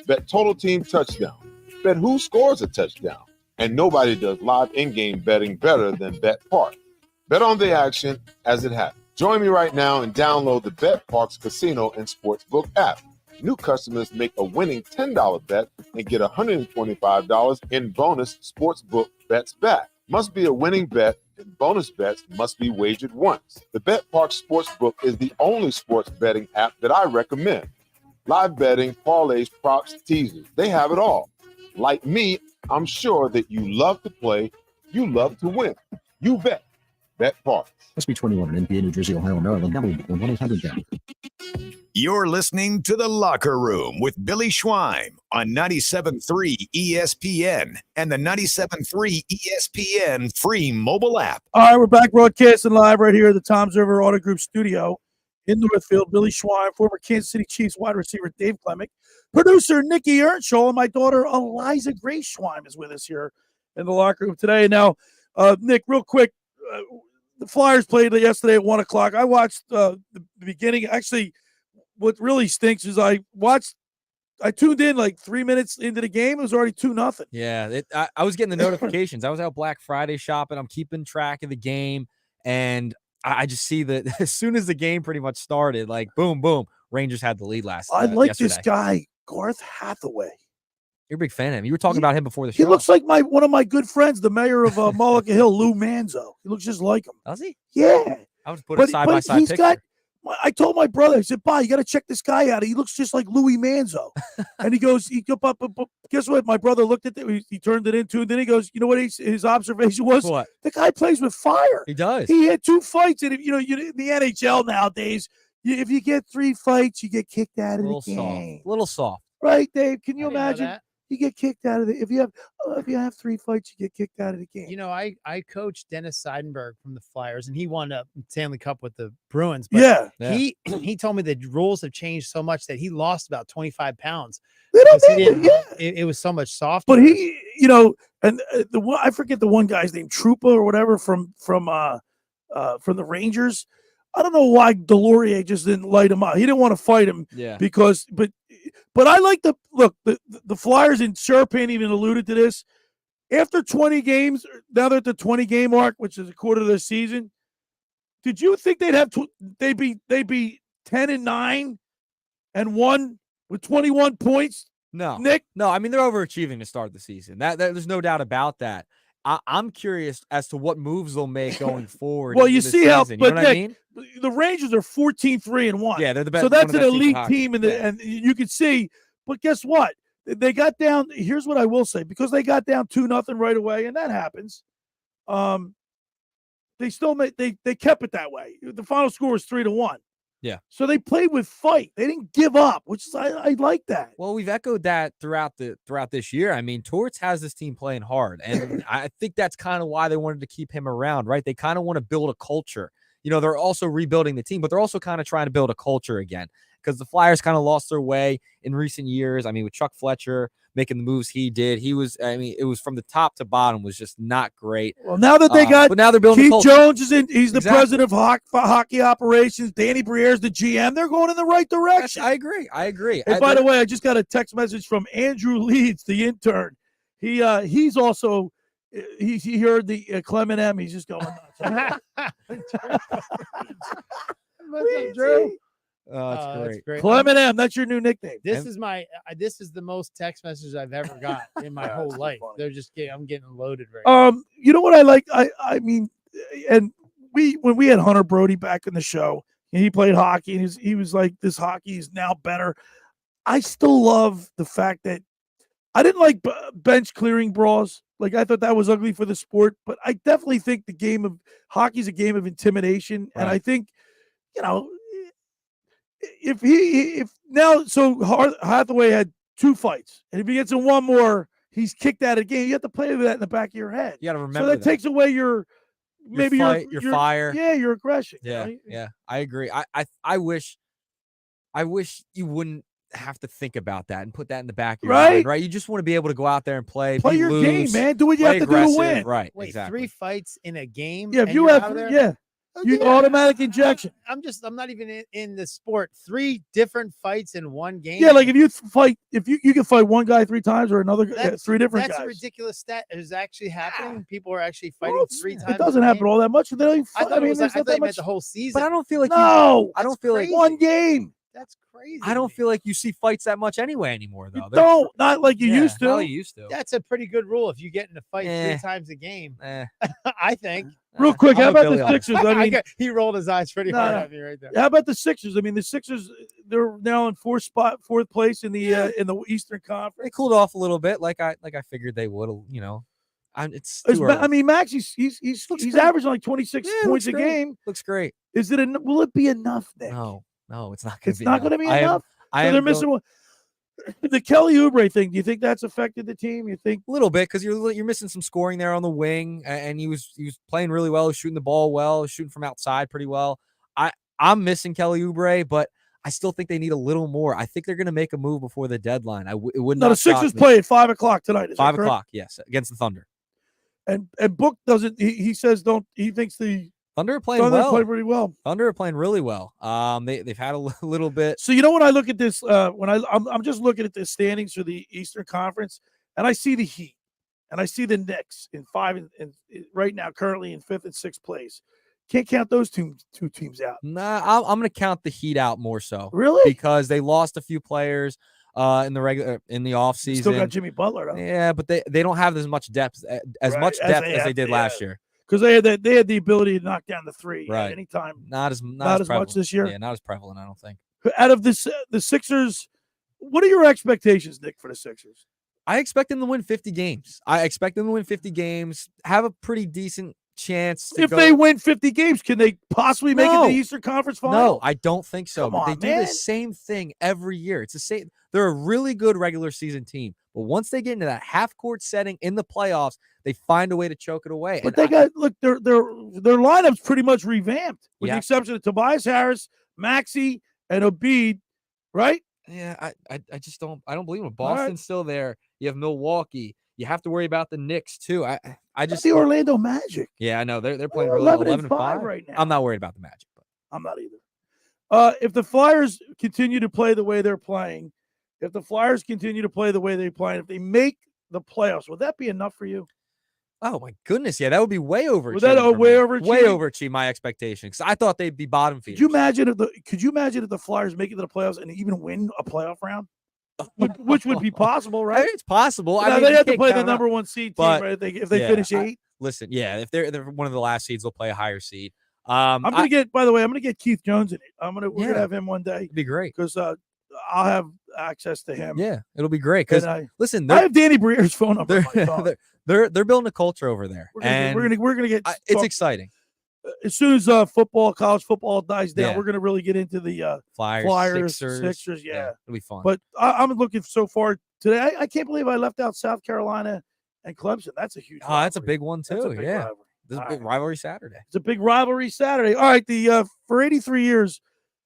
Speaker 6: Bet total team touchdown. Bet who scores a touchdown. And nobody does live in-game betting better than Bet Parks. Bet on the action as it happens. Join me right now and download the Bet Parks Casino and Sportsbook app. New customers make a winning $10 bet and get $125 in bonus sportsbook bets back. Must be a winning bet, and bonus bets must be wagered once. The Bet Parks Sportsbook is the only sports betting app that I recommend. Live betting, parlays, props, teasers, they have it all. Like me, I'm sure that you love to play, you love to win. You bet. Bet Parks.
Speaker 14: Must be 21 in NPA, New Jersey, Ohio, Maryland. Number 1-800-GAMBLE.
Speaker 1: You're listening to The Locker Room with Billy Schweim on 97.3 ESPN and the 97.3 ESPN free mobile app.
Speaker 3: All right, we're back broadcasting live right here at the Tom Server Auto Group studio in Northfield. Billy Schweim, former Kansas City Chiefs wide receiver Dave Klemic, producer Nikki Earnshaw, and my daughter Eliza Grace Schweim is with us here in the locker room today. Now, Nick, real quick, the Flyers played yesterday at 1 o'clock. I watched the beginning. Actually, what really stinks is I tuned in like 3 minutes into the game. It was already 2-0.
Speaker 7: Yeah, I was getting the notifications. I was out Black Friday shopping. I'm keeping track of the game, and I just see that as soon as the game pretty much started, like boom, boom, Rangers had the lead
Speaker 3: I like
Speaker 7: yesterday.
Speaker 3: this guy, Garth Hathaway.
Speaker 7: You're a big fan of him. You were talking about him before the show.
Speaker 3: He looks like one of my good friends, the mayor of Mullica Hill, Lou Manzo. He looks just like him.
Speaker 7: Does he?
Speaker 3: Yeah.
Speaker 7: I was putting a side-by-side
Speaker 3: he's
Speaker 7: picture.
Speaker 3: I told my brother, I said, "Bye, you got to check this guy out. He looks just like Louis Manzo." And he goes, guess what? My brother looked at it. He turned it into, and then he goes, you know what his observation was?
Speaker 7: What?
Speaker 3: The guy plays with fire.
Speaker 7: He does.
Speaker 3: He had 2 fights. And, in the NHL nowadays, if you get 3 fights, you get kicked out of the game.
Speaker 7: A little soft.
Speaker 3: Right, Dave? Can you
Speaker 5: I didn't know
Speaker 3: imagine?
Speaker 5: that.
Speaker 3: You get kicked out of the if you have 3 fights, you get kicked out of the game.
Speaker 5: You know, I coached Dennis Seidenberg from the Flyers, and he won a Stanley Cup with the Bruins. But
Speaker 3: Yeah.
Speaker 5: he told me the rules have changed so much that he lost about 25 pounds.
Speaker 3: They don't
Speaker 5: because he
Speaker 3: make it,
Speaker 5: didn't- it was so much softer.
Speaker 3: But he, and I forget the one guy's name, Trupa or whatever from the Rangers. I don't know why Delorier just didn't light him up. He didn't want to fight him.
Speaker 7: Yeah.
Speaker 3: But I like the Flyers, and Sharapan even alluded to this. After 20 games, now they're at the 20-game mark, which is a quarter of their season. Did you think they'd be 10-9 and 1 with 21 points?
Speaker 7: No,
Speaker 3: Nick?
Speaker 7: No, I mean, they're overachieving to start the season. There's no doubt about that. I'm curious as to what moves they'll make going forward.
Speaker 3: Well, you
Speaker 7: into the
Speaker 3: see how,
Speaker 7: season.
Speaker 3: but
Speaker 7: You know what I
Speaker 3: Nick,
Speaker 7: mean?
Speaker 3: the Rangers are 14-3-1.
Speaker 7: Yeah, they're the best.
Speaker 3: So that's
Speaker 7: one
Speaker 3: an
Speaker 7: of the best teams in
Speaker 3: elite
Speaker 7: hockey.
Speaker 3: team, and you can see. But guess what? They got down. Here's what I will say: because they got down 2-0 right away, and that happens. They still they kept it that way. The final score was 3-1.
Speaker 7: Yeah.
Speaker 3: So they played with fight. They didn't give up, which is I like that.
Speaker 7: Well, we've echoed that throughout this year. I mean, Torts has this team playing hard, and I think that's kind of why they wanted to keep him around, right? They kind of want to build a culture. They're also rebuilding the team, but they're also kind of trying to build a culture again because the Flyers kind of lost their way in recent years. I mean, with Chuck Fletcher making the moves he did, it was from the top to bottom was just not great.
Speaker 3: Well, now that they got,
Speaker 7: but now they're building.
Speaker 3: Keith Jones is in. He's the
Speaker 7: Exactly.
Speaker 3: president of hockey operations. Danny Briere's the GM. They're going in the right direction.
Speaker 7: I agree.
Speaker 3: And by the way, I just got a text message from Andrew Leeds, the intern. He's also he heard the Clement M. He's just going nuts. Drew?
Speaker 7: Oh, that's great.
Speaker 3: Clement M. That's your new nickname.
Speaker 5: This is the most text messages I've ever got in my whole life. They're just I'm getting loaded right now.
Speaker 3: You know what I like? I mean, and when we had Hunter Brody back in the show, and he played hockey, and he was like, this hockey is now better. I still love the fact that I didn't like bench clearing brawls. Like, I thought that was ugly for the sport, but I definitely think the game of hockey is a game of intimidation. Right. And I think, Hathaway had 2 fights, and if he gets in one more, he's kicked out of the game. You have to play with that in the back of your head.
Speaker 7: You got to remember
Speaker 3: so that takes away your
Speaker 7: fight, your fire.
Speaker 3: Yeah, your aggression.
Speaker 7: Yeah,
Speaker 3: right?
Speaker 7: yeah, I agree. I wish you wouldn't have to think about that and put that in the back of your mind, right? You just want to be able to go out there and play
Speaker 3: your game, man. Do what you have to do to win.
Speaker 7: Right.
Speaker 5: Wait,
Speaker 7: exactly.
Speaker 5: 3 fights in a game?
Speaker 3: Yeah, if you have, you automatic injection.
Speaker 5: I'm not even in the sport. 3 different fights in one game.
Speaker 3: Yeah, like if you fight, you can fight one guy 3 times or another 3 different guys.
Speaker 5: That's a ridiculous stat. It is actually happening. People are actually fighting 3 times.
Speaker 3: It doesn't happen all that much. They don't even
Speaker 5: I thought
Speaker 3: there's not that much
Speaker 5: the whole season.
Speaker 7: But I don't feel like
Speaker 3: I
Speaker 7: don't feel like
Speaker 3: one game.
Speaker 5: That's crazy.
Speaker 7: I don't feel like you see fights that much anymore, though.
Speaker 3: Not like you used to.
Speaker 7: Not like you used to.
Speaker 5: That's a pretty good rule if you get in a fight 3 times a game. I think.
Speaker 3: Real quick, how about the Sixers? I mean,
Speaker 5: he rolled his eyes pretty hard at me right there.
Speaker 3: How about the Sixers? I mean, the Sixers, they're now in 4th place in the Eastern Conference.
Speaker 7: They cooled off a little bit, like I figured they would. It's too early.
Speaker 3: I mean, Max, he's
Speaker 7: great.
Speaker 3: averaging like 26
Speaker 7: Yeah,
Speaker 3: points a
Speaker 7: looks great.
Speaker 3: game.
Speaker 7: Looks great.
Speaker 3: Will it be enough, Nick?
Speaker 7: No, it's not going to be.
Speaker 3: It's not going to be
Speaker 7: I am-
Speaker 3: enough.
Speaker 7: I
Speaker 3: So
Speaker 7: am
Speaker 3: they're missing one. The Kelly Oubre thing. Do you think that's affected the team? You think
Speaker 7: a little bit because you're missing some scoring there on the wing, and he was playing really well, shooting the ball well, shooting from outside pretty well. I'm missing Kelly Oubre, but I still think they need a little more. I think they're going to make a move before the deadline. It would not.
Speaker 3: The Sixers
Speaker 7: shock me.
Speaker 3: play at 5:00 tonight. Is
Speaker 7: 5
Speaker 3: that correct?
Speaker 7: o'clock, yes, against the Thunder.
Speaker 3: And Book doesn't. He says don't. He thinks the
Speaker 7: Thunder are playing
Speaker 3: Thunder
Speaker 7: well.
Speaker 3: play pretty well.
Speaker 7: Thunder are playing really well. They've had a little bit.
Speaker 3: So when I look at this, I'm just looking at the standings for the Eastern Conference, and I see the Heat, and I see the Knicks in 5 and right now currently in 5th and 6th place. Can't count those two teams out.
Speaker 7: Nah, I'm going to count the Heat out more so.
Speaker 3: Really?
Speaker 7: Because they lost a few players in the offseason.
Speaker 3: Still got Jimmy Butler, though.
Speaker 7: Yeah, but they don't have as much depth as they did last year.
Speaker 3: Because they had the ability to knock down the three at any time.
Speaker 7: Not as
Speaker 3: much this year.
Speaker 7: Yeah, not as prevalent, I don't think.
Speaker 3: Out of the Sixers, what are your expectations, Nick, for the Sixers?
Speaker 7: I expect them to win 50 games. Have a pretty decent chance.
Speaker 3: If they win 50 games, can they possibly make it to the Eastern Conference Final?
Speaker 7: No, I don't think so.
Speaker 3: Come on,
Speaker 7: they do the same thing every year. It's the same. They're a really good regular season team, but once they get into that half court setting in the playoffs, they find a way to choke it away.
Speaker 3: But their lineup's pretty much revamped, with the exception of Tobias Harris, Maxey, and Embiid, right?
Speaker 7: Yeah, I just don't. I don't believe it. Boston's still there. You have Milwaukee. You have to worry about the Knicks too. I just
Speaker 3: the Orlando Magic.
Speaker 7: Yeah, I know they're playing really
Speaker 3: 11-5 right now.
Speaker 7: I'm not worried about the Magic, but
Speaker 3: I'm not either. If the Flyers continue to play the way they're playing, if they make the playoffs, would that be enough for you?
Speaker 7: Oh my goodness, yeah, that would be way over.
Speaker 3: Would that way overachieve?
Speaker 7: Way overachieve my expectations. I thought they'd be bottom feeders.
Speaker 3: Could you imagine if the Flyers make it to the playoffs and even win a playoff round? Which would be possible, right?
Speaker 7: It's possible.
Speaker 3: Now, they have to play the number 1 seed team, right? If they finish 8.
Speaker 7: Listen, if they're one of the last seeds, they'll play a higher seed.
Speaker 3: I'm gonna get Keith Jones in it. We're gonna have him one day.
Speaker 7: It'd be great
Speaker 3: because I'll have access to him.
Speaker 7: Yeah, it'll be great. Because listen,
Speaker 3: I have Danny Brier's phone number.
Speaker 7: They're building a culture over there,
Speaker 3: we're gonna get.
Speaker 7: It's exciting.
Speaker 3: As soon as college football dies down, we're gonna really get into the Flyers, Sixers. Yeah,
Speaker 7: it'll be fun.
Speaker 3: But I'm looking so far today. I can't believe I left out South Carolina and Clemson. That's a huge.
Speaker 7: That's a big one too.
Speaker 3: Rivalry.
Speaker 7: This is a big rivalry Saturday.
Speaker 3: It's a big rivalry Saturday. All right,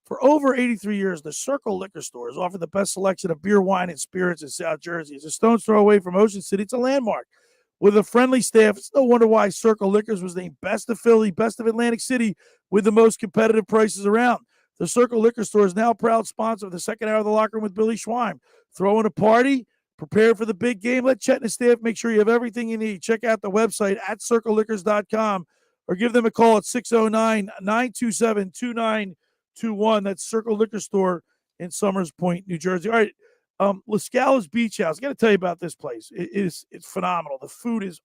Speaker 3: for over 83 years, the Circle Liquor Store has offered the best selection of beer, wine, and spirits in South Jersey. It's a stone's throw away from Ocean City. It's a landmark. With a friendly staff, it's no wonder why Circle Liquors was named Best of Philly, Best of Atlantic City, with the most competitive prices around. The Circle Liquor Store is now a proud sponsor of the second hour of the Locker Room with Billy Schweim. Throwing a party, prepare for the big game. Let Chet and his staff make sure you have everything you need. Check out the website at circleliquors.com or give them a call at 609-927-2921. That's Circle Liquor Store in Summers Point, New Jersey. All right. La Scala's Beach House. I got to tell you about this place. It's phenomenal. The food is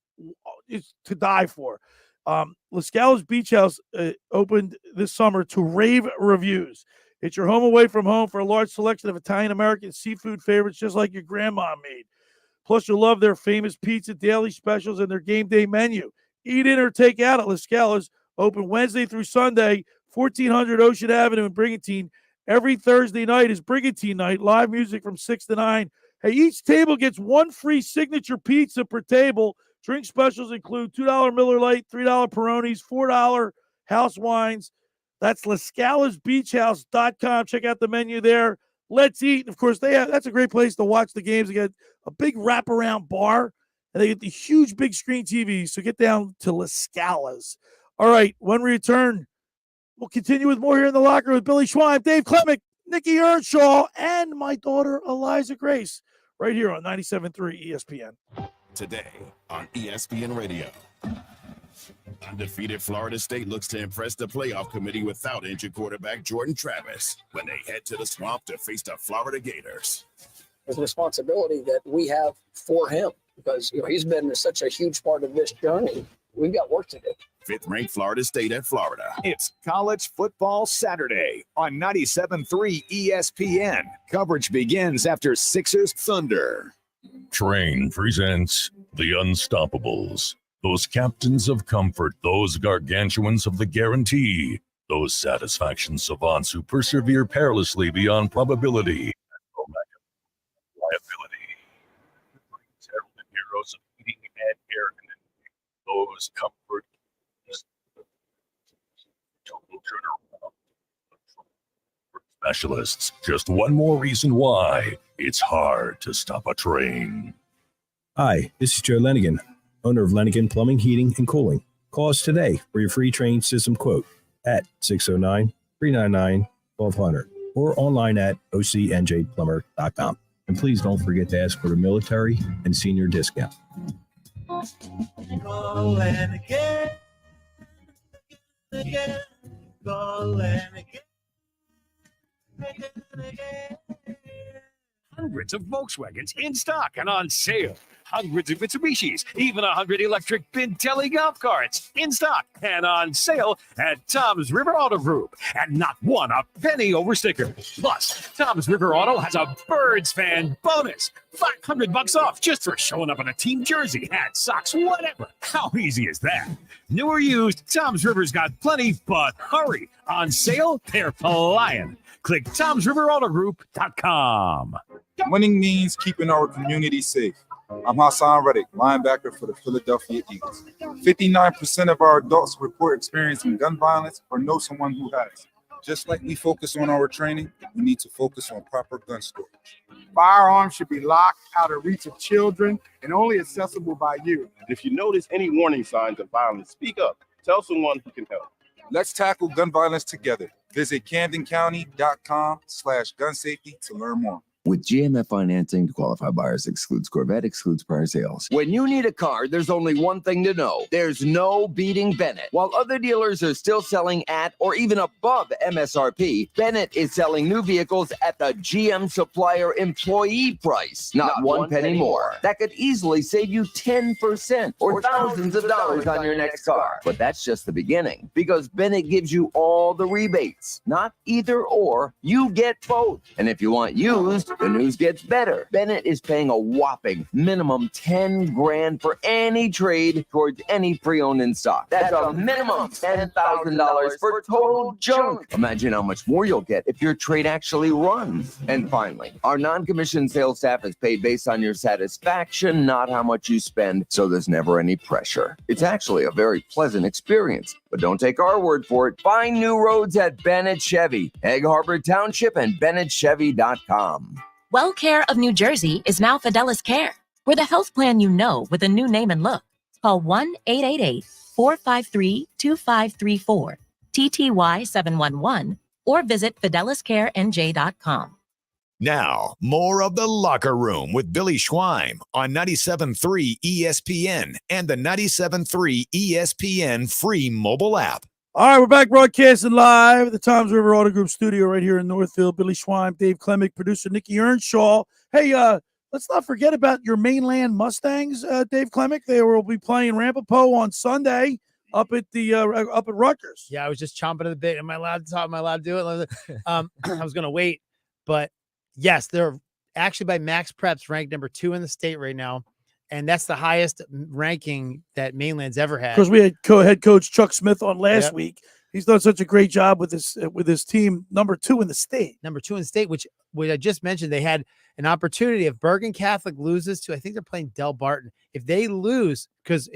Speaker 3: to die for. La Scala's Beach House opened this summer to rave reviews. It's your home away from home for a large selection of Italian-American seafood favorites just like your grandma made. Plus, you'll love their famous pizza daily specials and their game day menu. Eat in or take out at La Scala's. Open Wednesday through Sunday, 1400 Ocean Avenue in Brigantine. Every Thursday night is Brigantine night. Live music from 6 to 9. Hey, each table gets one free signature pizza per table. Drink specials include $2 Miller Lite, $3 Peronis, $4 house wines. That's LaScalasBeachHouse.com. Check out the menu there. Let's eat. Of course, that's a great place to watch the games. They got a big wraparound bar, and they get the huge big screen TVs. So get down to La Scala's. All right, when we return, we'll continue with more here in the locker room with Billy Schweim, Dave Klemic, Nikki Earnshaw, and my daughter, Eliza Grace, right here on 97.3 ESPN.
Speaker 16: Today on ESPN Radio. Undefeated Florida State looks to impress the playoff committee without injured quarterback Jordan Travis when they head to the swamp to face the Florida Gators.
Speaker 19: There's a responsibility that we have for him because he's been such a huge part of this journey. We've got work to do.
Speaker 16: Fifth-ranked Florida State at Florida.
Speaker 1: It's College Football Saturday on 97.3 ESPN. Coverage begins after Sixers Thunder.
Speaker 20: Train presents
Speaker 4: The Unstoppables. Those captains of comfort, those gargantuans of the guarantee, those satisfaction savants who persevere perilously beyond probability and no lack of liability. Heralded heroes of heating and air conditioning, those comfort total turnaround. Specialists, just one more reason why it's hard to stop a train.
Speaker 20: Hi, this is Joe Lenigan, owner of Lenigan Plumbing, Heating, and Cooling. Call us today for your free train system quote at 609-399-1200 or online at ocnjplumber.com. And please don't forget to ask for the military and senior discount.
Speaker 3: Call Lenigan. Call Lenigan.
Speaker 28: Hundreds of Volkswagens in stock and on sale. Hundreds of Mitsubishis, even 100 electric Pintelli golf carts in stock and on sale at Tom's River Auto Group. And not one a penny over sticker. Plus, Tom's River Auto has a Birds fan bonus. $500 off just for showing up in a team jersey, hat, socks, whatever. How easy is that? New or used, Tom's River's got plenty, but hurry. On sale, they're flying. Click Tom'sRiverAutoGroup.com.
Speaker 21: Winning means keeping our community safe. I'm Hassan Reddick, linebacker for the Philadelphia Eagles. 59% of our adults report experiencing gun violence or know someone who has. Just like we focus on our training, we need to focus on proper gun storage.
Speaker 22: Firearms should be locked out of reach of children and only accessible by you.
Speaker 13: If you notice any warning signs of violence, speak up. Tell someone who can help.
Speaker 21: Let's tackle gun violence together. Visit CamdenCounty.com/gun safety to learn more.
Speaker 11: With GMF financing to qualify buyers excludes Corvette, excludes prior sales.
Speaker 12: When you need a car, there's only one thing to know. There's no beating Bennett. While other dealers are still selling at or even above MSRP, Bennett is selling new vehicles at the GM supplier employee price. Not one penny more. That could easily save you 10% or thousands of dollars on your next car. But that's just the beginning, because Bennett gives you all the rebates. Not either or, you get both. And if you want used, the news gets better. Bennett is paying a whopping minimum $10,000 for any trade towards any pre-owned in stock. That's a minimum $10,000 for total junk. Imagine how much more you'll get if your trade actually runs. And finally, our non-commissioned sales staff is paid based on your satisfaction, not how much you spend, so there's never any pressure. It's actually a very pleasant experience. But don't take our word for it. Find new roads at Bennett Chevy, Egg Harbor Township, and BennettChevy.com.
Speaker 23: WellCare of New Jersey is now Fidelis Care. We're the health plan you know with a new name and look. Call 1-888-453-2534, TTY 711, or visit FidelisCareNJ.com.
Speaker 24: Now, more of The Locker Room with Billy Schweim on 97.3 ESPN and the 97.3 ESPN free mobile app.
Speaker 3: All right, we're back broadcasting live at the Tom's River Auto Group studio right here in Northfield. Billy Schweim, Dave Klemic, producer Nikki Earnshaw. Hey, let's not forget about your mainland Mustangs, Dave Klemic. They will be playing Ramapo on Sunday up at the up at Rutgers.
Speaker 5: Yeah, I was just chomping at the bit. Am I allowed to talk? Am I allowed to do it? I was going to wait, but yes, they're actually by Max Preps ranked number 2 in the state right now. And that's the highest ranking that Mainland's ever had.
Speaker 3: Because we had head coach Chuck Smith on last week. He's done such a great job with his team, number 2 in the state.
Speaker 5: Number 2 in the state, which I just mentioned, they had an opportunity. If Bergen Catholic loses to, I think they're playing Del Barton. If they lose, because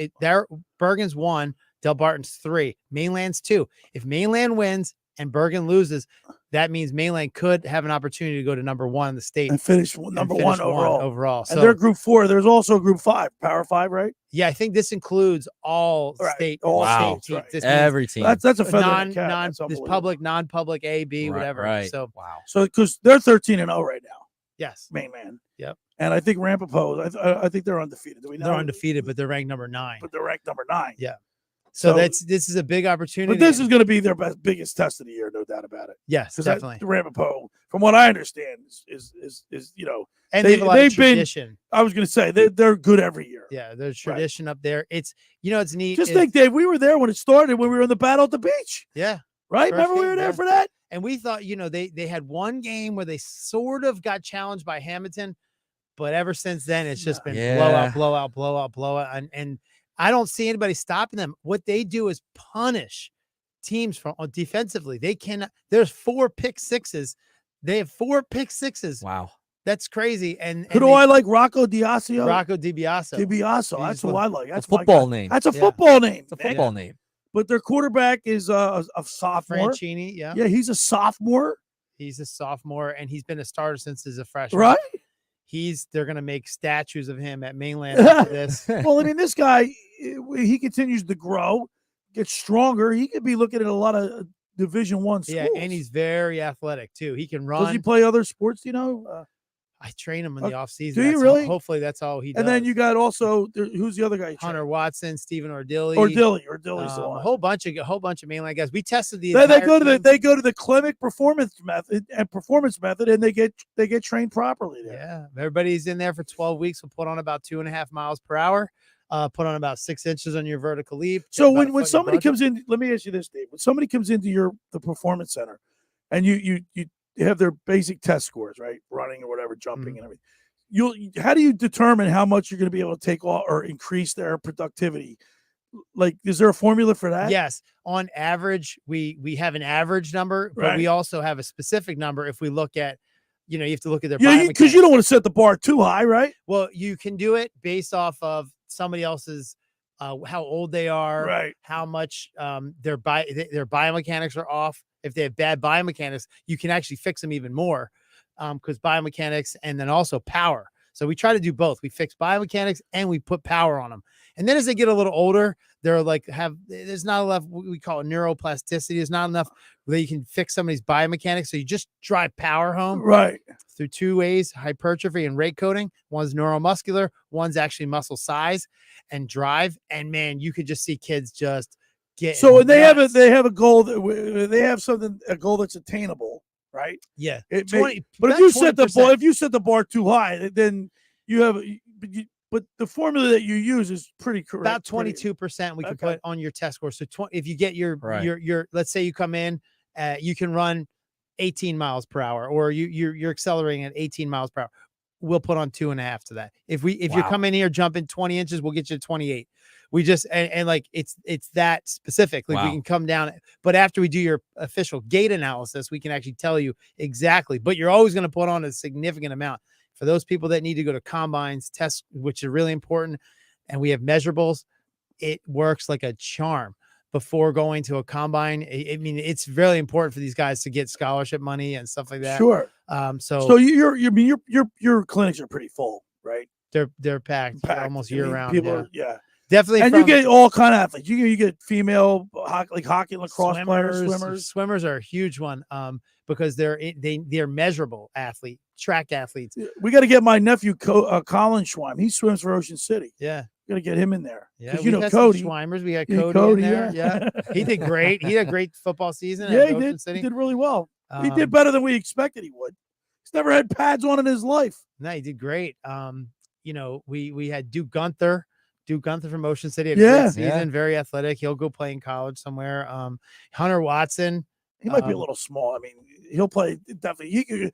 Speaker 5: Bergen's 1, Del Barton's 3, Mainland's 2. If Mainland wins and Bergen loses, that means Mainland could have an opportunity to go to number 1 in the state
Speaker 3: and finish number 1 overall.
Speaker 5: So,
Speaker 3: and they're Group 4. There's also Group 5, Power 5, right?
Speaker 5: Yeah, I think this includes all state,
Speaker 3: all
Speaker 5: state teams.
Speaker 7: Every team.
Speaker 3: That's a feather in the cap.
Speaker 5: This public, non-public, A, B, whatever.
Speaker 7: Right.
Speaker 5: So
Speaker 3: So because they're 13-0 right now.
Speaker 5: Yes,
Speaker 3: Mainland.
Speaker 5: Yep.
Speaker 3: And I think Ramapo, I think they're undefeated. Do we know?
Speaker 5: They're undefeated, but they're ranked number 9.
Speaker 3: But they're ranked number 9.
Speaker 5: Yeah. So this is a big opportunity.
Speaker 3: But this is going to be their biggest test of the year, no doubt about it.
Speaker 5: Yes, definitely.
Speaker 3: Ramapo, from what I understand, is
Speaker 5: and they have a lot of tradition.
Speaker 3: I was going to say they're good every year.
Speaker 5: Yeah, there's tradition up there. It's it's neat.
Speaker 3: Just think, Dave, we were there when it started, when we were in the battle at the beach.
Speaker 5: Yeah,
Speaker 3: right. Remember we were there for that.
Speaker 5: And we thought, they had one game where they sort of got challenged by Hamilton, But ever since then, it's just been
Speaker 7: Yeah.
Speaker 5: blowout. And I don't see anybody stopping them. What they do is punish teams from defensively. They cannot. There's 4 pick sixes. They have 4 pick sixes.
Speaker 7: Wow.
Speaker 5: That's crazy. And
Speaker 3: Who do I like? Rocco DiBiase?
Speaker 5: Rocco DiBiase.
Speaker 3: DiBiase. That's who I like. That's
Speaker 7: a football
Speaker 3: my guy.
Speaker 7: name.
Speaker 3: That's a football name.
Speaker 7: It's a football name.
Speaker 3: But their quarterback is a sophomore.
Speaker 5: Franchini, yeah.
Speaker 3: Yeah, he's a sophomore.
Speaker 5: He's a sophomore, and he's been a starter since he's a freshman.
Speaker 3: Right?
Speaker 5: They're going to make statues of him at Mainland after this.
Speaker 3: Well, I mean, this guy, he continues to grow, get stronger. He could be looking at a lot of Division I schools.
Speaker 5: Yeah, and he's very athletic, too. He can run.
Speaker 3: Does he play other sports, you know?
Speaker 5: I train him in the offseason.
Speaker 3: Do you really?
Speaker 5: Hopefully, that's all he does.
Speaker 3: And then you got also, who's the other guy?
Speaker 5: Hunter Watson, Stephen Ordilli.
Speaker 3: Ordilli's the
Speaker 5: a
Speaker 3: one.
Speaker 5: whole bunch of mainland guys. We tested the.
Speaker 3: They go to the Klemic performance method, and they get trained properly there.
Speaker 5: Yeah, everybody's in there for 12 weeks. We'll put on about 2.5 miles per hour. Put on about 6 inches on your vertical leap.
Speaker 3: So when somebody comes in, let me ask you this, Dave. When somebody comes into the performance center, and you have their basic test scores, right? Running or whatever, jumping and everything. How do you determine how much you're going to be able to take off or increase their productivity? Like, is there a formula for that?
Speaker 5: Yes. On average, we have an average number, but we also have a specific number. If we look at, you have to look at their
Speaker 3: because you don't want to set the bar too high, right?
Speaker 5: Well, you can do it based off of somebody else's how old they are,
Speaker 3: right?
Speaker 5: How much their biomechanics are off. If they have bad biomechanics, you can actually fix them even more because biomechanics and then also power. So we try to do both. We fix biomechanics and we put power on them. And then as they get a little older, they're like there's not enough, we call it neuroplasticity. There's not enough that you can fix somebody's biomechanics. So you just drive power home.
Speaker 3: Right.
Speaker 5: Through 2 ways, hypertrophy and rate coding. One's neuromuscular, one's actually muscle size and drive. And man, you could just see kids just get
Speaker 3: so when they have a goal a goal that's attainable, right?
Speaker 5: Yeah.
Speaker 3: But if you set the bar too high, then you have but the formula that you use is pretty correct.
Speaker 5: About 22% we can put on your test score. So if you get your let's say you come in, you can run 18 miles per hour, or you're accelerating at 18 miles per hour. We'll put on 2.5 to that. If you come in here jumping 20 inches, we'll get you to 28. We just and like it's that specific. Like we can come down, but after we do your official gait analysis, we can actually tell you exactly. But you're always going to put on a significant amount for those people that need to go to combines, tests, which are really important. And we have measurables. It works like a charm before going to a combine. I mean, it's really important for these guys to get scholarship money and stuff like that.
Speaker 3: Sure. So your clinics are pretty full, right?
Speaker 5: They're packed almost year round.
Speaker 3: People,
Speaker 5: definitely.
Speaker 3: And you get all kind of athletes. You get female hockey and lacrosse players, swimmers.
Speaker 5: Swimmers are a huge one because they're measurable track athletes.
Speaker 3: We got to get my nephew Colin Schweim. He swims for Ocean City.
Speaker 5: Yeah.
Speaker 3: Got to get him in there.
Speaker 5: Yeah,
Speaker 3: we
Speaker 5: had
Speaker 3: Cody
Speaker 5: Schweimers. We had Cody in there. Yeah. He did great. He had a great football season.
Speaker 3: Yeah,
Speaker 5: at
Speaker 3: he
Speaker 5: Ocean
Speaker 3: did.
Speaker 5: City.
Speaker 3: He did really well. He did better than we expected he would. He's never had pads on in his life.
Speaker 5: No, he did great. We had Duke Gunther from Ocean City. Had a great season, very athletic. He'll go play in college somewhere. Hunter Watson.
Speaker 3: He might be a little small. I mean, he'll play definitely. He could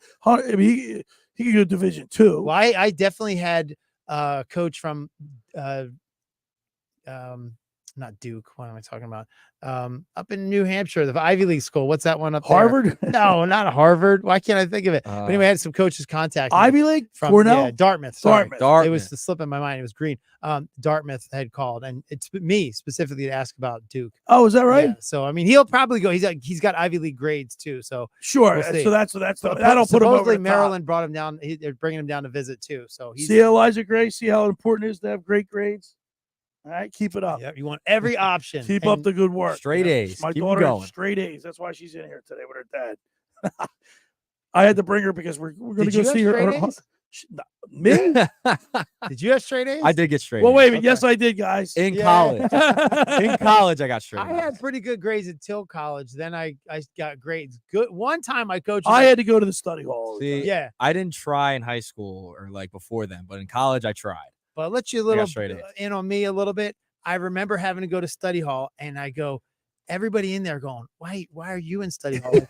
Speaker 3: go Division II.
Speaker 5: Well, I definitely had a coach from not Duke. What am I talking about? Up in New Hampshire, the Ivy League school. What's that one up there?
Speaker 3: Harvard?
Speaker 5: No, not Harvard. Why can't I think of it? But anyway, I had some coaches contact me.
Speaker 3: Ivy League?
Speaker 5: From
Speaker 3: Cornell?
Speaker 5: Dartmouth. Sorry.
Speaker 3: Dartmouth.
Speaker 5: It was the slip in my mind. It was Green. Dartmouth had called, and it's me specifically to ask about Duke.
Speaker 3: Oh, is that right?
Speaker 5: Yeah. So I mean, he'll probably go. He's got Ivy League grades too. So
Speaker 3: sure.
Speaker 5: We'll see.
Speaker 3: So that'll put him over
Speaker 5: Supposedly
Speaker 3: the
Speaker 5: Maryland
Speaker 3: top.
Speaker 5: brought him down. They're bringing him down to visit too. So
Speaker 3: See Elijah Gray. See how important it is to have great grades. All right, keep it up.
Speaker 5: Yeah, you want every option.
Speaker 3: Keep up the good work.
Speaker 7: Straight A's.
Speaker 3: My
Speaker 7: Keep
Speaker 3: daughter
Speaker 7: going.
Speaker 3: straight A's. That's why she's in here today with her dad. I had to bring her because we're going to go see her. Me?
Speaker 5: Did you have straight A's?
Speaker 7: I did get straight
Speaker 3: Well,
Speaker 7: A's.
Speaker 3: wait a minute. Yes, I did, guys.
Speaker 7: In college. In college, I got straight
Speaker 5: I
Speaker 7: A's.
Speaker 5: had pretty good grades until college. Then I got grades. Good. One time my coach.
Speaker 3: I had to go to the study hall.
Speaker 7: See,
Speaker 5: yeah.
Speaker 7: I didn't try in high school or like before then, but in college I tried.
Speaker 5: But I'll let you
Speaker 7: straight A's.
Speaker 5: in on me a little bit. I remember having to go to study hall, and I go, everybody in there going, why are you in study hall? Like,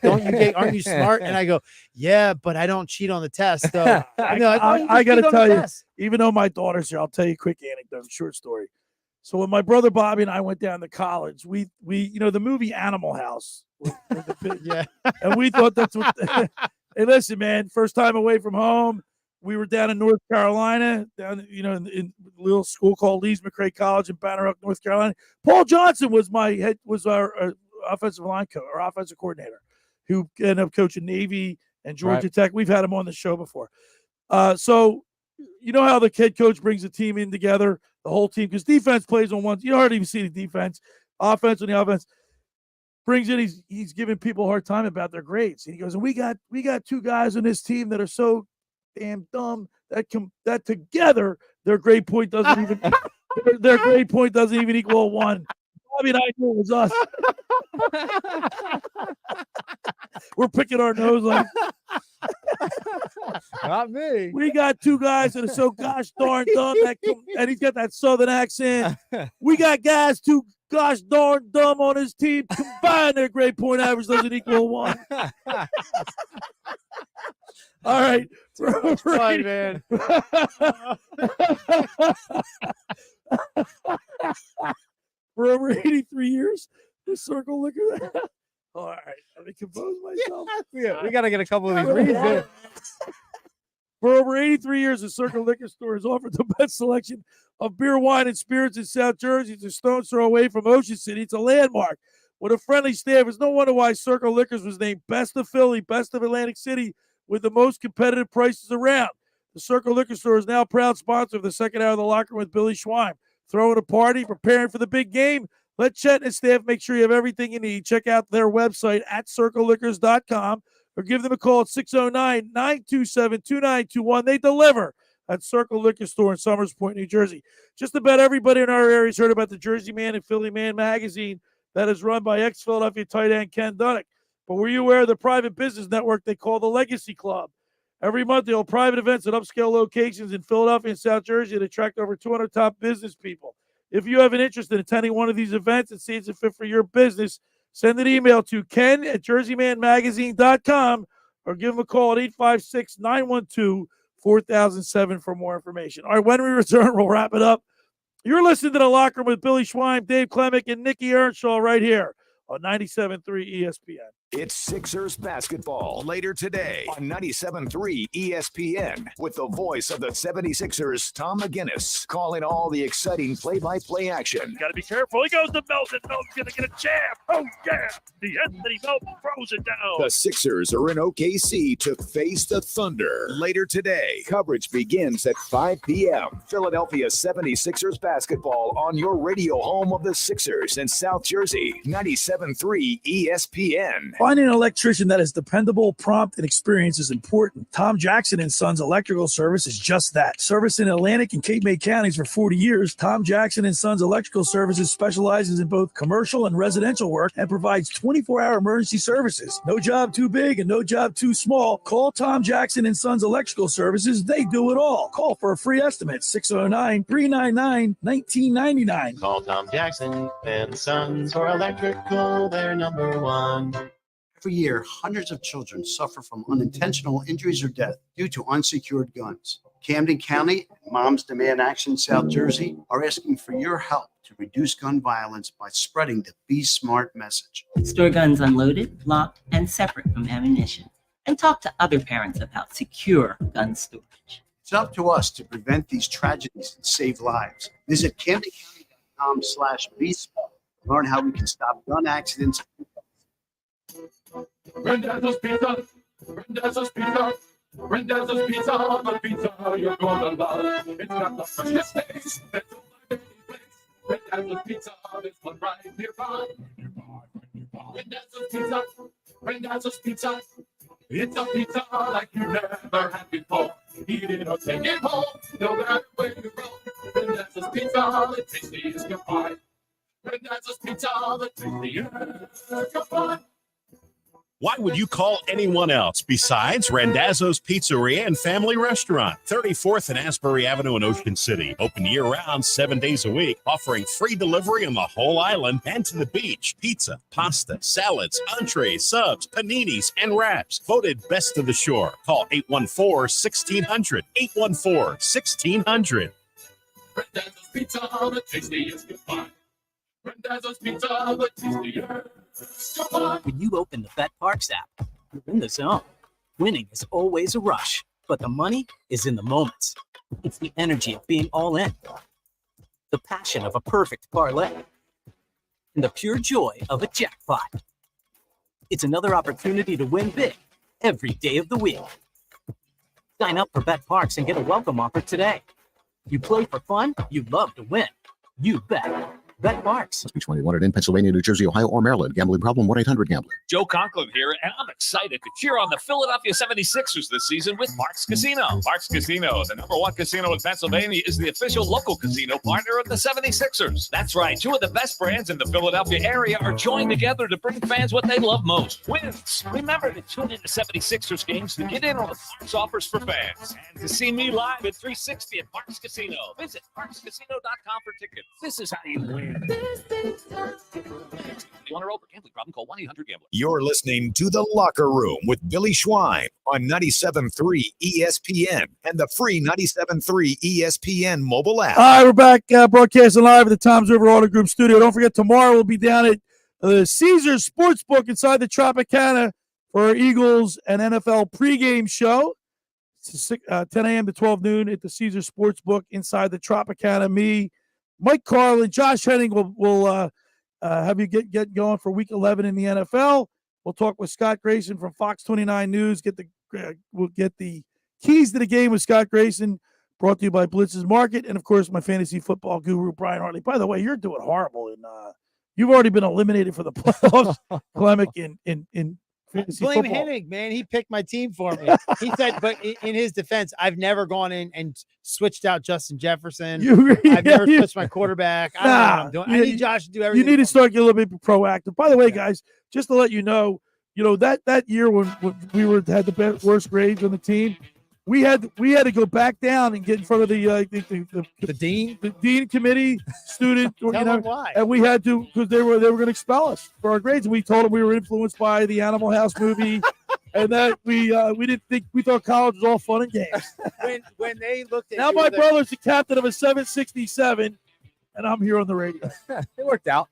Speaker 5: aren't you smart? And I go, yeah, but I don't cheat on the test. So
Speaker 3: I got to tell you, even though my daughter's here, I'll tell you a quick anecdote, short story. So when my brother Bobby and I went down to college, we the movie Animal House.
Speaker 5: Yeah.
Speaker 3: And we thought that's what. Hey, listen, man, first time away from home. We were down in North Carolina, down in a little school called Lees McRae College in Banner Oak, North Carolina. Paul Johnson was our offensive line coach, our offensive coordinator, who ended up coaching Navy and Georgia Tech. We've had him on the show before. So you know how the head coach brings the team in together, the whole team, because defense plays on one. You hardly even see the defense, offense on the offense. Brings in, he's giving people a hard time about their grades. And he goes, and we got two guys on this team that are so damn dumb that together their grade point doesn't even equal a 1. Bobby and I knew it was us. We're picking our nose like
Speaker 7: not me.
Speaker 3: We got two guys that are so gosh darn dumb and he's got that southern accent. We got guys too gosh darn dumb on his team. Combined, their grade point average doesn't equal 1. All right.
Speaker 7: Fine, man.
Speaker 3: For over 83 years, the Circle Liquor. All right. Let me compose myself.
Speaker 7: Yeah, we got to get a couple of these reads in.
Speaker 3: For over 83 years, the Circle Liquor Store has offered the best selection of beer, wine, and spirits in South Jersey. It's a stone's throw away from Ocean City. It's a landmark with a friendly staff. It's no wonder why Circle Liquors was named Best of Philly, Best of Atlantic City, with the most competitive prices around. The Circle Liquor Store is now a proud sponsor of the second hour of the locker room with Billy Schweim. Throwing a party, preparing for the big game. Let Chet and his staff make sure you have everything you need. Check out their website at circleliquors.com or give them a call at 609-927-2921. They deliver at Circle Liquor Store in Somers Point, New Jersey. Just about everybody in our area has heard about the Jersey Man and Philly Man magazine that is run by ex-Philadelphia tight end Ken Dunnick. But were you aware of the private business network they call the Legacy Club? Every month, they hold private events at upscale locations in Philadelphia and South Jersey that attract over 200 top business people. If you have an interest in attending one of these events and see it's a fit for your business, send an email to ken@jerseymanmagazine.com or give them a call at 856-912-4007 for more information. All right, when we return, we'll wrap it up. You're listening to The Locker Room with Billy Schweim, Dave Klemic, and Nikki Earnshaw right here on 97.3 ESPN.
Speaker 1: It's Sixers basketball later today on 97.3 ESPN with the voice of the 76ers, Tom McGinnis, calling all the exciting play-by-play action.
Speaker 3: Got to be careful. He goes to Melton. Melton's going to get a jab. Oh, yeah. The Anthony Melton throws it down.
Speaker 1: The Sixers are in OKC to face the Thunder later today. Coverage begins at 5 p.m. Philadelphia 76ers basketball on your radio home of the Sixers in South Jersey, 97.3 ESPN.
Speaker 3: Finding an electrician that is dependable, prompt, and experienced is important. Tom Jackson & Sons Electrical Service is just that. Servicing Atlantic and Cape May counties for 40 years, Tom Jackson & Sons Electrical Services specializes in both commercial and residential work and provides 24-hour emergency services. No job too big and no job too small. Call Tom Jackson & Sons Electrical Services. They do it all. Call for a free estimate, 609-399-1999.
Speaker 2: Call Tom Jackson & Sons for electrical. They're number one.
Speaker 8: Every year, hundreds of children suffer from unintentional injuries or death due to unsecured guns. Camden County and Moms Demand Action South Jersey are asking for your help to reduce gun violence by spreading the Be Smart message.
Speaker 10: Store guns unloaded, locked, and separate from ammunition. And talk to other parents about secure gun storage.
Speaker 8: It's up to us to prevent these tragedies and save lives. Visit CamdenCounty.com/BeSmart to learn how we can stop gun accidents.
Speaker 15: Rendezvous Pizza, Rendezvous Pizza, Rendezvous Pizza, the pizza you're gonna love. It's got the freshest taste. It's a place. Rendezvous Pizza, this one right nearby. Rendezvous Pizza, Rendezvous Pizza. It's a pizza like you never had before. Eat it or take it home, no matter where you go. Rendezvous Pizza, the tastiest you find. Rendezvous Pizza, the tastiest you find.
Speaker 6: Why would you call anyone else besides Randazzo's Pizzeria and Family Restaurant, 34th and Asbury Avenue in Ocean City. Open year-round, 7 days a week, offering free delivery on the whole island and to the beach. Pizza, pasta, salads, entrees, subs, paninis, and wraps. Voted best of the shore. Call 814-1600. 814-1600.
Speaker 15: Randazzo's Pizza, the tastiest you find. Randazzo's Pizza, the tastiest.
Speaker 9: When you open the Bet Parks app, you're in the zone. Winning is always a rush, but the money is in the moments. It's the energy of being all in, the passion of a perfect parlay, and the pure joy of a jackpot. It's another opportunity to win big every day of the week. Sign up for Bet Parks and get a welcome offer today. You play for fun, you love to win. You bet. Bet Parks.
Speaker 14: Must be 21 in Pennsylvania, New Jersey, Ohio, or Maryland. Gambling problem? 1-800-GAMBLER.
Speaker 28: Joe Conklin here, and I'm excited to cheer on the Philadelphia 76ers this season with Mark's Casino. Mark's Casino, the #1 casino in Pennsylvania, is the official local casino partner of the 76ers. That's right. Two of the best brands in the Philadelphia area are joined together to bring fans what they love most, wins. Remember to tune into 76ers games to get in on the Mark's offers for fans. And to see me live at 360 at Mark's Casino, visit markscasino.com for tickets. This is how you win. You want to over gambling problem? Call 1-800-GAMBLER.
Speaker 24: You're listening to The Locker Room with Billy Schweim on 97.3 ESPN and the free 97.3 ESPN mobile app.
Speaker 3: All right, we're back broadcasting live at the Toms River Auto Group studio. Don't forget, tomorrow we'll be down at the Caesars Sportsbook inside the Tropicana for our Eagles and NFL pregame show. It's 10 a.m. to 12 noon at the Caesars Sportsbook inside the Tropicana. Me, Mike Carlin, Josh Henning will have you get going for Week 11 in the NFL. We'll talk with Scott Grayson from Fox 29 News. We'll get the keys to the game with Scott Grayson, brought to you by Blitz's Market, and of course my fantasy football guru Brian Hartley. By the way, you're doing horrible, and you've already been eliminated for the playoffs. Klemic in fantasy
Speaker 5: Blame
Speaker 3: football.
Speaker 5: Hennig, man. He picked my team for me. He said, but in his defense, I've never gone in and switched out Justin Jefferson. I've never switched my quarterback. I don't know what I'm doing. I need Josh to do everything.
Speaker 3: You need to start getting a little bit proactive. By the way, guys, just to let you know that year when we had the worst grades on the team, we had to go back down and get in front of the dean committee, student,
Speaker 5: why.
Speaker 3: and we had to, because they were going to expel us for our grades. And we told them we were influenced by the Animal House movie, and that we didn't think, we thought college was all fun and games.
Speaker 5: When they looked at
Speaker 3: Now my brother's the captain of a 767, and I'm here on the radio.
Speaker 7: It worked out.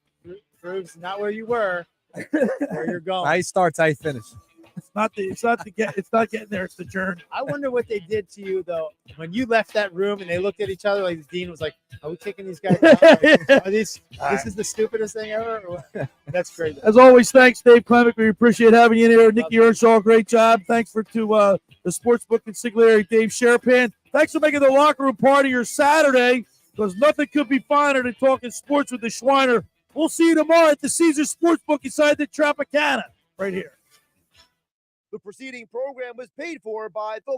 Speaker 5: Proves not where you were, where you're going.
Speaker 7: How he starts, how he finishes.
Speaker 3: It's not getting there. It's the journey.
Speaker 5: I wonder what they did to you though when you left that room and they looked at each other like the dean was like, "Are we kicking these guys out? This is the stupidest thing ever." That's crazy.
Speaker 3: As always, thanks, Dave Klemic. We appreciate having you in here. Nikki Earnshaw, great job. Thanks to the Sportsbook Consigliere, Dave Sharapan. Thanks for making the locker room part of your Saturday, because nothing could be finer than talking sports with the Schweiner. We'll see you tomorrow at the Caesars Sportsbook inside the Tropicana, right here.
Speaker 17: The preceding program was paid for by the